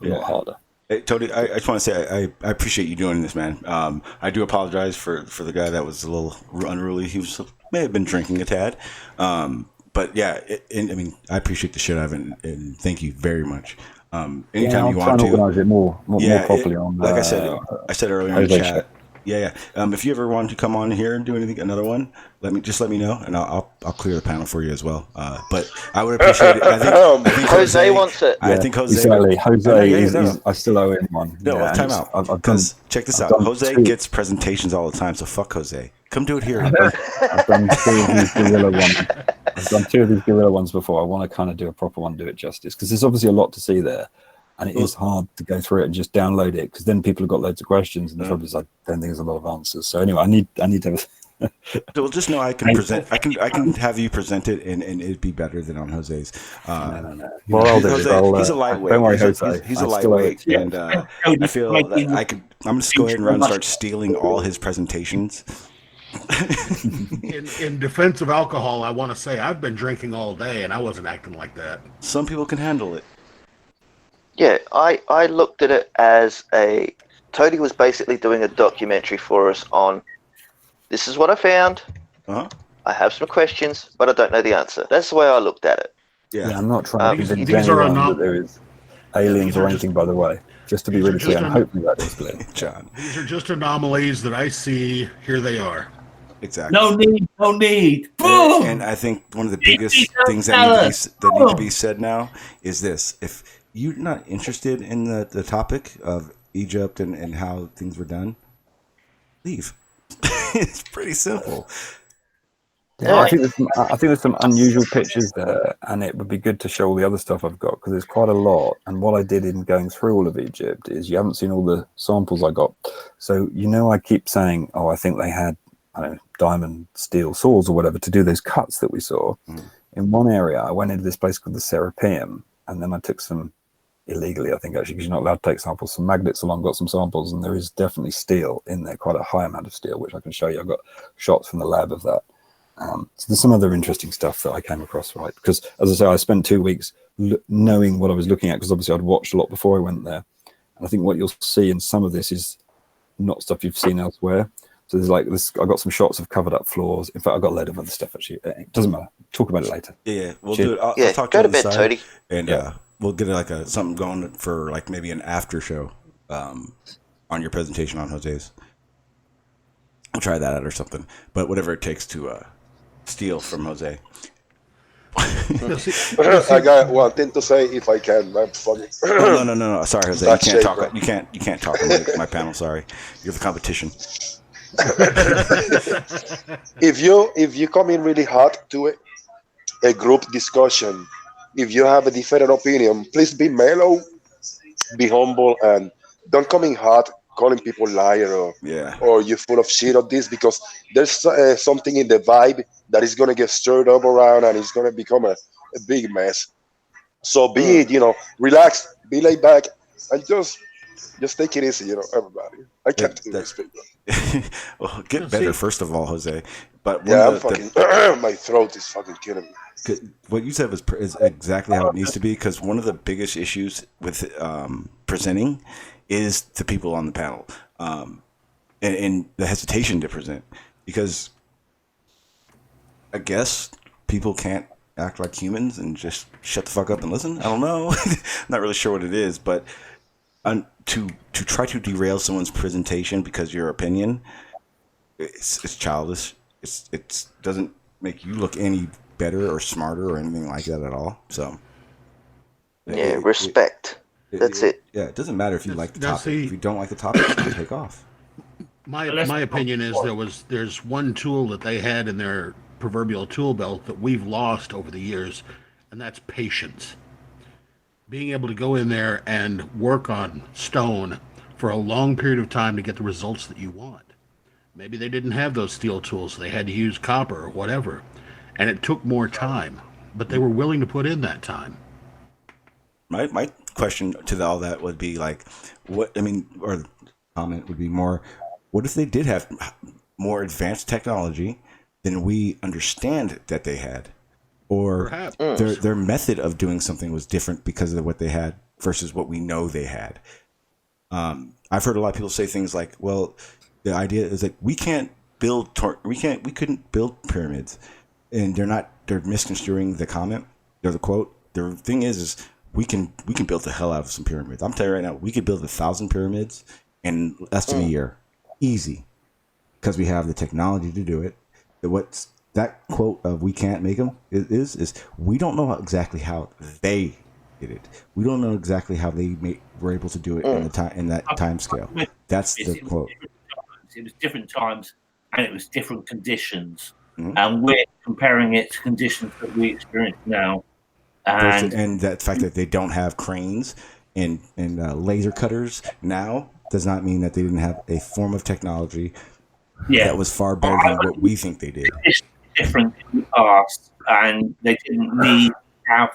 A lot harder. Hey, TOADY, I just want to say I appreciate you doing this, man. I do apologize for the guy that was a little unruly. He may have been drinking a tad. But yeah, I appreciate the shit out of it, and thank you very much. Anytime you want to organize it more properly. Like I said earlier in the chat, Yeah. If you ever want to come on here and do another one, let me know, and I'll clear the panel for you as well. But I would appreciate it. I think Jose wants it. I think Jose. Exactly. Jose no. I still owe him one. No, yeah, time out. Because check this out. Jose gets presentations all the time, so fuck Jose. Come do it here. I've done 2 of these gorilla ones. I've done 2 of these gorilla ones before. I want to kind of do a proper one, do it justice, because there's obviously a lot to see there. And it is hard to go through it and just download it, because then people have got loads of questions, and the trouble is I don't think there's a lot of answers. So anyway, I need to have. Well, just know I can present. I can have you present it, and it'd be better than on Jose's. No. Well, I'll do Jose, he's a lightweight. Don't worry, Jose. He's a lightweight, and I feel that I could. I'm just go ahead and run and start stealing all his presentations. In defense of alcohol, I want to say I've been drinking all day, and I wasn't acting like that. Some people can handle it. Yeah, I looked at it as TOADY was basically doing a documentary for us on, this is what I found. I have some questions, but I don't know the answer. That's the way I looked at it. Yeah, I'm not trying to convince anyone that there is aliens or anything, by the way. Just to be really clear, and hopefully that is clear. John. These are just anomalies that I see. Here they are. Exactly. No need. Boom! And I think one of the biggest things that need to be said now is this. If you're not interested in the topic of Egypt and how things were done, leave. It's pretty simple. Yeah, I think there's some unusual pictures there, and it would be good to show all the other stuff I've got, because there's quite a lot. And what I did in going through all of Egypt is, you haven't seen all the samples I got. So I keep saying, I think they had, I don't know, diamond steel saws or whatever to do those cuts that we saw. In one area, I went into this place called the Serapeum, and then I took some, illegally I think actually, because you're not allowed to take samples, some magnets along, got some samples, and there is definitely steel in there, quite a high amount of steel, which I can show you. I've got shots from the lab of that. So there's some other interesting stuff that I came across, right? Because as I say, I spent 2 weeks knowing what I was looking at, because obviously I'd watched a lot before I went there. And I think what you'll see in some of this is not stuff you've seen elsewhere. So there's like this, I got some shots of covered up floors. In fact, I got a load of other stuff actually. It doesn't matter. Talk about it later. Yeah, we'll Cheers. do it. I'll talk go to to bed, TOADY. And we'll get like something going for like maybe an after show on your presentation on Jose's. We'll try that out or something. But whatever it takes to steal from Jose. I got one thing to say if I can. I'm fucking. No. Sorry, Jose. You can't talk. You can't talk on my panel. Sorry, you're the competition. If you come in really hot to a group discussion, if you have a different opinion, please be mellow, be humble, and don't come in hot calling people liar or you're full of shit of this, because there's something in the vibe that is gonna get stirred up around and it's gonna become a big mess. So be relax, be laid back, and just take it easy, everybody. I can't do this. Well, get better first of all, Jose. But I'm fucking. My throat is fucking killing me. What you said is exactly how it needs to be, because one of the biggest issues with presenting is the people on the panel, and the hesitation to present, because I guess people can't act like humans and just shut the fuck up and listen. I don't know. I'm not really sure what it is, but to try to derail someone's presentation because your opinion, it's childish. It doesn't make you look any better or smarter or anything like that at all. So respect. That's it. Yeah, it doesn't matter if you like the topic. If you don't like the topic, you take off. My opinion is there's one tool that they had in their proverbial tool belt that we've lost over the years, and that's patience. Being able to go in there and work on stone for a long period of time to get the results that you want. Maybe they didn't have those steel tools. They had to use copper or whatever, and it took more time, but they were willing to put in that time. My question to all that would be like, or the comment would be more, what if they did have more advanced technology than we understand that they had? Or their method of doing something was different because of what they had versus what we know they had. I've heard a lot of people say things like, well, the idea is that we couldn't build pyramids, and they're misconstruing the comment or the quote. The thing is we can build the hell out of some pyramids. I'm telling you right now, we could build 1,000 pyramids in less than a year. Easy. because we have the technology to do it. What's that quote of "we can't make them" is we don't know exactly how they did it. We don't know exactly how they were able to do it in that time scale. That's the quote. It was different times, and it was different conditions, and we're comparing it to conditions that we experience now. And that fact that they don't have cranes and laser cutters now does not mean that they didn't have a form of technology that was far better than what we think they did. It's different in the past, and they didn't need to have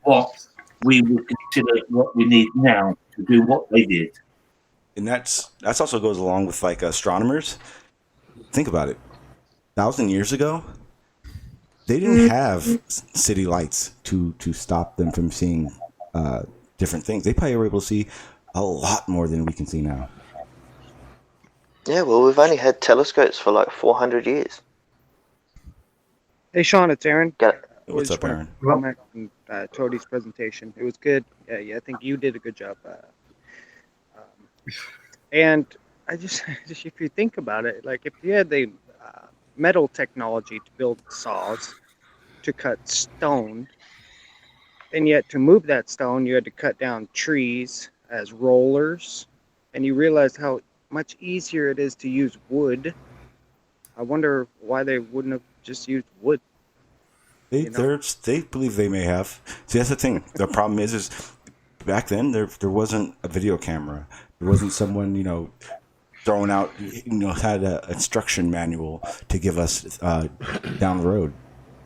what we would consider what we need now to do what they did. And that's also goes along with like astronomers. Think about it. 1,000 years ago, they didn't have city lights to stop them from seeing different things. They probably were able to see a lot more than we can see now. Yeah, well, we've only had telescopes for like 400 years. Hey, Sean, it's Aaron. What's up, Aaron? Comment on TOADY's presentation. It was good. Yeah, I think you did a good job. And I just, if you think about it, like if you had the metal technology to build saws to cut stone, and yet to move that stone, you had to cut down trees as rollers, and you realized how much easier it is to use wood. I wonder why they wouldn't have just used wood. They believe they may have. See, that's the thing. The problem is back then there wasn't a video camera. There wasn't someone throwing out had an instruction manual to give us down the road.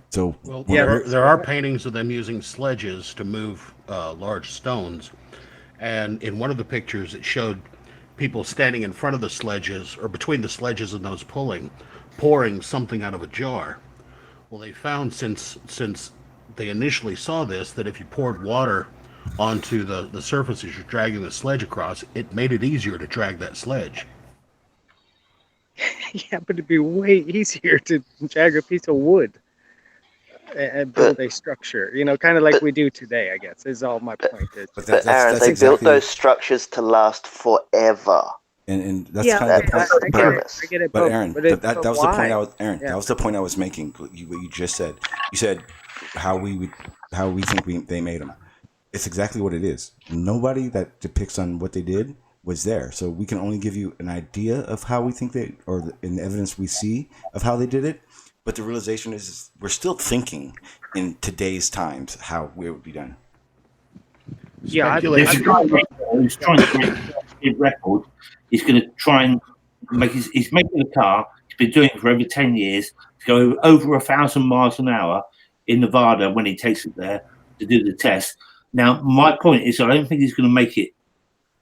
So there are paintings of them using sledges to move large stones, and in one of the pictures it showed people standing in front of the sledges or between the sledges and those pouring something out of a jar. Well, they found since they initially saw this that if you poured water onto the surfaces you're dragging the sledge across, it made it easier to drag that sledge. Yeah, but it'd be way easier to drag a piece of wood and build a structure, kind of like we do today, I guess, is all my point is. But Aaron, they built those structures to last forever. And that's kind of the point. I get it. But Aaron, that was the point I was that was the point I was making. What you just said. You said how we think they made them. It's exactly what it is. Nobody that depicts on what they did was there, so we can only give you an idea of how we think in the evidence we see of how they did it. But the realization is we're still thinking in today's times how it would be done. Yeah, He's trying to make a record. He's going to try and he's making a car. He's been doing it for over 10 years to go over 1,000 miles an hour in Nevada when he takes it there to do the test. Now, my point is, I don't think he's going to make it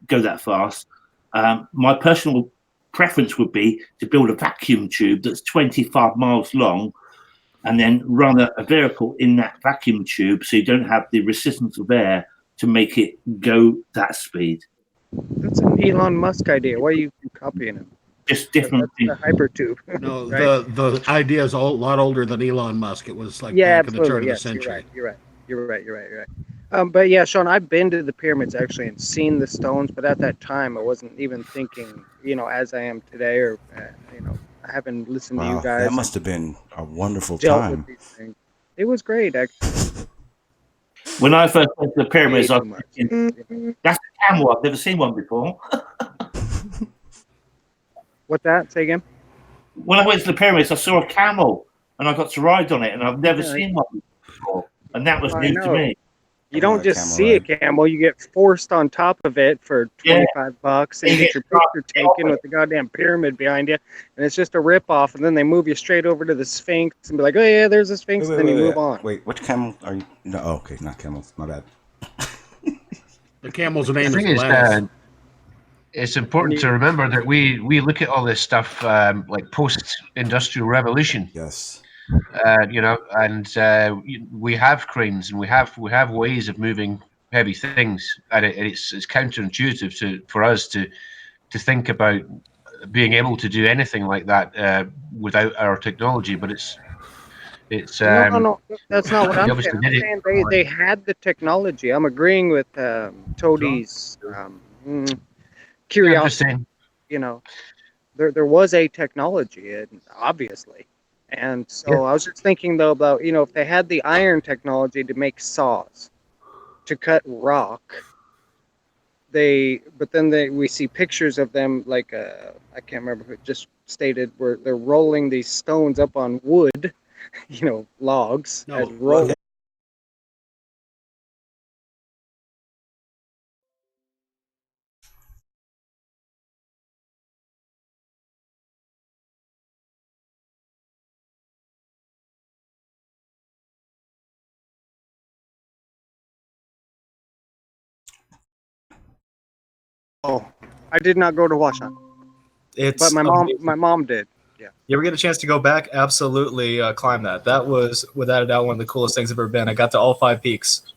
go that fast. My personal preference would be to build a vacuum tube that's 25 miles long and then run a vehicle in that vacuum tube so you don't have the resistance of air to make it go that speed. That's an Elon Musk idea. Why are you copying him? Just different things. The hypertube. No, right? the idea is a lot older than Elon Musk. It was like back in the turn of the century. You're right. But yeah, Sean, I've been to the pyramids actually and seen the stones, but at that time I wasn't even thinking, as I am today, or I haven't listened to you guys. That must have been a wonderful time. It was great, actually. When I first went to the pyramids, I was thinking, that's a camel. I've never seen one before. What's that? Say again? When I went to the pyramids, I saw a camel, and I got to ride on it, and I've never seen one before, and that was new to me. You don't just see a camel; you get forced on top of it for $25, and you get your picture taken with the goddamn pyramid behind you, and it's just a rip-off. And then they move you straight over to the Sphinx and be like, "Oh yeah, there's the Sphinx," and then you move on. Wait, which camel are you? No, okay, not camels. My bad. The camel's name is Gladys. It's important to remember that we look at all this stuff like post-industrial revolution. Yes. We have cranes and we have ways of moving heavy things, and it's counterintuitive for us to think about being able to do anything like that without our technology. But it's no, that's not what I'm saying. I'm saying they had the technology. I'm agreeing with TOADY's curiosity. there was a technology, and obviously. And so I was just thinking though about, you know, if they had the iron technology to make saws to cut rock, but then we see pictures of them like I can't remember who it just stated where they're rolling these stones up on wood, you know, logs as roll. Oh, I did not go to Washan. But my mom did. Yeah. You ever get a chance to go back? Absolutely climb that. That was, without a doubt, one of the coolest things I've ever been. I got to all 5 peaks.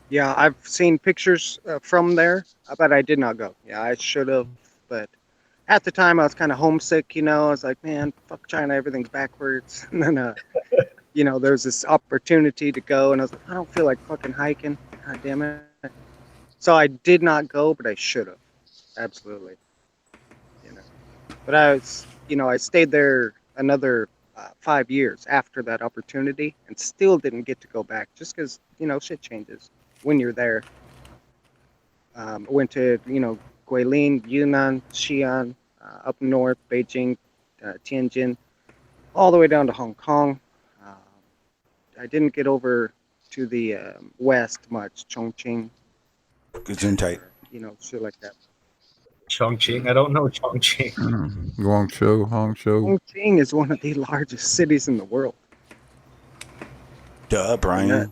Yeah, I've seen pictures from there, but I did not go. Yeah, I should have, but at the time I was kind of homesick, you know. I was like, man, fuck China, everything's backwards. And then, you know, there's this opportunity to go, and I was like, I don't feel like fucking hiking. God damn it. So I did not go, but I should have. Absolutely. You know, but I was, you know, I stayed there another 5 years after that opportunity and still didn't get to go back just because, you know, shit changes when you're there. I went to, you know, Guilin, Yunnan, Xi'an, up north, Beijing, Tianjin, all the way down to Hong Kong. I didn't get over to the west much, Chongqing. Gesundheit. You know, shit like that. Chongqing? I don't know Chongqing. Guangzhou, Hangzhou. Chongqing is one of the largest cities in the world. Duh, Brian. Yeah.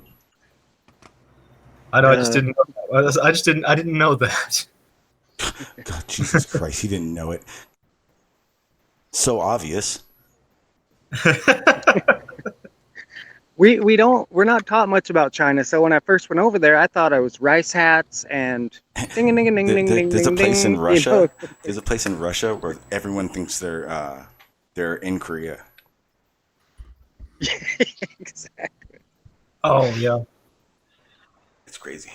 I know. I just didn't. I didn't know that. God, Jesus Christ, he didn't know it. So obvious. We're not taught much about China. So when I first went over there, I thought it was rice hats and ding ding ding ding ding. There's a place in Russia. You know? There's a place in Russia where everyone thinks they're in Korea. Exactly. Oh yeah. It's crazy.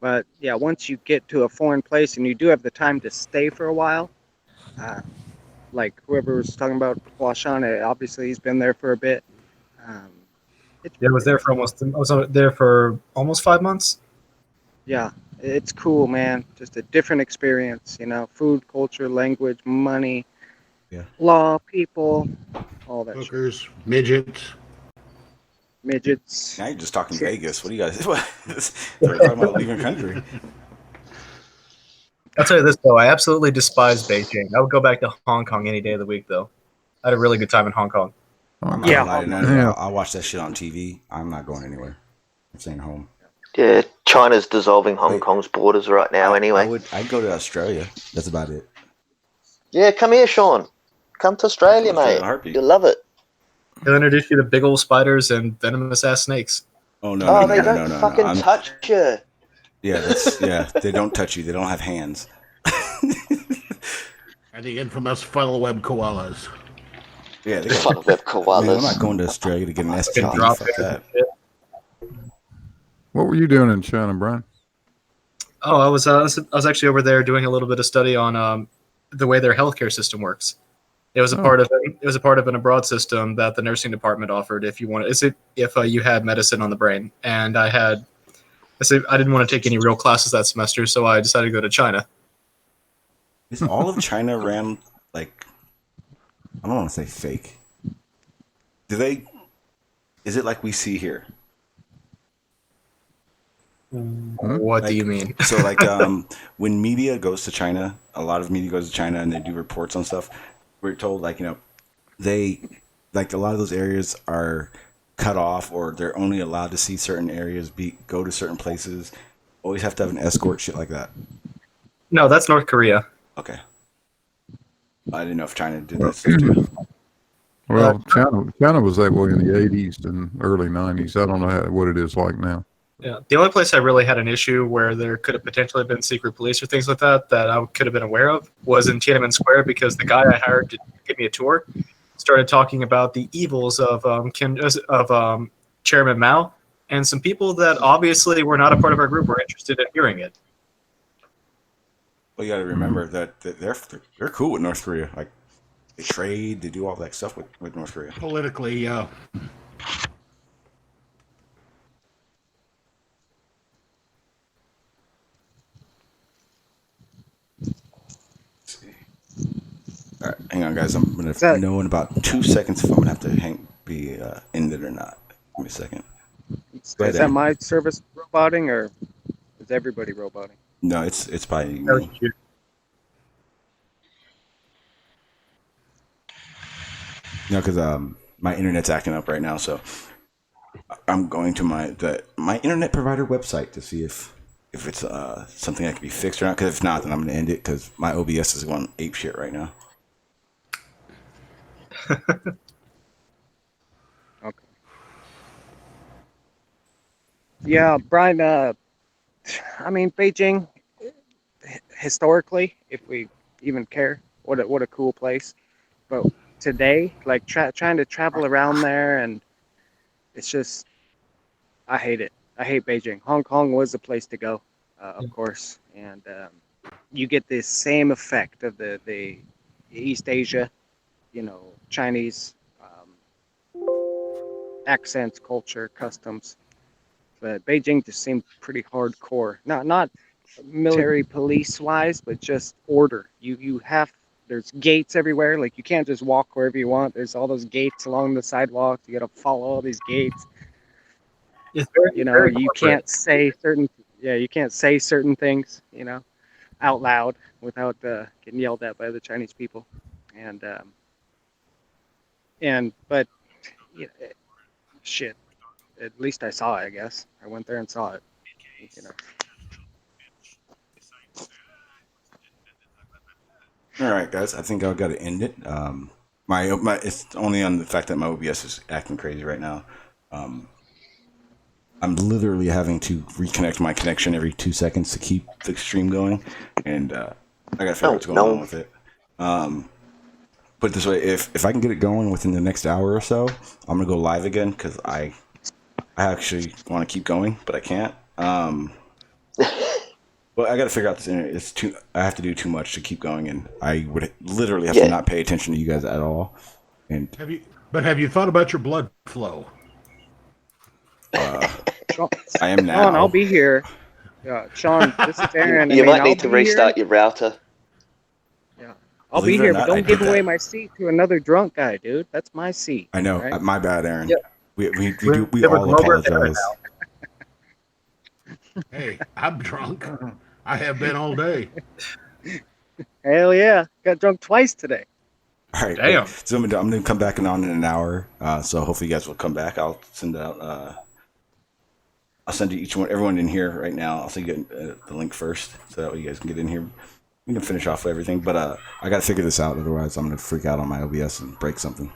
But yeah, once you get to a foreign place and you do have the time to stay for a while, like whoever was talking about Huashan, obviously he's been there for a bit. I was there for almost 5 months. Yeah, it's cool, man. Just a different experience, you know. Food, culture, language, money, law, people, all that. Hookers, midgets. Now you're just talking Vegas. What do you guys? They're talking about leaving the country. I'll tell you this though, I absolutely despise Beijing. I would go back to Hong Kong any day of the week though. I had a really good time in Hong Kong. I'll watch that shit on TV. I'm not going anywhere. I'm staying home. Yeah, China's dissolving Hong Kong's borders right now. Anyway, I'd go to Australia. That's about it. Yeah, come here, Sean. Come to Australia, mate. You'll love it. They'll introduce you to big old spiders and venomous ass snakes. Oh no! They don't fucking touch you. Yeah, they don't touch you. They don't have hands. And the infamous funnel web koalas. Yeah, the funnel web koalas. Man, I'm not going to Australia to get an STD. Fuck that. What were you doing in China, Brian? Oh, I was actually over there doing a little bit of study on the way their healthcare system works. It was a part of an abroad system that the nursing department offered if you had medicine on the brain. And I didn't want to take any real classes that semester, so I decided to go to China. Is all of China ran like, I don't want to say fake. Is it like we see here? What do you mean? So like when media goes to China, a lot of media goes to China and they do reports on stuff. We're told like, you know, they like a lot of those areas are cut off or they're only allowed to see certain areas, go to certain places, always have to have an escort, shit like that. No, that's North Korea. Okay. I didn't know if China did that stuff too. Well, China was that way in the 80s and early 90s. I don't know what it is like now. Yeah, the only place I really had an issue where there could have potentially been secret police or things like that I could have been aware of was in Tiananmen Square because the guy I hired to give me a tour started talking about the evils of Chairman Mao, and some people that obviously were not a part of our group were interested in hearing it. Well, you got to remember that they're cool with North Korea. Like they trade, they do all that stuff with North Korea. Politically, yeah. All right, hang on, guys. I'm gonna know in about 2 seconds if I'm gonna have to be ended or not. Give me a second. Is that my service roboting, or is everybody roboting? No, it's by me. No, because my internet's acting up right now, so I'm going to my internet provider website to see if it's something that can be fixed or not. Because if not, then I'm gonna end it because my OBS is going ape shit right now. Okay. Yeah, Brian. I mean, Beijing, historically, if we even care, what a cool place. But today, like trying to travel around there, and it's just, I hate it. I hate Beijing. Hong Kong was the place to go, of course, and you get the same effect of the East Asia, Chinese accents, culture, customs. But Beijing just seemed pretty hardcore. Not military police wise, but just order. There's gates everywhere. Like you can't just walk wherever you want. There's all those gates along the sidewalks. You got to follow all these gates. You can't say certain things, out loud without getting yelled at by the Chinese people. But shit. At least I saw it, I guess. I went there and saw it. All right, guys. I think I've got to end it. My it's only on the fact that my OBS is acting crazy right now. I'm literally having to reconnect my connection every 2 seconds to keep the stream going, and I gotta figure out what's going on with it. Put it this way: if I can get it going within the next hour or so, I'm gonna go live again because I actually want to keep going, but I can't. Well, I got to figure out this internet. I have to do too much to keep going, and I would literally have to not pay attention to you guys at all. And have you thought about your blood flow? I am now. Sean, I'll be here. Sean, this is Aaron. You might need to restart your router. Yeah, I'll be here, but don't give away my seat to another drunk guy, dude. That's my seat. I know. Right? My bad, Aaron. Yep. We all apologize. Hey, I'm drunk. I have been all day. Hell yeah. Got drunk twice today. All right. Damn. So I'm going to come back on in an hour. So hopefully you guys will come back. I'll send out. I'll send you everyone in here right now. I'll send you the link first so that way you guys can get in here. We can finish off with everything. But I got to figure this out. Otherwise, I'm going to freak out on my OBS and break something.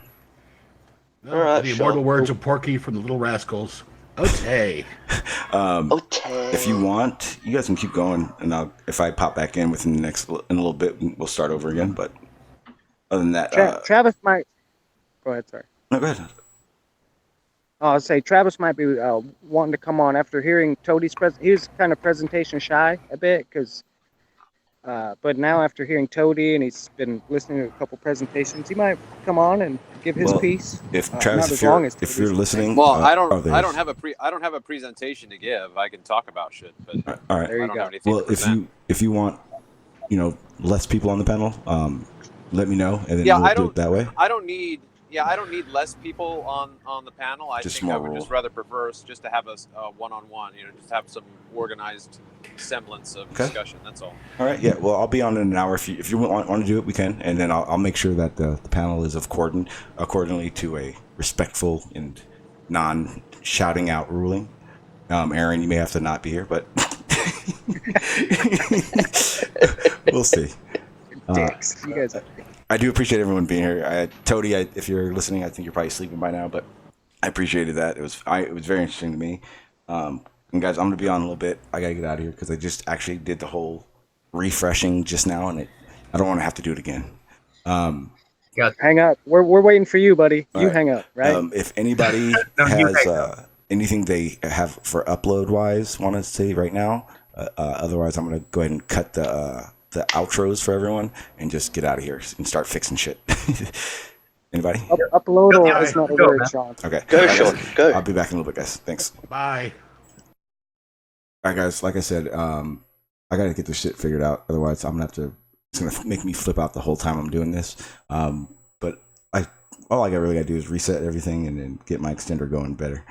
All right, the immortal words of Porky from the Little Rascals. Okay. If you want, you guys can keep going, and if I pop back in within in a little bit, we'll start over again. But other than that, Travis might. Go ahead, sorry. No, go ahead. I'll say Travis might be wanting to come on after hearing TOADY's he was kind of presentation shy a bit, but now after hearing TOADY and he's been listening to a couple presentations, he might come on and give his piece. If Travis, if you're listening, well, I don't have a presentation to give. I can talk about shit, but all right. I don't have anything Well, to present. if you want, less people on the panel, let me know, and then Yeah, we'll do it that way. I don't need less people on the panel. I Just think I small would rule. just rather prefer just to have a one-on-one. Just have some organized semblance of discussion. That's all. All right, yeah. Well, I'll be on in an hour. If you want to do it, we can, and then I'll make sure that the panel is accordingly to a respectful and non-shouting out ruling. Aaron, you may have to not be here, but we'll see. Dicks. You guys. I do appreciate everyone being here. TOADY, if you're listening, I think you're probably sleeping by now, but I appreciated that. It was very interesting to me. And guys, I'm gonna be on a little bit. I gotta get out of here because I just actually did the whole refreshing just now, and I don't want to have to do it again. Hang up. We're waiting for you, buddy. You hang up, right? If anybody has anything they have for upload wise, want to say right now. Otherwise, I'm gonna go ahead and cut the the outros for everyone and just get out of here and start fixing shit. Anybody? Upload or is not a word, Sean. Okay. Go, Sean. Go. I'll be back in a little bit, guys. Thanks. Bye. All right, guys. Like I said, I gotta get this shit figured out. Otherwise, I'm gonna have to. It's gonna make me flip out the whole time I'm doing this. But all I really gotta do is reset everything and then get my extender going better.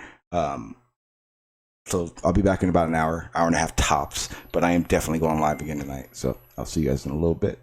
So I'll be back in about an hour and a half tops. But I am definitely going live again tonight. So I'll see you guys in a little bit.